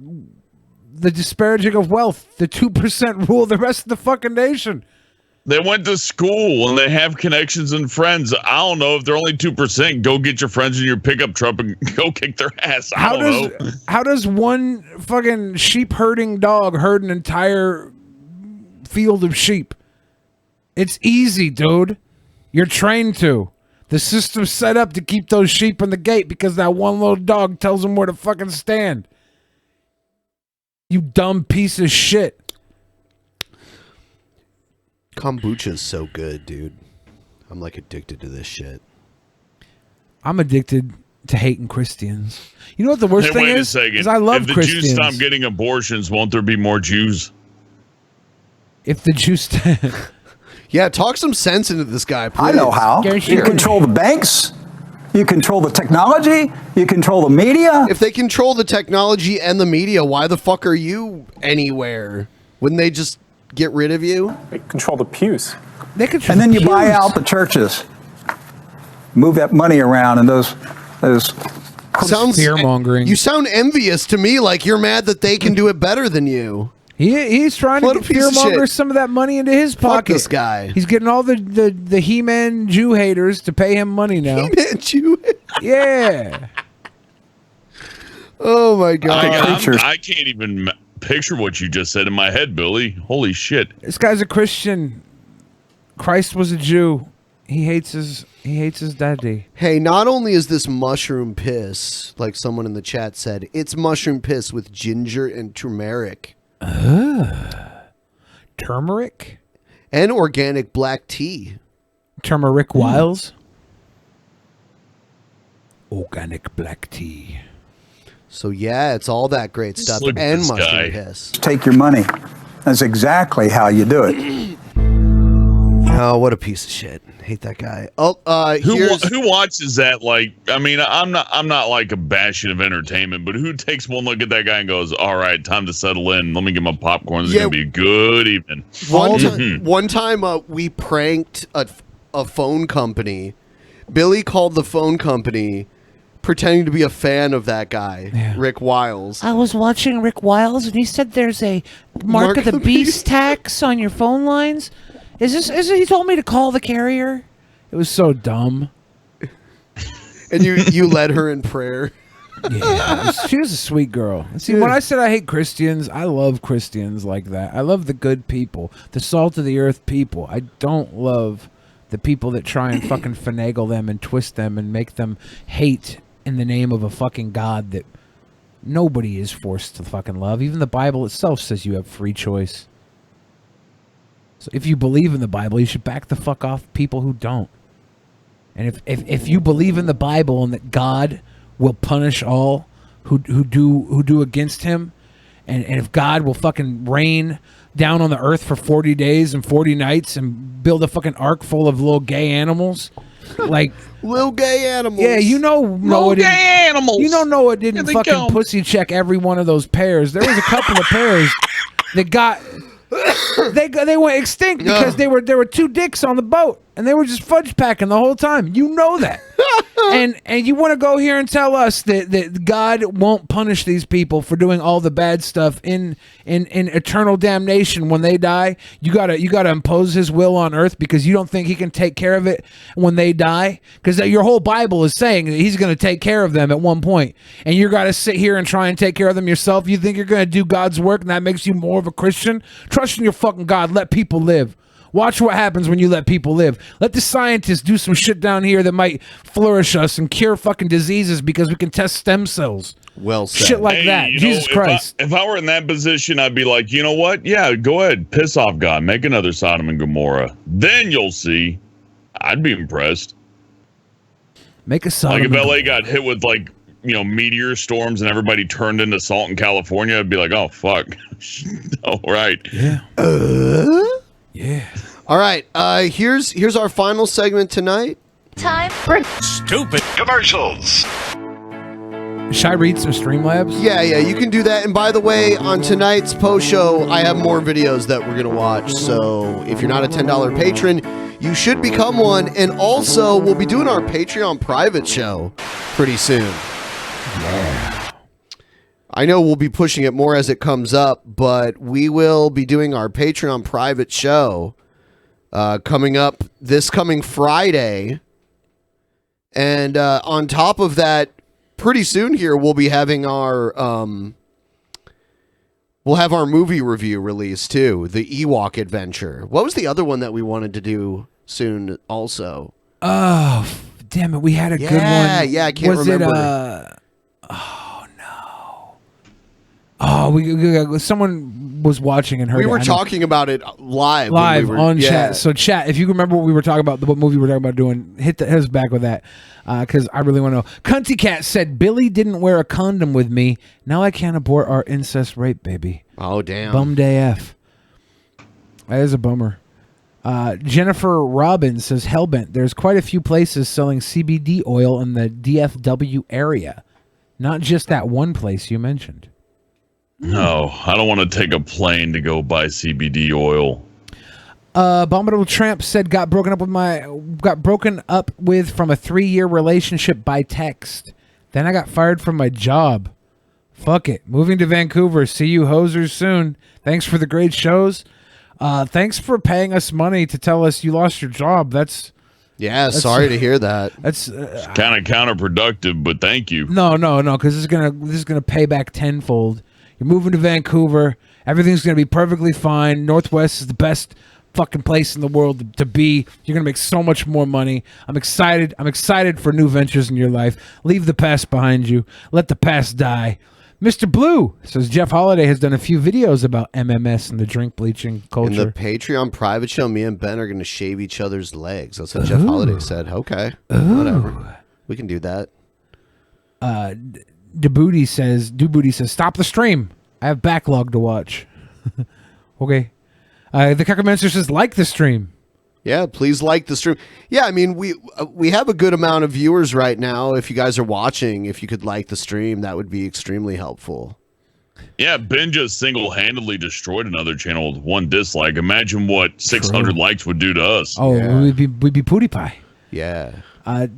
the disparaging of wealth. The 2% rule the rest of the fucking nation. They went to school and they have connections and friends. I don't know if they're only 2%. Go get your friends in your pickup truck and go kick their ass. I don't know. How does one fucking sheep herding dog herd an entire field of sheep? It's easy, dude. You're trained to. The system's set up to keep those sheep in the gate because that one little dog tells them where to fucking stand. You dumb piece of shit. Kombucha's so good, dude. I'm like addicted to this shit. I'm addicted to hating Christians. You know what the worst thing wait is? a second. Is I love if the Christians. Jews stop getting abortions, won't there be more Jews? If the Jews... Yeah, talk some sense into this guy, please. I know how. You control the banks. You control the technology. You control the media. If they control the technology and the media, why the fuck are you anywhere? Wouldn't they just get rid of you? They control the pews. They control and then the you buy pews. out the churches. Move that money around, and those Sounds fear-mongering. You sound envious to me, like you're mad that they can do it better than you. He's trying What to a piece of fearmonger shit. some of that money into his Fuck pocket. this guy. He's getting all the He-Man Jew haters to pay him money now. He-Man Jew. Yeah. Oh my god. I can't even picture what you just said in my head, Billy. Holy shit. This guy's a Christian. Christ was a Jew. He hates his daddy. Hey, not only is this mushroom piss, like someone in the chat said, it's mushroom piss with ginger and turmeric. Turmeric? And organic black tea. Turmeric Wiles? Organic black tea. So yeah, it's all that great stuff. Look at And this mushroom guy. piss. Take your money. That's exactly how you do it. Oh, what a piece of shit. Hate that guy. Oh, Who watches that? Like, I mean, I'm not like a bastion of entertainment, but who takes one look at that guy and goes, "All right, time to settle in. Let me get my popcorn. This is gonna be a good evening." One time we pranked a phone company. Billy called the phone company pretending to be a fan of that guy, Rick Wiles. I was watching Rick Wiles, and he said there's a Mark of the Beast tax on your phone lines. Is he told me to call the carrier? It was so dumb. And you led her in prayer. Yeah, she was a sweet girl. See, when I said I hate Christians, I love Christians like that. I love the good people, the salt of the earth people. I don't love the people that try and fucking finagle them and twist them and make them hate in the name of a fucking God that nobody is forced to fucking love. Even the Bible itself says you have free choice. So if you believe in the Bible, you should back the fuck off people who don't. And if you believe in the Bible and that God will punish all who do against him, and if God will fucking rain down on the earth for 40 days and 40 nights and build a fucking ark full of little gay animals, like little gay animals. Yeah, you know Noah didn't, animals. You know Noah didn't Here they fucking come. pussy check every one of those pairs. There was a couple of pairs that got they went extinct because there were two dicks on the boat and they were just fudge packing the whole time. You know that. and you want to go here and tell us that God won't punish these people for doing all the bad stuff in eternal damnation when they die? You gotta impose his will on earth because you don't think he can take care of it when they die? Because your whole Bible is saying that he's going to take care of them at one point, and you got to sit here and try and take care of them yourself. You think you're going to do God's work and that makes you more of a Christian? Trust in your fucking God. Let people live. Watch what happens when you let people live. Let the scientists do some shit down here that might flourish us and cure fucking diseases because we can test stem cells. Well said. Shit like that. You Jesus know, Christ. If I were in that position, I'd be like, you know what? Yeah, go ahead. Piss off God. Make another Sodom and Gomorrah. Then you'll see. I'd be impressed. Make a Sodom Like if and LA got hit with like, meteor storms and everybody turned into salt in California, I'd be like, oh, fuck. All right. Yeah. Yeah. All right. Here's our final segment tonight. Time for stupid commercials. Should I read some Streamlabs? Yeah, you can do that. And by the way, on tonight's post show, I have more videos that we're going to watch. So if you're not a $10 patron, you should become one. And also, we'll be doing our Patreon private show pretty soon. Yeah. I know we'll be pushing it more as it comes up, but we will be doing our Patreon private show coming up this coming Friday. And on top of that, pretty soon here, we'll be having our movie review release too, the Ewok Adventure. What was the other one that we wanted to do soon also? Oh, damn it. We had a good one. Yeah, I can't remember. Someone was watching and heard we it. were talking about it live. On chat. So chat, if you remember what we were talking about, what movie we were talking about doing, hit us back with that, because I really want to know. Cunty Cat said, Billy didn't wear a condom with me. Now I can't abort our incest rape baby. Oh, damn. Bummed AF. That is a bummer. Jennifer Robbins says, Hellbent, there's quite a few places selling CBD oil in the DFW area. Not just that one place you mentioned. No, I don't want to take a plane to go buy CBD oil. Abominable Tramp said got broken up with from a 3-year relationship by text. Then I got fired from my job. Fuck it. Moving to Vancouver. See you hosers soon. Thanks for the great shows. Thanks for paying us money to tell us you lost your job. That's sorry to hear that. That's kind of counterproductive, but thank you. No, because this is gonna pay back tenfold. You're moving to Vancouver. Everything's going to be perfectly fine. Northwest is the best fucking place in the world to be. You're going to make so much more money. I'm excited. I'm excited for new ventures in your life. Leave the past behind you. Let the past die. Mr. Blue says Jeff Holiday has done a few videos about MMS and the drink bleaching culture. In the Patreon private show, me and Ben are going to shave each other's legs. That's what Jeff Holiday said. Okay. Whatever. We can do that. Dubooty says, stop the stream. I have backlog to watch. Okay. The Cackomancer says, like the stream. Yeah, please like the stream. Yeah, I mean, we have a good amount of viewers right now. If you guys are watching, if you could like the stream, that would be extremely helpful. Yeah, Ben just single-handedly destroyed another channel with 1 dislike. Imagine what 600 likes would do to us. Oh, yeah. we'd be pootie pie. Yeah.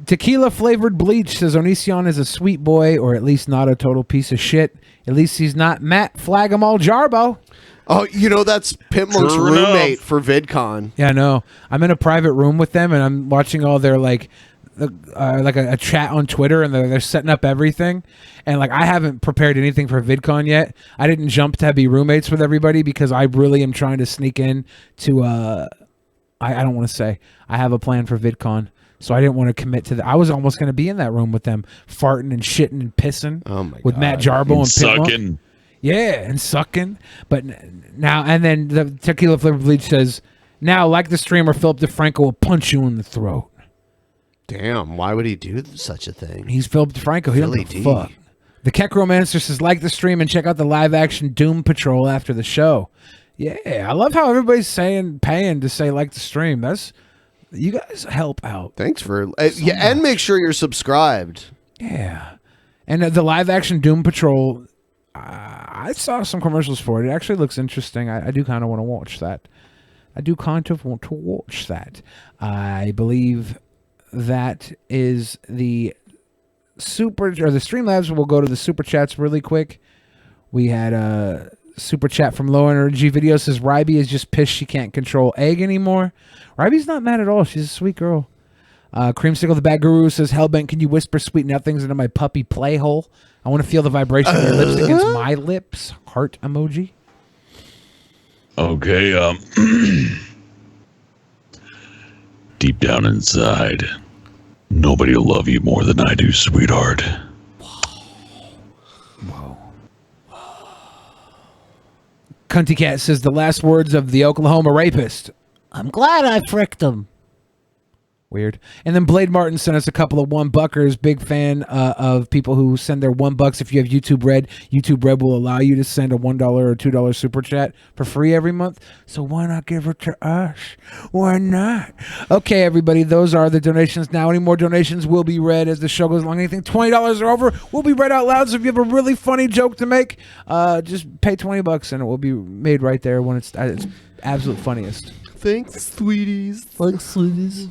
Tequila flavored bleach says Onision is a sweet boy, or at least not a total piece of shit. At least he's not Matt Flagamal Jarbo. Oh, that's Pimp Monk's roommate for VidCon. Yeah, I know. I'm in a private room with them, and I'm watching all their a chat on Twitter, and they're setting up everything. And I haven't prepared anything for VidCon yet. I didn't jump to be roommates with everybody because I really am trying to sneak in to. I don't want to say I have a plan for VidCon. So I didn't want to commit to that. I was almost going to be in that room with them, farting and shitting and pissing. Oh my with God. Matt Jarbo and sucking. Yeah, and sucking. But now, and then the Tequila Flavored Bleach says, now, like the streamer, Philip DeFranco will punch you in the throat. Damn, why would he do such a thing? He's Philip DeFranco. He doesn't give a fuck. The Kekromancer says, like the stream and check out the live action Doom Patrol after the show. Yeah, I love how everybody's paying to say like the stream. You guys help out. Thanks for and make sure you're subscribed. Yeah, and the live action Doom Patrol. I saw some commercials for it. It actually looks interesting. I do kind of want to watch that. I believe that is the the Streamlabs. We'll go to the super chats really quick. We had a super chat from Low Energy Video says Ryby is just pissed she can't control Egg anymore. Ryby's not mad at all. She's a sweet girl. Creamsicle the Bad Guru says, Hellbent, can you whisper sweet nothings into my puppy play hole? I want to feel the vibration of your lips against my lips. Heart emoji. Okay, deep down inside, nobody will love you more than I do, sweetheart. Cunty Cat says the last words of the Oklahoma rapist. I'm glad I fricked him. Weird. And then Blade Martin sent us a couple of $1-buckers. Big fan of people who send their $1. If you have YouTube Red, YouTube Red will allow you to send a $1 or $2 super chat for free every month. So why not give it to us? Why not? Okay, everybody, those are the donations now. Any more donations will be read as the show goes along. Anything $20 or over will be read out loud. So if you have a really funny joke to make, just pay $20 and it will be made right there when it's absolute funniest. Thanks, sweeties. Thanks, sweeties.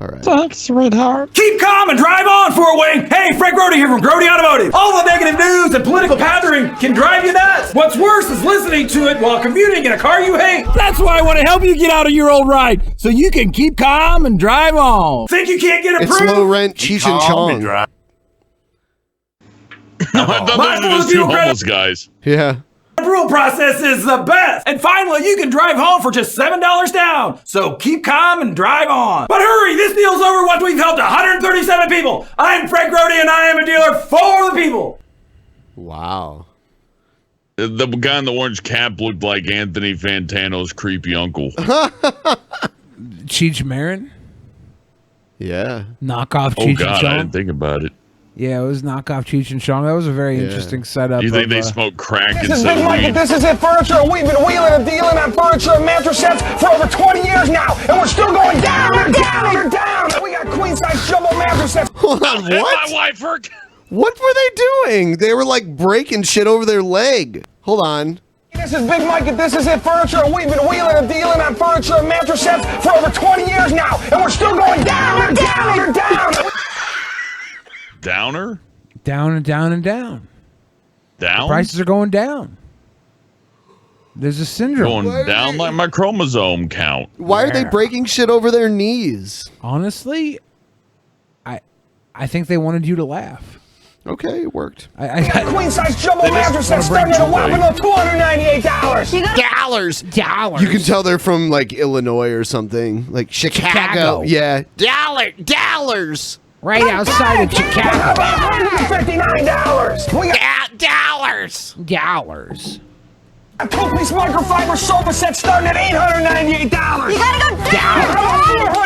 All right. Thanks, sweetheart. Keep calm and drive on, Fort Wayne. Hey, Frank Grody here from Grody Automotive. All the negative news and political pandering can drive you nuts. What's worse is listening to it while commuting in a car you hate. That's why I want to help you get out of your old ride, so you can keep calm and drive on. Think you can't get approved? It's low rent Cheech and Chong. I thought those were just two homeless guys. Yeah. The approval process is the best. And finally, you can drive home for just $7 down. So keep calm and drive on. But hurry, this deal's over once we've helped 137 people. I'm Frank Grody, and I am a dealer for the people. Wow. The guy in the orange cap looked like Anthony Fantano's creepy uncle. Cheech Marin? Yeah. Knockoff Oh, Cheech and God, Chong? I didn't think about it. Yeah, it was knockoff Cheech and Chong. That was a very interesting setup. You think they smoke crack This is instead Big of Mike, weed? and this is It Furniture. We've been wheeling and dealing on furniture and mattress sets for over 20 years now, and we're still going down and down and down. We got queen-size jumbo mattress sets. Hold on, what? My wife hurt. What were they doing? They were like breaking shit over their leg. Hold on. This is Big Mike, and this is It Furniture. We've been wheeling and dealing on furniture and mattress sets for over 20 years now, and we're still going down and down and down. Downer? Down and down and down. Down? Prices are going down. There's a syndrome. Going down like my chromosome count. Why are they breaking shit over their knees? Honestly, I think they wanted you to laugh. Okay, it worked. We got queen-size jumbo mattress sets starting at a whopping $298. Dollars. You can tell they're from like Illinois or something. Like Chicago. Yeah. Dollars. Right outside of Chicago. $159. We got Dollars. a two-piece microfiber sofa set starting at $898. You gotta go down.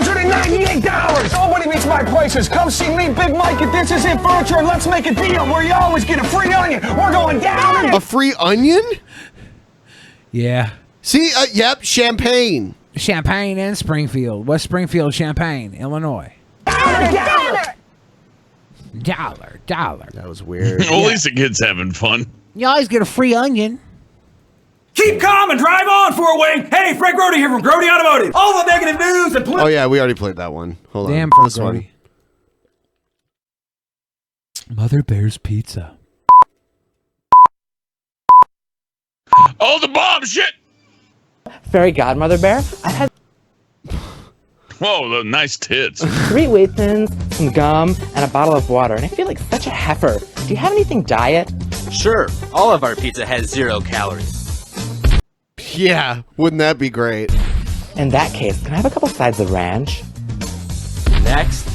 $498. Nobody beats my prices. Come see me, Big Mike, and this is It Furniture, and let's make a deal where you always get a free onion. We're going down. A free onion? Yeah. See, yep, Champaign. Champaign and Springfield. West Springfield, Champaign, Illinois. Dollar. That was weird. Well, at least the kid's having fun. You always get a free onion. Keep calm and drive on, Fort Wayne. Hey, Frank Grody here from Grody Automotive. All the negative news and Oh yeah, we already played that one. Hold Damn, on. for This one. Grody. Mother Bear's Pizza. Oh, the bomb shit! Fairy Godmother Bear, I had Whoa, the nice tits. 3 wheat thins, some gum, and a bottle of water, and I feel like such a heifer. Do you have anything diet? Sure, all of our pizza has 0 calories. Yeah, wouldn't that be great? In that case, can I have a couple sides of ranch? Next.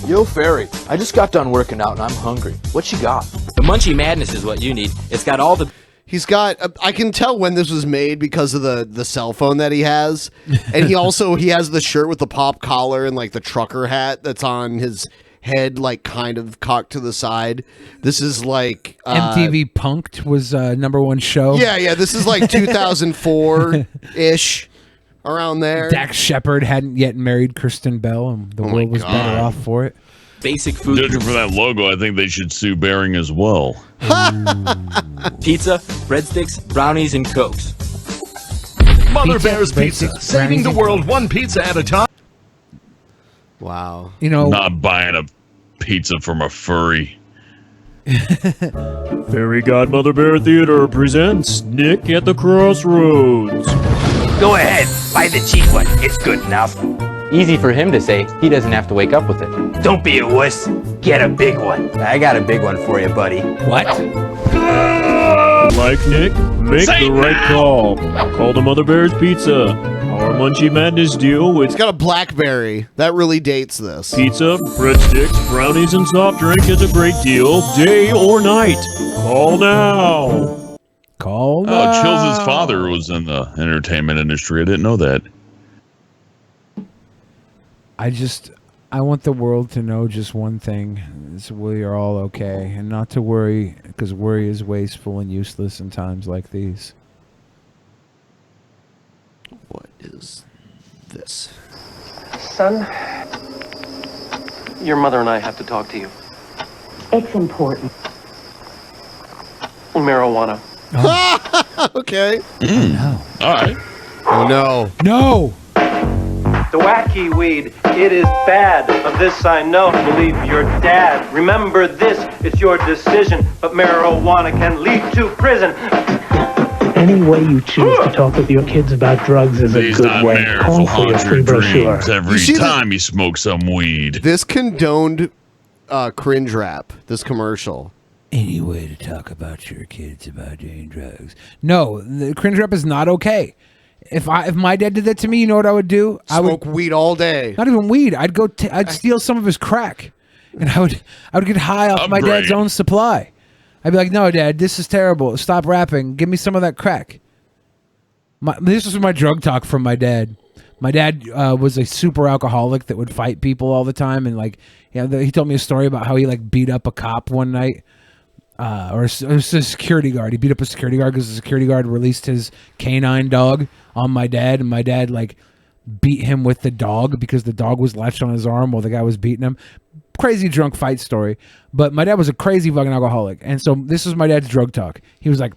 Yo, Fairy, I just got done working out and I'm hungry. What you got? The Munchie Madness is what you need. It's got all the... He's got. I can tell when this was made because of the cell phone that he has, and he has the shirt with the pop collar and like the trucker hat that's on his head, like kind of cocked to the side. This is like MTV Punk'd was #1 show. Yeah. This is like 2004 ish, around there. Dax Shepard hadn't yet married Kristen Bell, and the world was better off for it. Basic food. Judging for that logo, I think they should sue Bering as well. Pizza, breadsticks, brownies, and Cokes. Mother Bear's Pizza, saving the world one pizza at a time. Wow. You know, not buying a pizza from a furry. Fairy Godmother Bear Theater presents Nick at the Crossroads. Go ahead, buy the cheap one. It's good enough. Easy for him to say. He doesn't have to wake up with it. Don't be a wuss. Get a big one. I got a big one for you, buddy. What? Like Nick? Make Say the right now! call. Call the Mother Bear's Pizza. Our Munchie Madness deal with It's got a BlackBerry. That really dates this. pizza, breadsticks, brownies, and soft drink is a great deal, day or night. Call now. Call Oh, Chills' father was in the entertainment industry. I didn't know that. I want the world to know just one thing. Is we are all okay. And not to worry, because worry is wasteful and useless in times like these. What is this? Son, your mother and I have to talk to you. It's important. Marijuana. Okay. All right. Oh no. No! the wacky weed. It is bad. Of this I know. Believe your dad. Remember this, it's your decision. But marijuana can lead to prison. Any way you choose to talk with your kids about drugs is a These good way. nightmares Call will for your haunt free your brochure. dreams every time you smoke some weed. This condoned cringe rap. This commercial. Any way to talk about your kids about doing drugs? No, the cringe rap is not okay. If my dad did that to me, you know what I would do? I would Smoke weed all day. Not even weed. I'd go. I'd steal some of his crack, and I would get high off my dad's own supply. I'd be like, "No, Dad, this is terrible. Stop rapping. Give me some of that crack." This was my drug talk from my dad. My dad was a super alcoholic that would fight people all the time, and he told me a story about how he beat up a cop one night. Or it was a security guard. He beat up a security guard because the security guard released his canine dog on my dad, and my dad beat him with the dog because the dog was latched on his arm while the guy was beating him. Crazy drunk fight story. But my dad was a crazy fucking alcoholic, and so this was my dad's drug talk. He was like,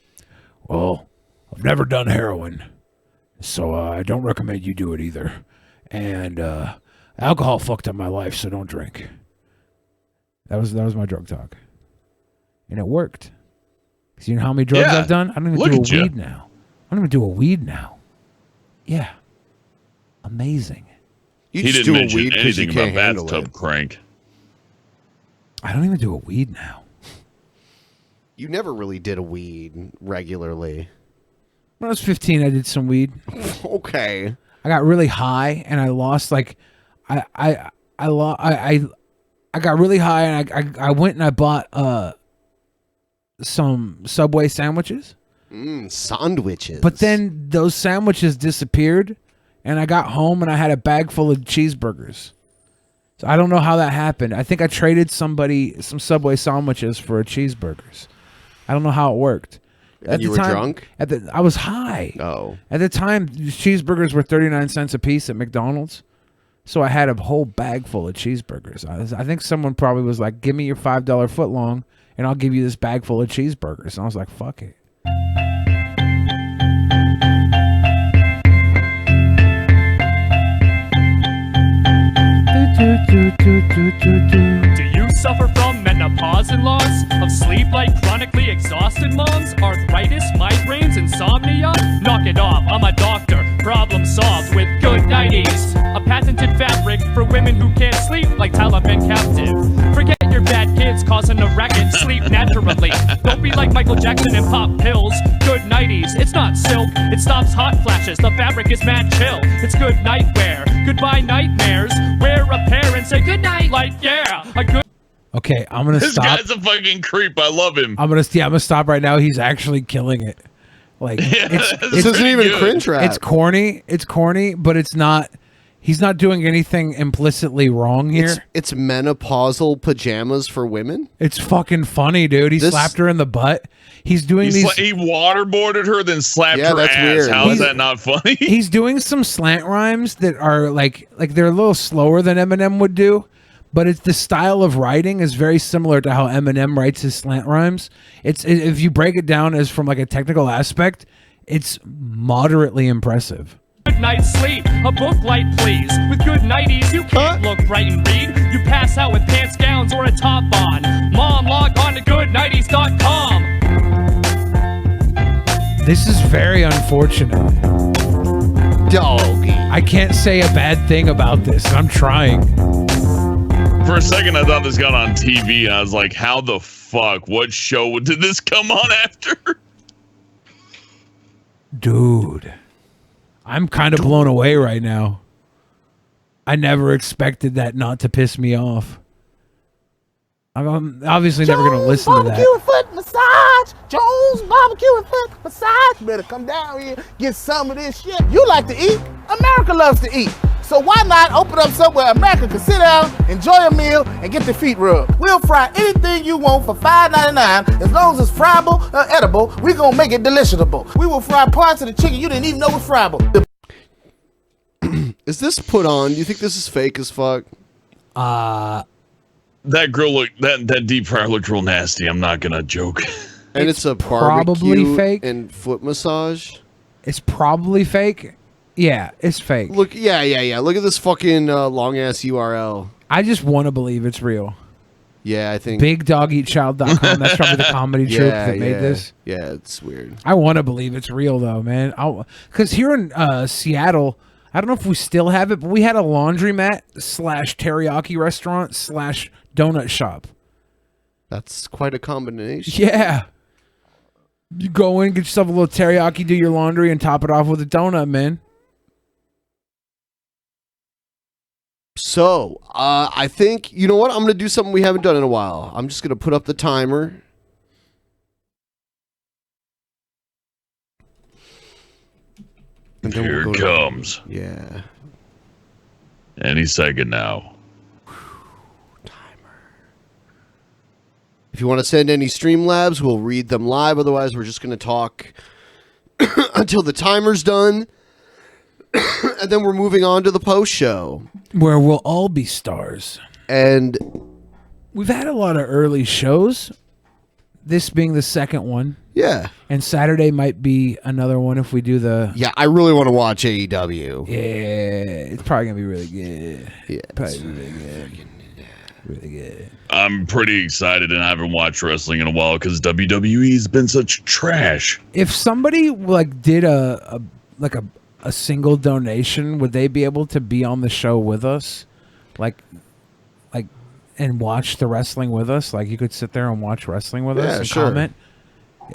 "Well, I've never done heroin, so I don't recommend you do it either. And alcohol fucked up my life, so don't drink." That was my drug talk. And it worked. Because you know how many drugs I've done? I don't even do a weed now. I don't even do a weed now. Yeah. Amazing. He didn't mention anything about bathtub crank. I don't even do a weed now. You never really did a weed regularly. When I was 15, I did some weed. Okay. I got really high and I lost I got really high and I went and I bought some Subway sandwiches. Sandwiches. But then those sandwiches disappeared, and I got home and I had a bag full of cheeseburgers. So I don't know how that happened. I think I traded somebody some Subway sandwiches for cheeseburgers. I don't know how it worked. And you were drunk? I was high. Oh. At the time, cheeseburgers were 39 cents a piece at McDonald's. So I had a whole bag full of cheeseburgers. I think someone probably was like, "Give me your $5 footlong, and I'll give you this bag full of cheeseburgers." And I was like, "Fuck it." Do you suffer from menopause and loss of sleep like chronically exhausted moms? Arthritis, migraines, insomnia? Knock it off, I'm a doctor. Problem solved with good nighties. A patented fabric for women who can't sleep like Taliban captive. Forget your bad kids causing a racket. Sleep naturally. Don't be like Michael Jackson and pop pills. Good nighties, it's not silk. It stops hot flashes. The fabric is mad chill. It's good nightwear. Goodbye nightmares. Wear a pair and say good night. Like yeah, a good. Okay, I'm gonna stop. This guy's a fucking creep. I love him. I'm gonna stop right now. He's actually killing it. This isn't even cringe rap. It's corny, but it's not. He's not doing anything implicitly wrong here. It's menopausal pajamas for women. It's fucking funny, dude. He slapped her in the butt. He's doing these. He waterboarded her, then slapped her that's ass. weird. How is that not funny? He's doing some slant rhymes that are like they're a little slower than Eminem would do, but it's the style of writing is very similar to how Eminem writes his slant rhymes. If you break it down as from like a technical aspect, it's moderately impressive. Good night's sleep, a book light please. With good nighties, you can't look bright and read. You pass out with pants, gowns, or a top on. Mom, log on to goodnighties.com. This is very unfortunate. Doggy. I can't say a bad thing about this. I'm trying. For a second, I thought this got on TV. I was like, how the fuck? What show did this come on after? Dude. I'm kind of blown away right now. I never expected that not to piss me off. I'm obviously never going to listen to that. Barbecue and foot massage. Jones barbecue and foot massage. Better come down here, get some of this shit. You like to eat. America loves to eat. So why not open up somewhere America can sit down, enjoy a meal, and get their feet rubbed? We'll fry anything you want for $5.99. As long as it's friable or edible, we're going to make it deliciable. We will fry parts of the chicken you didn't even know was friable. Is this put on? Do you think this is fake as fuck? That grill looked that deep fryer looked real nasty. I'm not gonna joke. And it's a probably barbecue fake and foot massage. It's probably fake. Yeah, it's fake. Look, yeah. Look at this fucking long ass URL. I just want to believe it's real. Yeah, I think BigDogEatChild.com. That's probably the comedy troupe that made this. Yeah, it's weird. I want to believe it's real though, man. Because here in Seattle, I don't know if we still have it, but we had a laundromat / teriyaki restaurant / donut shop. That's quite a combination. Yeah. You go in, get yourself a little teriyaki, do your laundry, and top it off with a donut, man. So, I think, you know what? I'm going to do something we haven't done in a while. I'm just going to put up the timer. And here it comes. Yeah. Any second now. If you want to send any Streamlabs, we'll read them live. Otherwise, we're just going to talk until the timer's done. And then we're moving on to the post show, where we'll all be stars. And we've had a lot of early shows, this being the second one. Yeah. And Saturday might be another one if we do the... Yeah, I really want to watch AEW. Yeah, it's probably going to be really good. Yeah. Probably really good. Really good. I'm pretty excited, and I haven't watched wrestling in a while because WWE's been such trash. If somebody like did a single donation, would they be able to be on the show with us, like, and watch the wrestling with us? Like, you could sit there and watch wrestling with us and comment.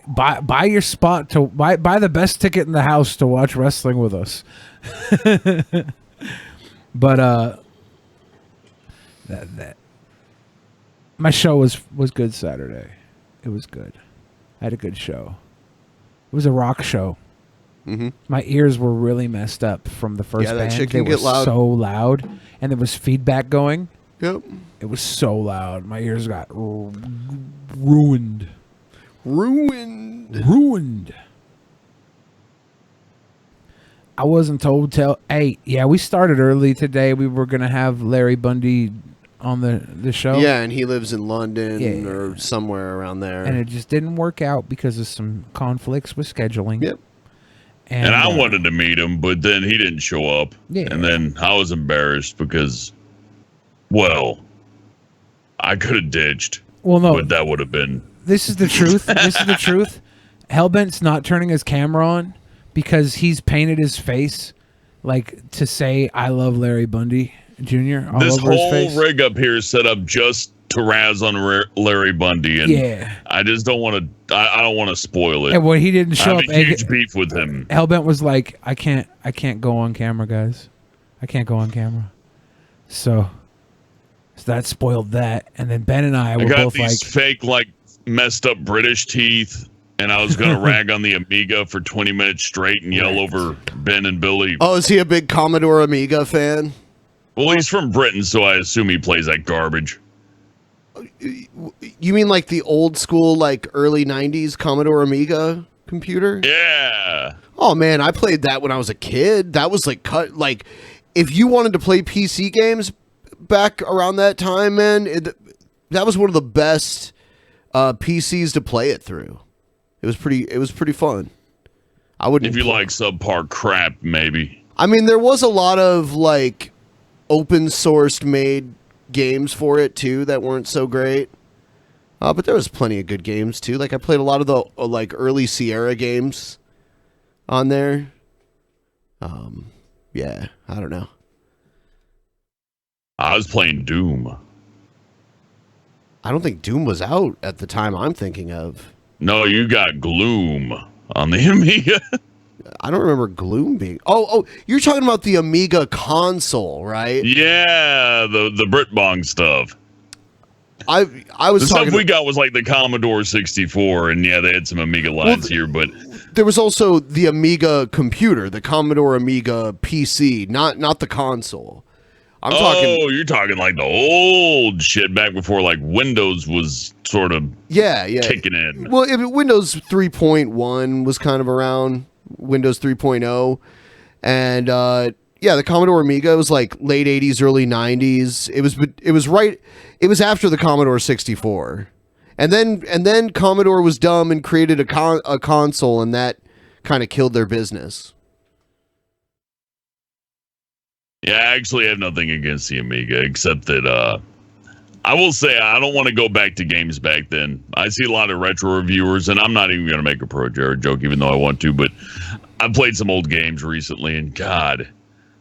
Buy your spot to buy the best ticket in the house to watch wrestling with us. But that my show was good Saturday. It was good. I had a good show. It was a rock show. Mm-hmm. My ears were really messed up from the first Yeah, that band. shit They can were get loud. so loud, and there was feedback going. Yep. It was so loud. My ears got ruined. Ruined. I wasn't told till 8. Yeah, we started early today. We were going to have Larry Bundy on the show. Yeah, and he lives in London or somewhere around there. And it just didn't work out because of some conflicts with scheduling. Yep. And I wanted to meet him, but then he didn't show up. Yeah. And then I was embarrassed because, well, I could have ditched. Well, no. But that would have been... This is the truth. This is the truth. Hellbent's not turning his camera on because he's painted his face like to say "I love Larry Bundy Jr." all This over his whole face. rig up here is set up just to razz on Larry Bundy, and Yeah. I just don't want to. I don't want to spoil it. And when he didn't show I up, have a huge beef with him. Hellbent was like, I can't go on camera, guys. I can't go on camera. So that spoiled that. And then Ben and I were I got both these fake, messed up British teeth, and I was going to rag on the Amiga for 20 minutes straight and yell over Ben and Billy. Oh, is he a big Commodore Amiga fan? Well, he's from Britain, so I assume he plays that garbage. You mean like the old school, like early 90s Commodore Amiga computer? Yeah. Oh, man, I played that when I was a kid. That was like if you wanted to play PC games back around that time, man, that was one of the best PCs to play it through. It was pretty fun. I wouldn't. If you like subpar crap, maybe. I mean, there was a lot of like open sourced made games for it too that weren't so great. But there was plenty of good games too. Like I played a lot of the like early Sierra games on there. Yeah, I don't know. I was playing Doom. I don't think Doom was out at the time I'm thinking of. No, you got Gloom on the Amiga. I don't remember Gloom being... Oh, you're talking about the Amiga console, right? Yeah, the Britbong stuff. I was the talking... stuff we got was like the Commodore 64, and yeah, they had some Amiga lines here, but... There was also the Amiga computer, the Commodore Amiga PC, not the console. I'm talking... you're talking like the old shit back before like Windows was sort of kicking in. Well, Windows 3.1 was kind of around, Windows 3.0, and the Commodore Amiga was like late 80s, early 90s. It was after the Commodore 64. And then Commodore was dumb and created a console, and that kind of killed their business. Yeah, I actually have nothing against the Amiga, except that I will say I don't want to go back to games back then. I see a lot of retro reviewers, and I'm not even going to make a Pro Jared joke, even though I want to, but I played some old games recently, and God,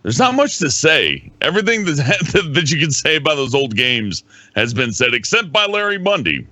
there's not much to say. Everything that you can say about those old games has been said, except by Larry Bundy.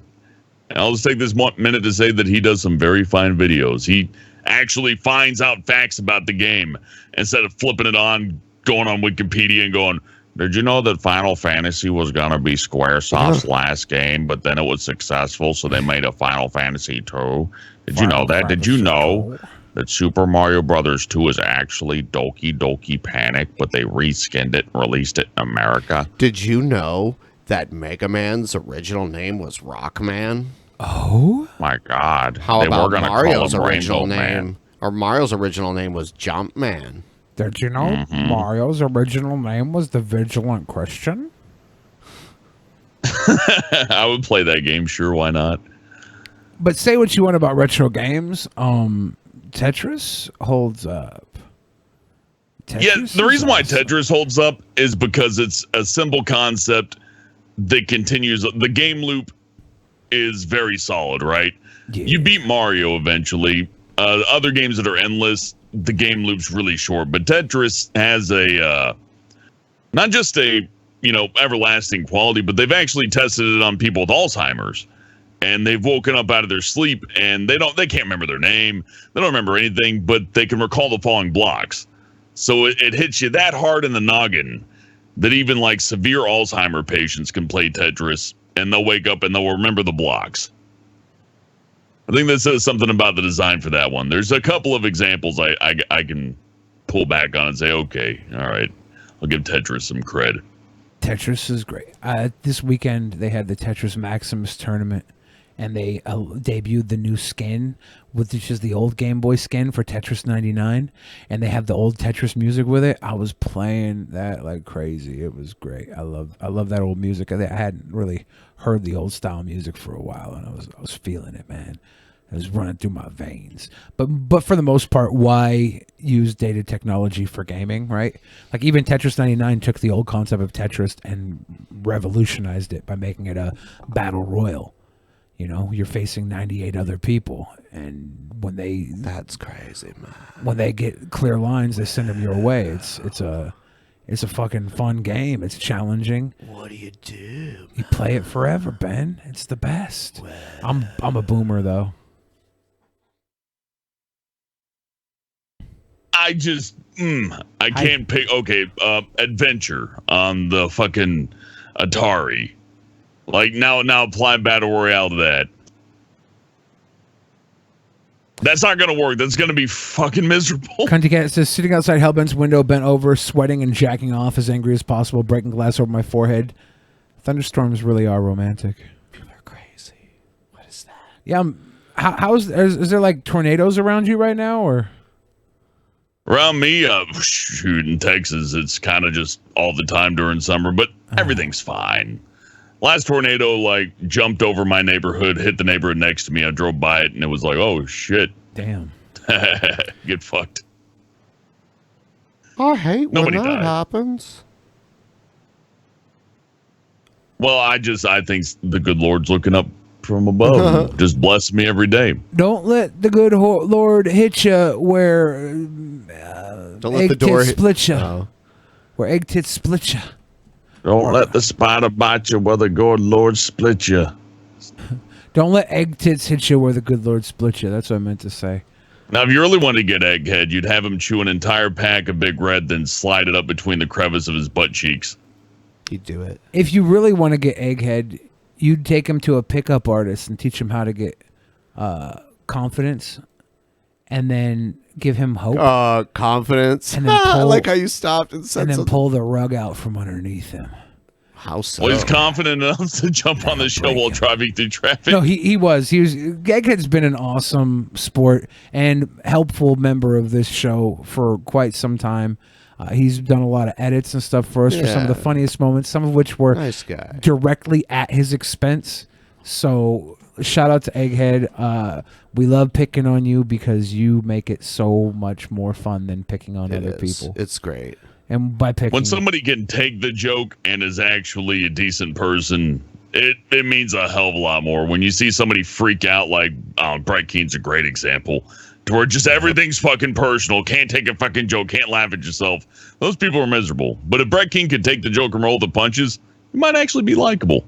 And I'll just take this minute to say that he does some very fine videos. He actually finds out facts about the game instead of flipping it on, going on Wikipedia and going, did you know that Final Fantasy was going to be Squaresoft's last game, but then it was successful, so they made a Final Fantasy 2? Did you know that? Did you know that Super Mario Brothers 2 is actually Doki Doki Panic, but they reskinned it and released it in America? Did you know that Mega Man's original name was Rockman? Oh my God! How They were about gonna call Mario's him original Rainbow name? Man. Or Mario's original name was Jumpman. Did you know Mario's original name was the Vigilant Christian? I would play that game, sure, why not? But say what you want about retro games. Tetris holds up. Yeah, the reason why Tetris holds up is because it's a simple concept that continues. The game loop is very solid, right? You beat Mario eventually. Other games that are endless, the game loop's really short. But Tetris has a not just a everlasting quality, but they've actually tested it on people with Alzheimer's, and they've woken up out of their sleep and they can't remember their name, they don't remember anything, but they can recall the following blocks. So it hits you that hard in the noggin that even like severe Alzheimer patients can play Tetris and they'll wake up and they'll remember the blocks. I think that says something about the design for that one. There's a couple of examples I can pull back on and say, okay, all right, I'll give Tetris some cred. Tetris is great. This weekend they had the Tetris Maximus tournament, and they debuted the new skin, which is the old Game Boy skin for Tetris 99, and they have the old Tetris music with it. I was playing that like crazy. It was great. I love that old music. I hadn't really heard the old style music for a while, and I was feeling it, man. It was running through my veins. But for the most part, why use dated technology for gaming, right? Like even Tetris 99 took the old concept of Tetris and revolutionized it by making it a battle royal. You know, you're facing 98 other people, and when that's crazy, man. When they get clear lines, they send them your way. It's a fucking fun game. It's challenging. What do you do? You play it forever, Ben. It's the best. I'm a boomer though. I just I can't pick. Okay, Adventure on the fucking Atari. Like now apply Battle Royale to that. That's not gonna work. That's gonna be fucking miserable. Cunty Cat says, sitting outside Hellbent's window, bent over, sweating and jacking off as angry as possible, breaking glass over my forehead. Thunderstorms really are romantic. People are crazy. What is that? Yeah, is there like tornadoes around you right now, or? Around me, shoot, in Texas, it's kind of just all the time during summer, but everything's fine. Last tornado, like, jumped over my neighborhood, hit the neighborhood next to me. I drove by it, and it was like, oh, shit. Damn. Get fucked. I hate Nobody when that died. happens. Well, I think the good Lord's looking up from above. Just bless me every day. Don't let the good Lord hit you where Don't let the door split you. Where egg tits split you. Don't let the spider bite you where the good Lord split you. Don't let egg tits hit you where the good Lord split you. That's what I meant to say. Now, if you really wanted to get Egghead, you'd have him chew an entire pack of Big Red, then slide it up between the crevice of his butt cheeks. You'd do it. If you really want to get Egghead, you'd take him to a pickup artist and teach him how to get confidence, and then give him hope. Confidence. And then I like how you stopped and said and then something. pull the rug out from underneath him. How so? Well, he's confident enough to jump on the show while driving through traffic. No, he was. Egghead's been an awesome sport and helpful member of this show for quite some time. He's done a lot of edits and stuff for us for some of the funniest moments, some of which were Nice guy. directly at his expense. So shout out to Egghead. We love picking on you because you make it so much more fun than picking on other people. It's great. And by picking when somebody can take the joke and is actually a decent person, it means a hell of a lot more. When you see somebody freak out, like Bright Keen's a great example, to where just everything's fucking personal, can't take a fucking joke, can't laugh at yourself. Those people are miserable. But if Bright Keen could take the joke and roll the punches, he might actually be likable.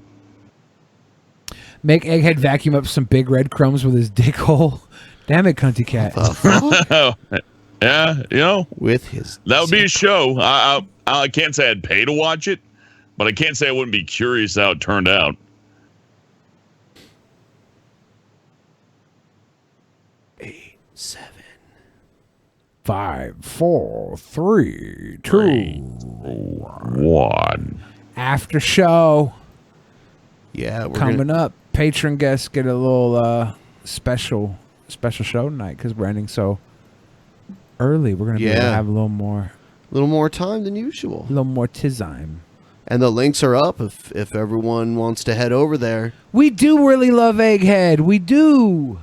Make Egghead vacuum up some big red crumbs with his dick hole. Damn it, cunty cat. Yeah, you know, with his that would be a show. I can't say I'd pay to watch it, but I can't say I wouldn't be curious how it turned out. 8, 7, 5, 4, 3, 2, 1. After show. Yeah, we're coming up. Patron guests get a little special show tonight because we're ending so early. We're gonna be able to have a little more time than usual. A little more time. And the links are up if everyone wants to head over there. We do really love Egghead. We do.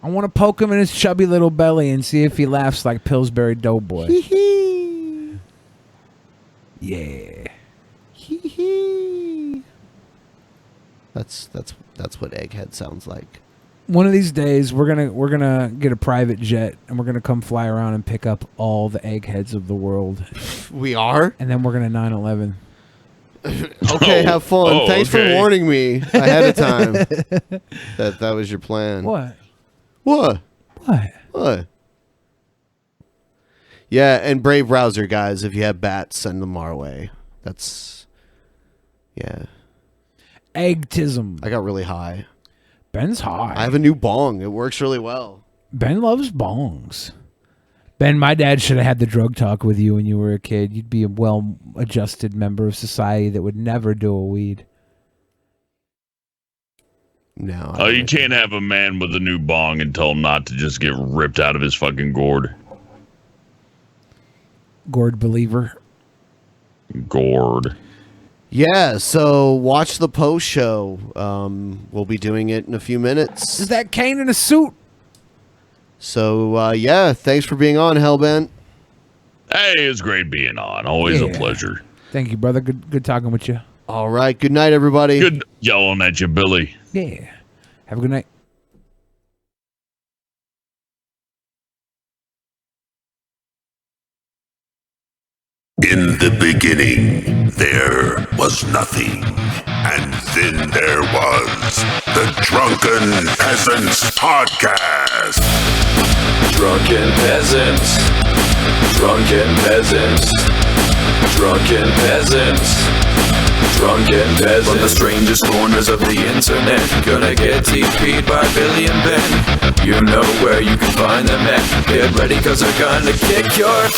I want to poke him in his chubby little belly and see if he laughs like Pillsbury Doughboy. Yeah. That's what Egghead sounds like. One of these days, we're gonna get a private jet and we're gonna come fly around and pick up all the eggheads of the world. We are, and then we're gonna 9/11. Okay, have fun. Thanks for warning me ahead of time. that was your plan. What? Yeah, and Brave Browser guys, if you have bats, send them our way. That's Eggtism. I got really high. Ben's high. I have a new bong. It works really well. Ben loves bongs. Ben, my dad should have had the drug talk with you when you were a kid. You'd be a well-adjusted member of society that would never do a weed. No. Oh, you can't have a man with a new bong and tell him not to just get ripped out of his fucking gourd. Gourd believer. Gourd. Yeah, so watch the post show. We'll be doing it in a few minutes. Is that Kane in a suit? So, thanks for being on, Hellbent. Hey, it's great being on. Always a pleasure. Thank you, brother. Good talking with you. All right. Good night, everybody. Good yelling at you, Billy. Yeah. Have a good night. In the beginning, there was nothing, and then there was the Drunken Peasants Podcast. Drunken Peasants. Drunken Peasants. Drunken Peasants. Drunken Peasants. From the strangest corners of the internet, gonna get TP'd by Billy and Ben. You know where you can find them at. Get ready, cause they're gonna kick your...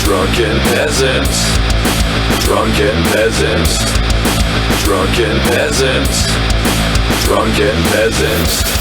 Drunken Peasants. Drunken Peasants. Drunken Peasants. Drunken Peasants.